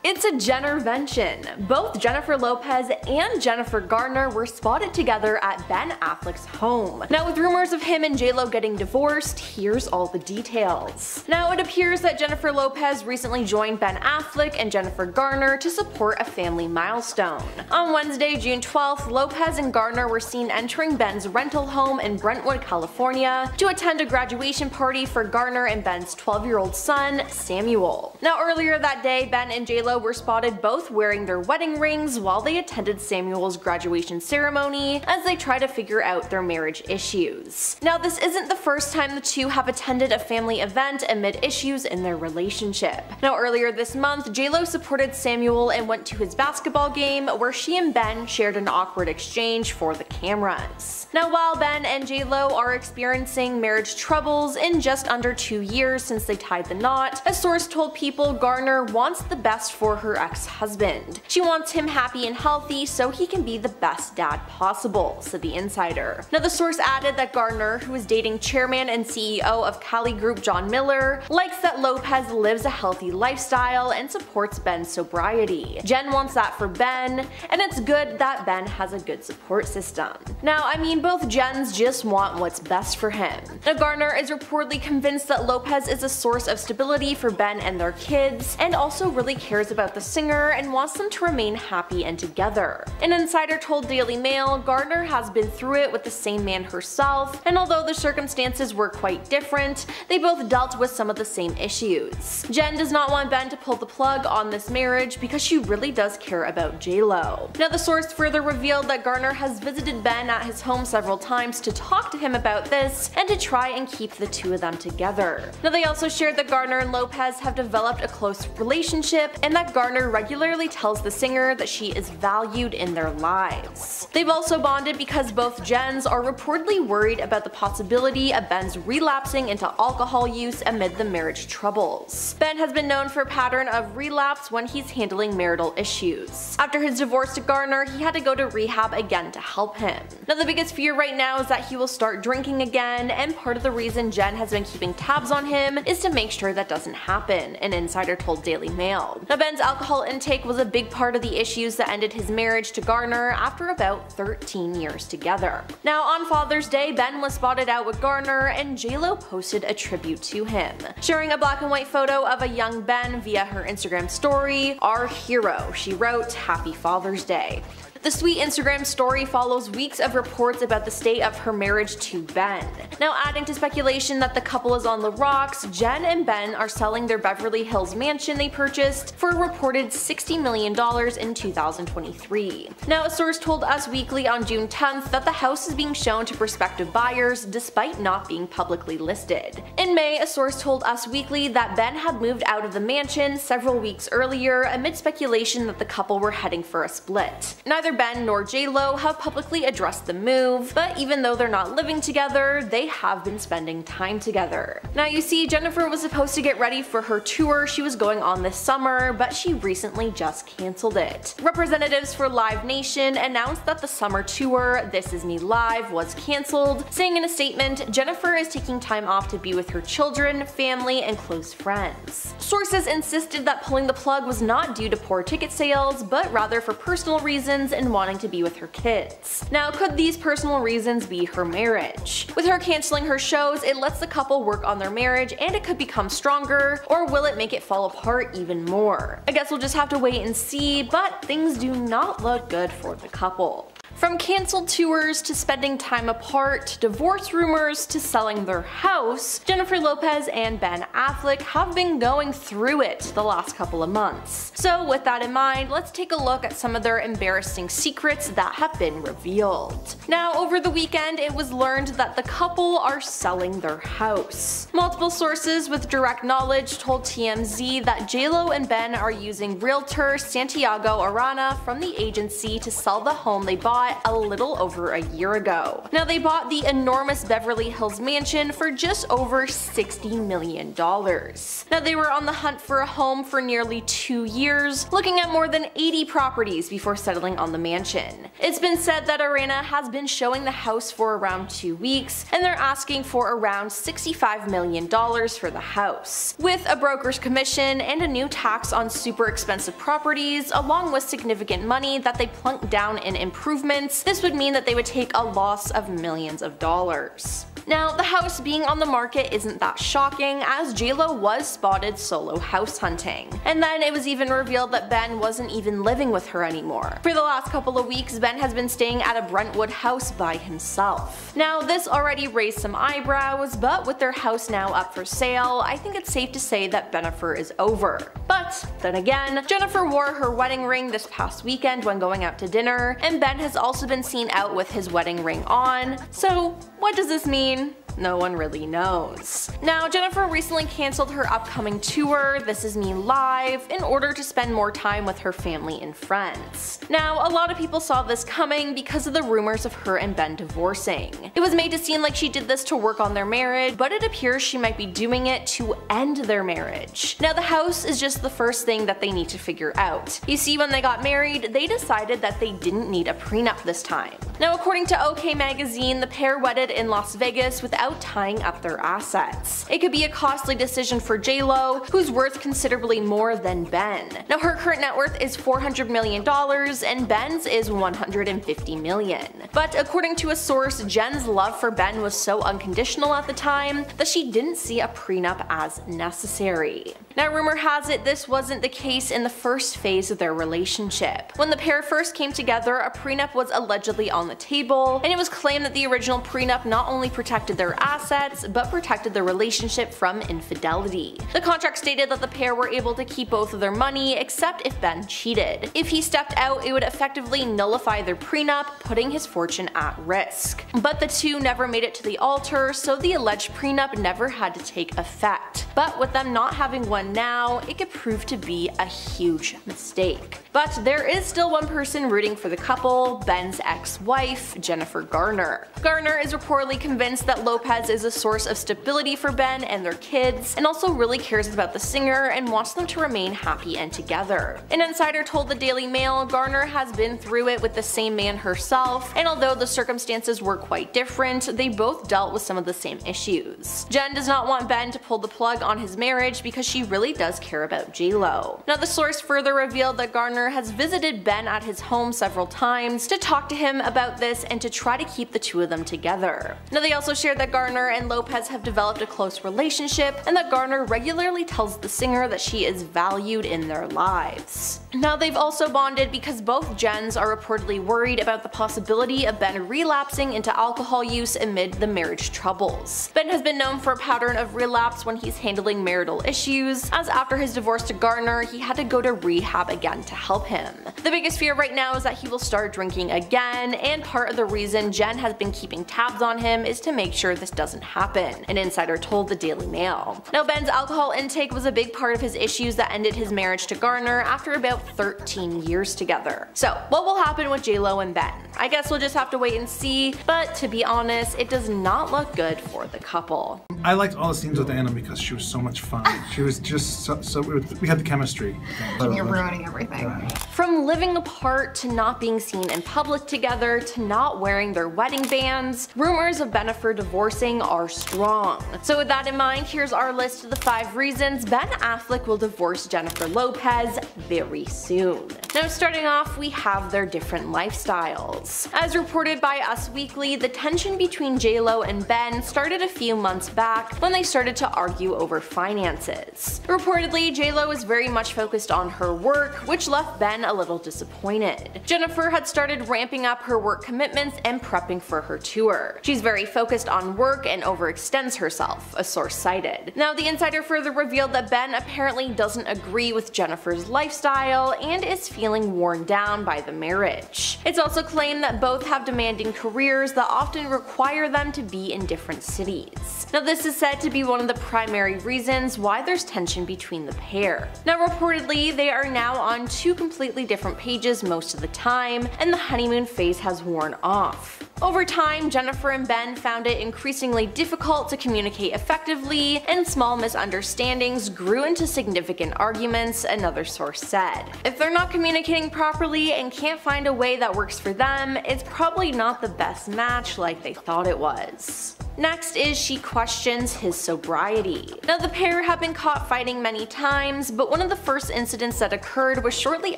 It's a Jennervention. Both Jennifer Lopez and Jennifer Garner were spotted together at Ben Affleck's home. Now, with rumors of him and JLo getting divorced, here's all the details. Now, it appears that Jennifer Lopez recently joined Ben Affleck and Jennifer Garner to support a family milestone. On Wednesday, June 12th, Lopez and Garner were seen entering Ben's rental home in Brentwood, California to attend a graduation party for Garner and Ben's 12-year-old son, Samuel. Now, earlier that day, Ben and JLo were spotted both wearing their wedding rings while they attended Samuel's graduation ceremony as they try to figure out their marriage issues. Now, this isn't the first time the two have attended a family event amid issues in their relationship. Now, earlier this month, JLo supported Samuel and went to his basketball game where she and Ben shared an awkward exchange for the cameras. Now, while Ben and JLo are experiencing marriage troubles in just under 2 years since they tied the knot, a source told People Garner wants the best for her ex-husband. She wants him happy and healthy so he can be the best dad possible, said the insider. Now, the source added that Garner, who is dating chairman and CEO of Cali Group John Miller, likes that Lopez lives a healthy lifestyle and supports Ben's sobriety. Jen wants that for Ben, and it's good that Ben has a good support system. Now, I mean, both Jens just want what's best for him. Now, Garner is reportedly convinced that Lopez is a source of stability for Ben and their kids, and also really cares about the singer and wants them to remain happy and together. An insider told Daily Mail Garner has been through it with the same man herself, and although the circumstances were quite different, they both dealt with some of the same issues. Jen does not want Ben to pull the plug on this marriage because she really does care about JLo. Now, the source further revealed that Garner has visited Ben at his home several times to talk to him about this and to try and keep the two of them together. Now, they also shared that Garner and Lopez have developed a close relationship and that Garner regularly tells the singer that she is valued in their lives. They've also bonded because both Jens are reportedly worried about the possibility of Ben's relapsing into alcohol use amid the marriage troubles. Ben has been known for a pattern of relapse when he's handling marital issues. After his divorce to Garner, he had to go to rehab again to help him. Now, the biggest fear right now is that he will start drinking again, and part of the reason Jen has been keeping tabs on him is to make sure that doesn't happen, an insider told Daily Mail. Now, Ben's alcohol intake was a big part of the issues that ended his marriage to Garner after about 13 years together. Now, on Father's Day, Ben was spotted out with Garner, and JLo posted a tribute to him. Sharing a black and white photo of a young Ben via her Instagram story, "Our hero," she wrote, "Happy Father's Day." The sweet Instagram story follows weeks of reports about the state of her marriage to Ben. Now, adding to speculation that the couple is on the rocks, Jen and Ben are selling their Beverly Hills mansion they purchased for a reported $60 million in 2023. Now, a source told Us Weekly on June 10th that the house is being shown to prospective buyers despite not being publicly listed. In May, a source told Us Weekly that Ben had moved out of the mansion several weeks earlier amid speculation that the couple were heading for a split. Neither Ben nor JLo have publicly addressed the move, but even though they're not living together, they have been spending time together. Now, you see, Jennifer was supposed to get ready for her tour she was going on this summer, but she recently just cancelled it. Representatives for Live Nation announced that the summer tour, This Is Me Live, was cancelled, saying in a statement, Jennifer is taking time off to be with her children, family, and close friends. Sources insisted that pulling the plug was not due to poor ticket sales, but rather for personal reasons and wanting to be with her kids. Now, could these personal reasons be her marriage? With her canceling her shows, it lets the couple work on their marriage and it could become stronger, or will it make it fall apart even more? I guess we'll just have to wait and see, but things do not look good for the couple. From cancelled tours to spending time apart, divorce rumors to selling their house, Jennifer Lopez and Ben Affleck have been going through it the last couple of months. So with that in mind, let's take a look at some of their embarrassing secrets that have been revealed. Now, over the weekend, it was learned that the couple are selling their house. Multiple sources with direct knowledge told TMZ that JLo and Ben are using realtor Santiago Arana from the agency to sell the home they bought bought a little over a year ago. Now they bought the enormous Beverly Hills mansion for just over $60 million. Now they were on the hunt for a home for nearly 2 years, looking at more than 80 properties before settling on the mansion. It's been said that Arena has been showing the house for around 2 weeks, and they're asking for around $65 million for the house. With a broker's commission and a new tax on super expensive properties, along with significant money that they plunked down in improvements, this would mean that they would take a loss of millions of dollars. Now, the house being on the market isn't that shocking, as J-Lo was spotted solo house hunting. And then it was even revealed that Ben wasn't even living with her anymore. For the last couple of weeks, Ben has been staying at a Brentwood house by himself. Now, this already raised some eyebrows, but with their house now up for sale, I think it's safe to say that Bennifer is over. But then again, Jennifer wore her wedding ring this past weekend when going out to dinner, and Ben has also been seen out with his wedding ring on. So, what does this mean? No one really knows. Now, Jennifer recently cancelled her upcoming tour, This Is Me Live, in order to spend more time with her family and friends. Now, a lot of people saw this coming because of the rumors of her and Ben divorcing. It was made to seem like she did this to work on their marriage, but it appears she might be doing it to end their marriage. Now, the house is just the first thing that they need to figure out. You see, when they got married, they decided that they didn't need a prenup this time. Now, according to OK Magazine, the pair wedded in Las Vegas without tying up their assets. It could be a costly decision for J-Lo, who's worth considerably more than Ben. Now, her current net worth is $400 million and Ben's is $150 million. But according to a source, Jen's love for Ben was so unconditional at the time that she didn't see a prenup as necessary. Now, rumor has it this wasn't the case in the first phase of their relationship. When the pair first came together, a prenup was allegedly on the table, and it was claimed that the original prenup not only protected their assets, but protected the relationship from infidelity. The contract stated that the pair were able to keep both of their money, except if Ben cheated. If he stepped out, it would effectively nullify their prenup, putting his fortune at risk. But the two never made it to the altar, so the alleged prenup never had to take effect. But with them not having one now, it could prove to be a huge mistake. But there is still one person rooting for the couple, Ben's ex-wife, Jennifer Garner. Garner is reportedly convinced that Lopez is a source of stability for Ben and their kids, and also really cares about the singer and wants them to remain happy and together. An insider told the Daily Mail Garner has been through it with the same man herself, and although the circumstances were quite different, they both dealt with some of the same issues. Jen does not want Ben to pull the plug on his marriage because she really does care about J-Lo. Now, the source further revealed that Garner has visited Ben at his home several times to talk to him about this and to try to keep the two of them together. Now, they also shared that Garner and Lopez have developed a close relationship, and that Garner regularly tells the singer that she is valued in their lives. Now, they've also bonded because both Jens are reportedly worried about the possibility of Ben relapsing into alcohol use amid the marriage troubles. Ben has been known for a pattern of relapse when he's handling marital issues, as after his divorce to Garner, he had to go to rehab again to help him. The biggest fear right now is that he will start drinking again, and part of the reason Jen has been keeping tabs on him is to make sure this doesn't happen, an insider told the Daily Mail. Now, Ben's alcohol intake was a big part of his issues that ended his marriage to Garner after about 13 years together. So, what will happen with J-Lo and Ben? I guess we'll just have to wait and see, but to be honest, it does not look good for the couple. I liked all the scenes with Anna because she was so much fun. She was just so we had the chemistry. You're ruining everything. From living apart to not being seen in public together to not wearing their wedding bands, rumors of Bennifer divorcing are strong. So with that in mind, here's our list of the 5 reasons Ben Affleck will divorce Jennifer Lopez very soon. Now, starting off, we have their different lifestyles. As reported by Us Weekly, the tension between J-Lo and Ben started a few months back when they started to argue over finances. Reportedly, J-Lo was very much focused on her work, which left Ben a little disappointed. Jennifer had started ramping up her work commitments and prepping for her tour. She's very focused on work and overextends herself, a source cited. Now, the insider further revealed that Ben apparently doesn't agree with Jennifer's lifestyle and is feeling feeling worn down by the marriage. It's also claimed that both have demanding careers that often require them to be in different cities. Now this is said to be one of the primary reasons why there's tension between the pair. Now reportedly, they are now on two completely different pages most of the time, and the honeymoon phase has worn off. Over time, Jennifer and Ben found it increasingly difficult to communicate effectively, and small misunderstandings grew into significant arguments, another source said. If they're not communicating properly and can't find a way that works for them, it's probably not the best match like they thought it was. Next is she questions his sobriety. Now the pair have been caught fighting many times, but one of the first incidents that occurred was shortly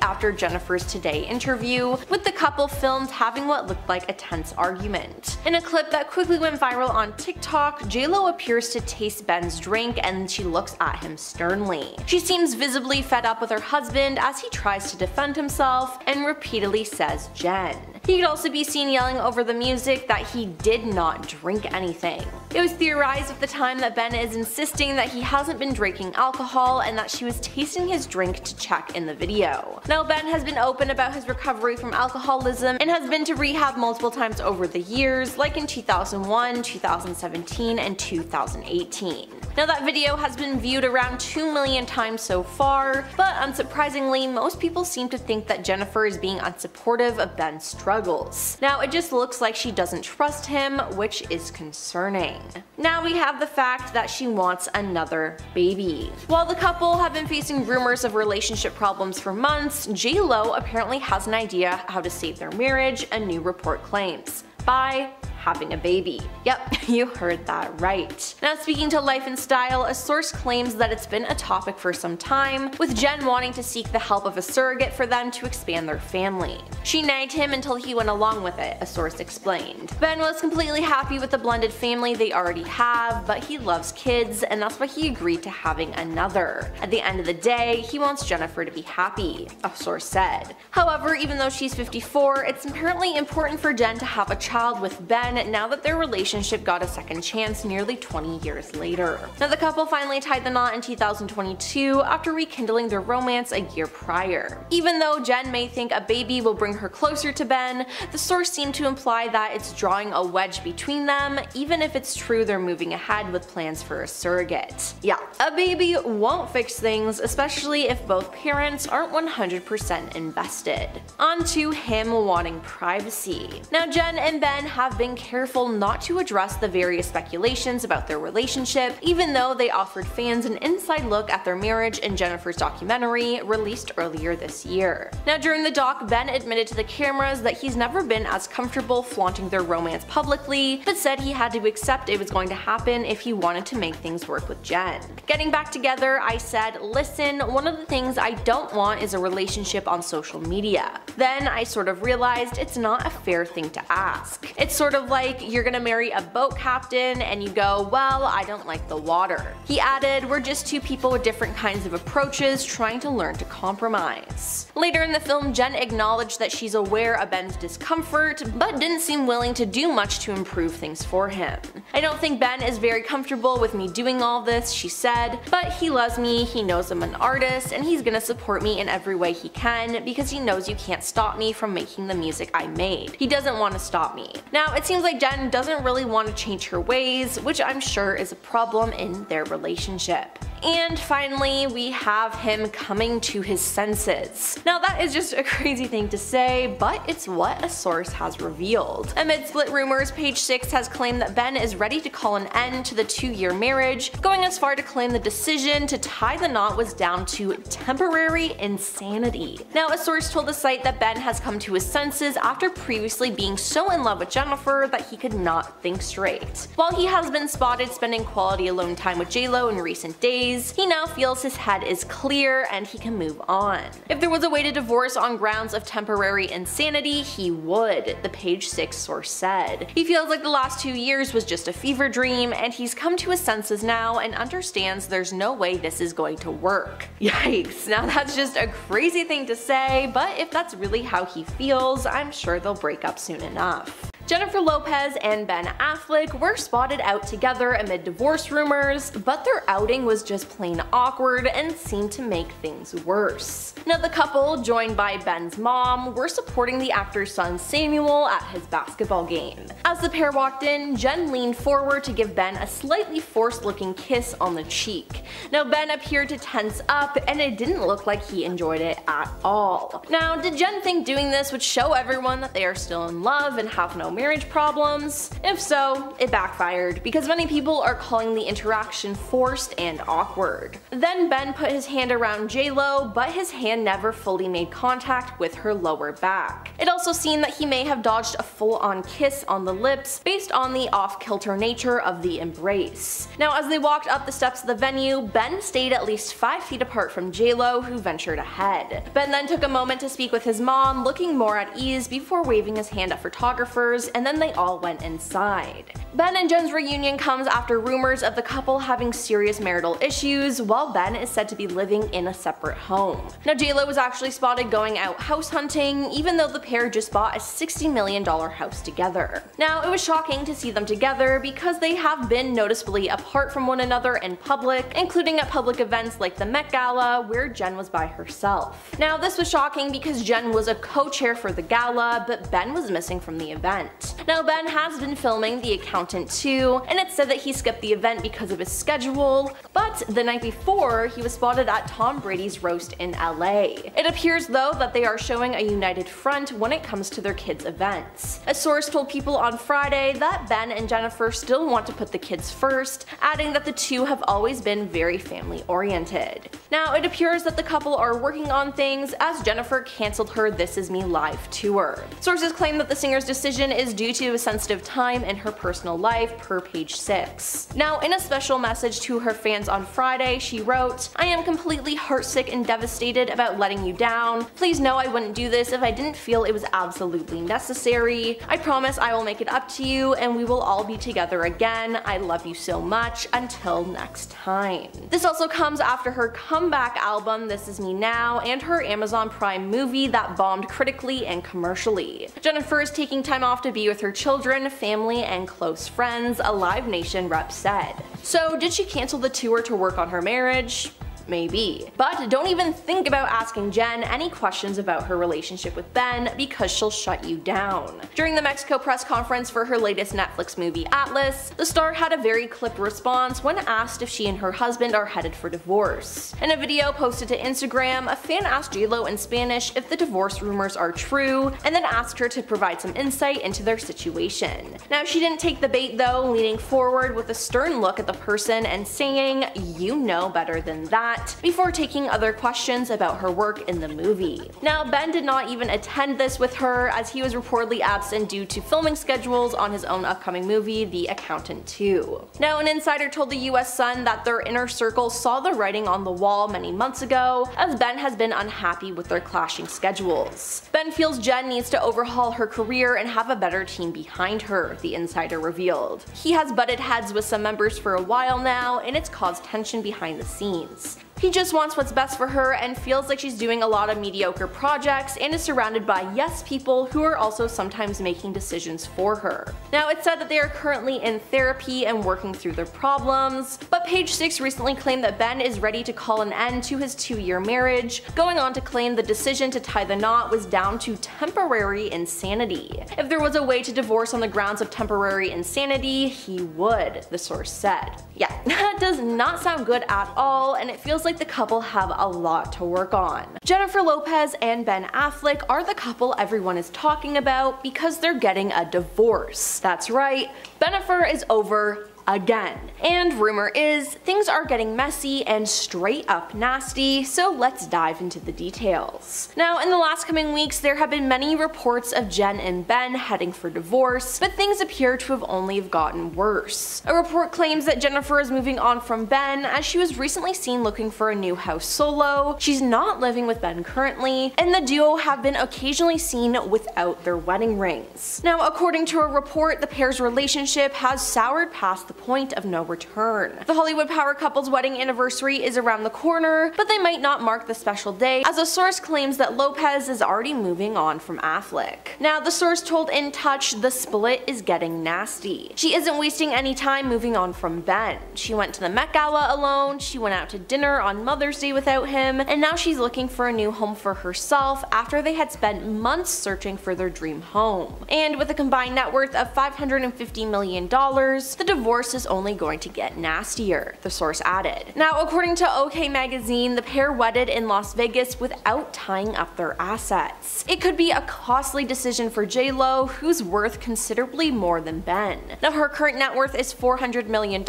after Jennifer's Today interview, with the couple filmed having what looked like a tense argument. In a clip that quickly went viral on TikTok, JLo appears to taste Ben's drink and she looks at him sternly. She seems visibly fed up with her husband as he tries to defend himself and repeatedly says Jen. He could also be seen yelling over the music that he did not drink anything. It was theorized at the time that Ben is insisting that he hasn't been drinking alcohol and that she was tasting his drink to check in the video. Now Ben has been open about his recovery from alcoholism and has been to rehab multiple times over the years, like in 2001, 2017, and 2018. Now that video has been viewed around 2 million times so far, but unsurprisingly, most people seem to think that Jennifer is being unsupportive of Ben's struggles. Now it just looks like she doesn't trust him, which is concerning. Now we have the fact that she wants another baby. While the couple have been facing rumors of relationship problems for months, JLo apparently has an idea how to save their marriage, a new report claims. By having a baby. Yep, you heard that right. Now speaking to Life and Style, a source claims that it's been a topic for some time, with Jen wanting to seek the help of a surrogate for them to expand their family. She nagged him until he went along with it, a source explained. Ben was completely happy with the blended family they already have, but he loves kids, and that's why he agreed to having another. At the end of the day, he wants Jennifer to be happy, a source said. However, even though she's 54, it's apparently important for Jen to have a child with Ben now that their relationship got a second chance nearly 20 years later. Now the couple finally tied the knot in 2022 after rekindling their romance a year prior. Even though Jen may think a baby will bring her closer to Ben, the source seemed to imply that it's drawing a wedge between them, even if it's true they're moving ahead with plans for a surrogate. Yeah, a baby won't fix things, especially if both parents aren't 100% invested. On to him wanting privacy. Now Jen and Ben have been careful not to address the various speculations about their relationship, even though they offered fans an inside look at their marriage in Jennifer's documentary released earlier this year. Now during the doc, Ben admitted to the cameras that he's never been as comfortable flaunting their romance publicly, but said he had to accept it was going to happen if he wanted to make things work with Jen. Getting back together, I said, listen, one of the things I don't want is a relationship on social media. Then I sort of realized it's not a fair thing to ask. It's sort of like you're gonna marry a boat captain and you go, well, I don't like the water. He added, we're just two people with different kinds of approaches trying to learn to compromise. Later in the film, Jen acknowledged that she's aware of Ben's discomfort, but didn't seem willing to do much to improve things for him. I don't think Ben is very comfortable with me doing all this, she said, but he loves me, he knows I'm an artist, and he's gonna support me in every way he can because he knows you can't stop me from making the music I made. He doesn't want to stop me. Now, it seems like Jen doesn't really want to change her ways, which I'm sure is a problem in their relationship. And finally, we have him coming to his senses. Now that is just a crazy thing to say, but it's what a source has revealed. Amid split rumors, Page 6 has claimed that Ben is ready to call an end to the 2-year marriage, going as far to claim the decision to tie the knot was down to temporary insanity. Now a source told the site that Ben has come to his senses after previously being so in love with Jennifer that he could not think straight. While he has been spotted spending quality alone time with JLo in recent days, he now feels his head is clear and he can move on. If there was a way to divorce on grounds of temporary insanity, he would, the Page 6 source said. He feels like the last 2 years was just a fever dream and he's come to his senses now and understands there's no way this is going to work. Yikes, now that's just a crazy thing to say, but if that's really how he feels, I'm sure they'll break up soon enough. Jennifer Lopez and Ben Affleck were spotted out together amid divorce rumors, but their outing was just plain awkward and seemed to make things worse. Now the couple, joined by Ben's mom, were supporting the actor's son Samuel at his basketball game. As the pair walked in, Jen leaned forward to give Ben a slightly forced-looking kiss on the cheek. Now Ben appeared to tense up, and it didn't look like he enjoyed it at all. Now, did Jen think doing this would show everyone that they are still in love and have no marriage problems? If so, it backfired, because many people are calling the interaction forced and awkward. Then Ben put his hand around J-Lo, but his hand never fully made contact with her lower back. It also seemed that he may have dodged a full-on kiss on the lips based on the off-kilter nature of the embrace. Now as they walked up the steps of the venue, Ben stayed at least 5 feet apart from J-Lo, who ventured ahead. Ben then took a moment to speak with his mom, looking more at ease before waving his hand at photographers, and then they all went inside. Ben and Jen's reunion comes after rumors of the couple having serious marital issues, while Ben is said to be living in a separate home. Now J-Lo was actually spotted going out house hunting, even though the pair just bought a $60 million house together. Now it was shocking to see them together because they have been noticeably apart from one another in public, including at public events like the Met Gala, where Jen was by herself. Now this was shocking because Jen was a co-chair for the gala, but Ben was missing from the event. Now Ben has been filming The Accountant 2, and it's said that he skipped the event because of his schedule, but the night before he was spotted at Tom Brady's roast in LA. It appears though that they are showing a united front when it comes to their kids' events. A source told People on Friday that Ben and Jennifer still want to put the kids first, adding that the two have always been very family oriented. Now it appears that the couple are working on things, as Jennifer cancelled her This Is Me live tour. Sources claim that the singer's decision is due to a sensitive time in her personal life, per Page 6. Now in a special message to her fans on Friday, she wrote, "I am completely heartsick and devastated about letting you down. Please know I wouldn't do this if I didn't feel it was absolutely necessary. I promise I will make it up to you and we will all be together again. I love you so much. Until next time." This also comes after her comeback album This Is Me Now and her Amazon Prime movie that bombed critically and commercially. Jennifer is taking time off to be with her children, family, and close friends, a Live Nation rep said. So did she cancel the tour to work on her marriage? Maybe. But don't even think about asking Jen any questions about her relationship with Ben, because she'll shut you down. During the Mexico press conference for her latest Netflix movie Atlas, the star had a very clipped response when asked if she and her husband are headed for divorce. In a video posted to Instagram, a fan asked J-Lo in Spanish if the divorce rumors are true, and then asked her to provide some insight into their situation. Now she didn't take the bait though, leaning forward with a stern look at the person and saying, "You know better than that," before taking other questions about her work in the movie. Now Ben did not even attend this with her, as he was reportedly absent due to filming schedules on his own upcoming movie The Accountant 2. Now an insider told the US Sun that their inner circle saw the writing on the wall many months ago, as Ben has been unhappy with their clashing schedules. Ben feels Jen needs to overhaul her career and have a better team behind her, the insider revealed. He has butted heads with some members for a while now, and it's caused tension behind the scenes. He just wants what's best for her and feels like she's doing a lot of mediocre projects and is surrounded by yes people who are also sometimes making decisions for her. Now it's said that they are currently in therapy and working through their problems, but Page 6 recently claimed that Ben is ready to call an end to his 2-year marriage, going on to claim the decision to tie the knot was down to temporary insanity. If there was a way to divorce on the grounds of temporary insanity, he would, the source said. Yeah, that does not sound good at all, and it feels like the couple have a lot to work on. Jennifer Lopez and Ben Affleck are the couple everyone is talking about because they're getting a divorce. That's right, Bennifer is over again. And rumor is, things are getting messy and straight up nasty, so let's dive into the details. Now in the last coming weeks there have been many reports of Jen and Ben heading for divorce, but things appear to have only gotten worse. A report claims that Jennifer is moving on from Ben, as she was recently seen looking for a new house solo. She's not living with Ben currently, and the duo have been occasionally seen without their wedding rings. Now according to a report, the pair's relationship has soured past the point of no return. The Hollywood power couple's wedding anniversary is around the corner, but they might not mark the special day, as a source claims that Lopez is already moving on from Affleck. Now, the source told In Touch the split is getting nasty. She isn't wasting any time moving on from Ben. She went to the Met Gala alone, she went out to dinner on Mother's Day without him, and now she's looking for a new home for herself after they had spent months searching for their dream home. And with a combined net worth of $550 million, the divorce is only going to get nastier, the source added. Now, according to OK Magazine, the pair wedded in Las Vegas without tying up their assets. It could be a costly decision for J-Lo, who's worth considerably more than Ben. Now, her current net worth is $400 million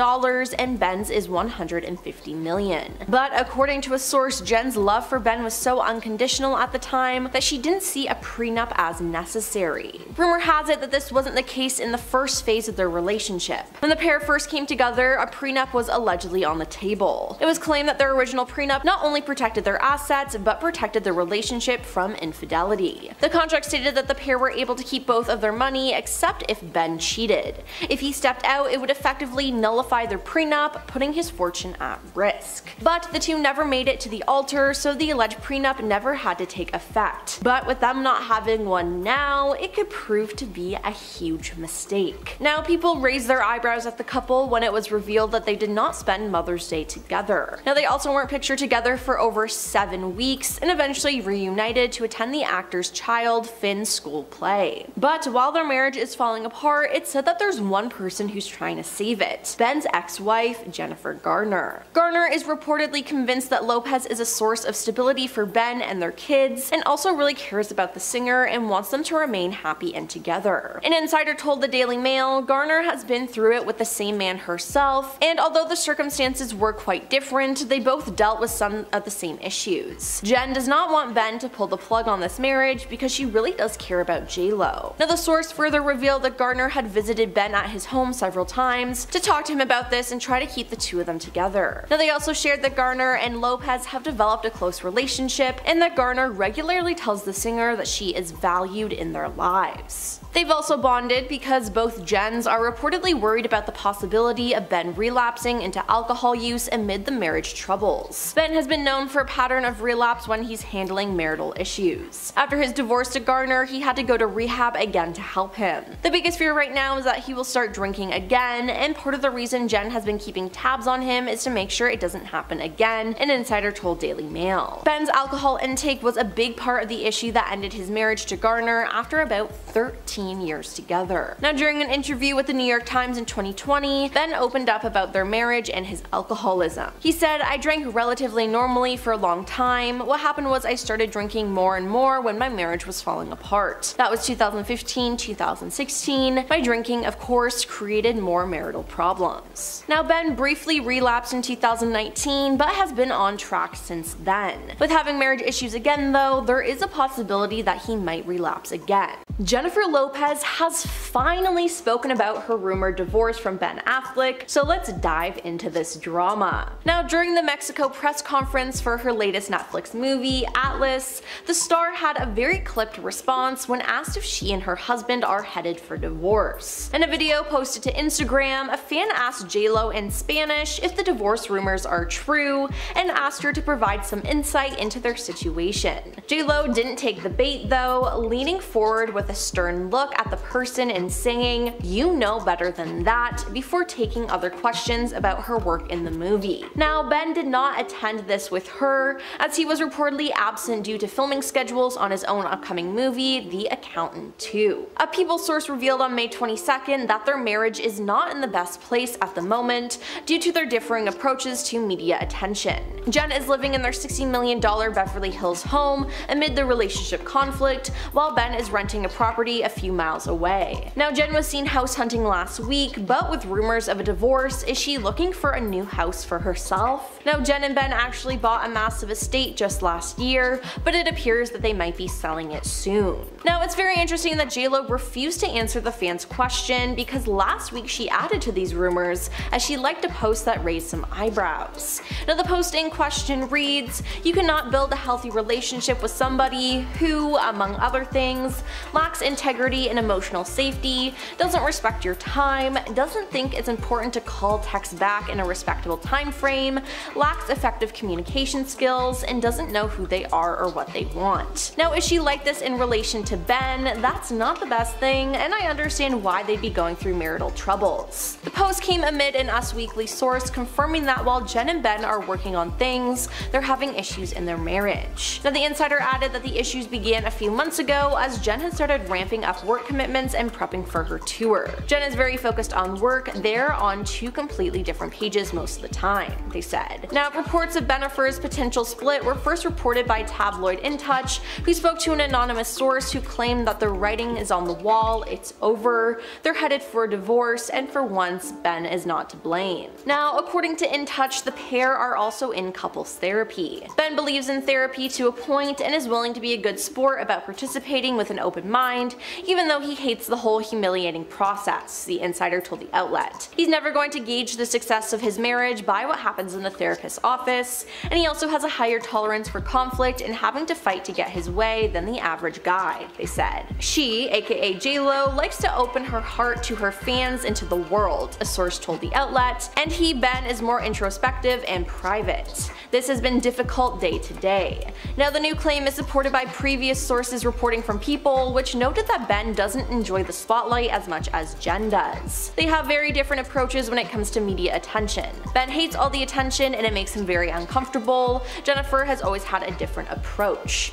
and Ben's is $150 million. But according to a source, Jen's love for Ben was so unconditional at the time that she didn't see a prenup as necessary. Rumor has it that this wasn't the case in the first phase of their relationship. When the pair first came together, a prenup was allegedly on the table. It was claimed that their original prenup not only protected their assets, but protected their relationship from infidelity. The contract stated that the pair were able to keep both of their money except if Ben cheated. If he stepped out, it would effectively nullify their prenup, putting his fortune at risk. But the two never made it to the altar, so the alleged prenup never had to take effect. But with them not having one now, it could prove to be a huge mistake. Now, people raised their eyebrows at the couple when it was revealed that they did not spend Mother's Day together. Now, they also weren't pictured together for over 7 weeks and eventually reunited to attend the actor's child Finn's school play. But while their marriage is falling apart, it's said that there's one person who's trying to save it: Ben's ex-wife, Jennifer Garner. Garner is reportedly convinced that Lopez is a source of stability for Ben and their kids, and also really cares about the singer and wants them to remain happy and together. An insider told the Daily Mail Garner has been through it with the same man herself, and although the circumstances were quite different, they both dealt with some of the same issues. Jen does not want Ben to pull the plug on this marriage because she really does care about J-Lo. Now, the source further revealed that Garner had visited Ben at his home several times to talk to him about this and try to keep the two of them together. Now, they also shared that Garner and Lopez have developed a close relationship and that Garner regularly tells the singer that she is valued in their lives. They've also bonded because both Jens are reportedly worried about the possibility of Ben relapsing into alcohol use amid the marriage troubles. Ben has been known for a pattern of relapse when he's handling marital issues. After his divorce to Garner, he had to go to rehab again to help him. The biggest fear right now is that he will start drinking again, and part of the reason Jen has been keeping tabs on him is to make sure it doesn't happen again, an insider told Daily Mail. Ben's alcohol intake was a big part of the issue that ended his marriage to Garner after about 13 years together. Now, during an interview with the New York Times in 2020, Ben opened up about their marriage and his alcoholism. He said, "I drank relatively normally for a long time. What happened was I started drinking more and more when my marriage was falling apart. That was 2015, 2016. My drinking, of course, created more marital problems." Now, Ben briefly relapsed in 2019, but has been on track since then. With having marriage issues again though, there is a possibility that he might relapse again. Jennifer Lopez has finally spoken about her rumored divorce from Ben Affleck, so let's dive into this drama. Now, during the Mexico press conference for her latest Netflix movie, Atlas, the star had a very clipped response when asked if she and her husband are headed for divorce. In a video posted to Instagram, a fan asked J-Lo in Spanish if the divorce rumors are true and asked her to provide some insight into their situation. J-Lo didn't take the bait though, leaning forward with a stern look at the person and saying, "You know better than that," before taking other questions about her work in the movie. Now, Ben did not attend this with her, as he was reportedly absent due to filming schedules on his own upcoming movie, The Accountant 2. A People source revealed on May 22nd that their marriage is not in the best place at the moment due to their differing approaches to media attention. Jen is living in their $60 million Beverly Hills home amid the relationship conflict, while Ben is renting a property a few miles away. Now, Jen was seen house hunting last week, but with rumors of a divorce, is she looking for a new house for herself? Now, Jen and Ben actually bought a massive estate just last year, but it appears that they might be selling it soon. Now, it's very interesting that J-Lo refused to answer the fans' question because last week she added to these rumors as she liked a post that raised some eyebrows. Now, the post in question reads, "You cannot build a healthy relationship with somebody who, among other things, lacks integrity and emotional safety, doesn't respect your time, doesn't think think it's important to call texts back in a respectable time frame, lacks effective communication skills, and doesn't know who they are or what they want. Now, is she like this in relation to Ben? That's not the best thing, and I understand why they'd be going through marital troubles. The post came amid an Us Weekly source confirming that while Jen and Ben are working on things, they're having issues in their marriage. Now, the insider added that the issues began a few months ago as Jen had started ramping up work commitments and prepping for her tour. Jen is very focused on work, they're on two completely different pages most of the time, they said. Now, reports of Bennifer's potential split were first reported by tabloid In Touch, who spoke to an anonymous source who claimed that the writing is on the wall, it's over, they're headed for a divorce, and for once, Ben is not to blame. Now, according to In Touch, the pair are also in couples therapy. Ben believes in therapy to a point and is willing to be a good sport about participating with an open mind, even though he hates the whole humiliating process, the insider told the outlet. He's never going to gauge the success of his marriage by what happens in the therapist's office, and he also has a higher tolerance for conflict and having to fight to get his way than the average guy, they said. She, aka J-Lo, likes to open her heart to her fans and to the world, a source told the outlet, and he, Ben, is more introspective and private. This has been difficult day to day. Now, the new claim is supported by previous sources reporting from People, which noted that Ben doesn't enjoy the spotlight as much as Jen does. They have very different approaches when it comes to media attention. Ben hates all the attention and it makes him very uncomfortable. Jennifer has always had a different approach,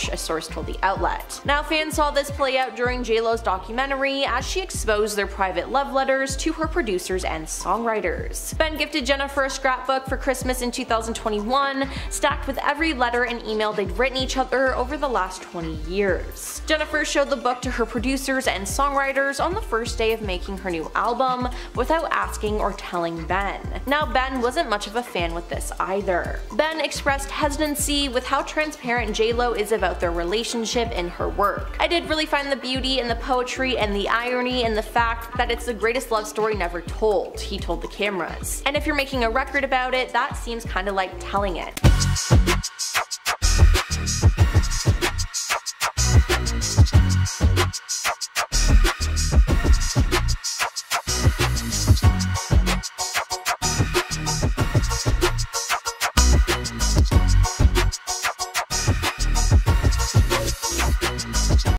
a source told the outlet. Now, fans saw this play out during J-Lo's documentary as she exposed their private love letters to her producers and songwriters. Ben gifted Jennifer a scrapbook for Christmas in 2021, stacked with every letter and email they'd written each other over the last 20 years. Jennifer showed the book to her producers and songwriters on the first day of making her new album without asking or telling Ben. Now, Ben wasn't much of a fan with this either. Ben expressed hesitancy with how transparent J-Lo is about their relationship in her work. I did really find the beauty in the poetry and the irony in the fact that it's the greatest love story never told, he told the cameras. And if you're making a record about it, that seems kinda like telling it.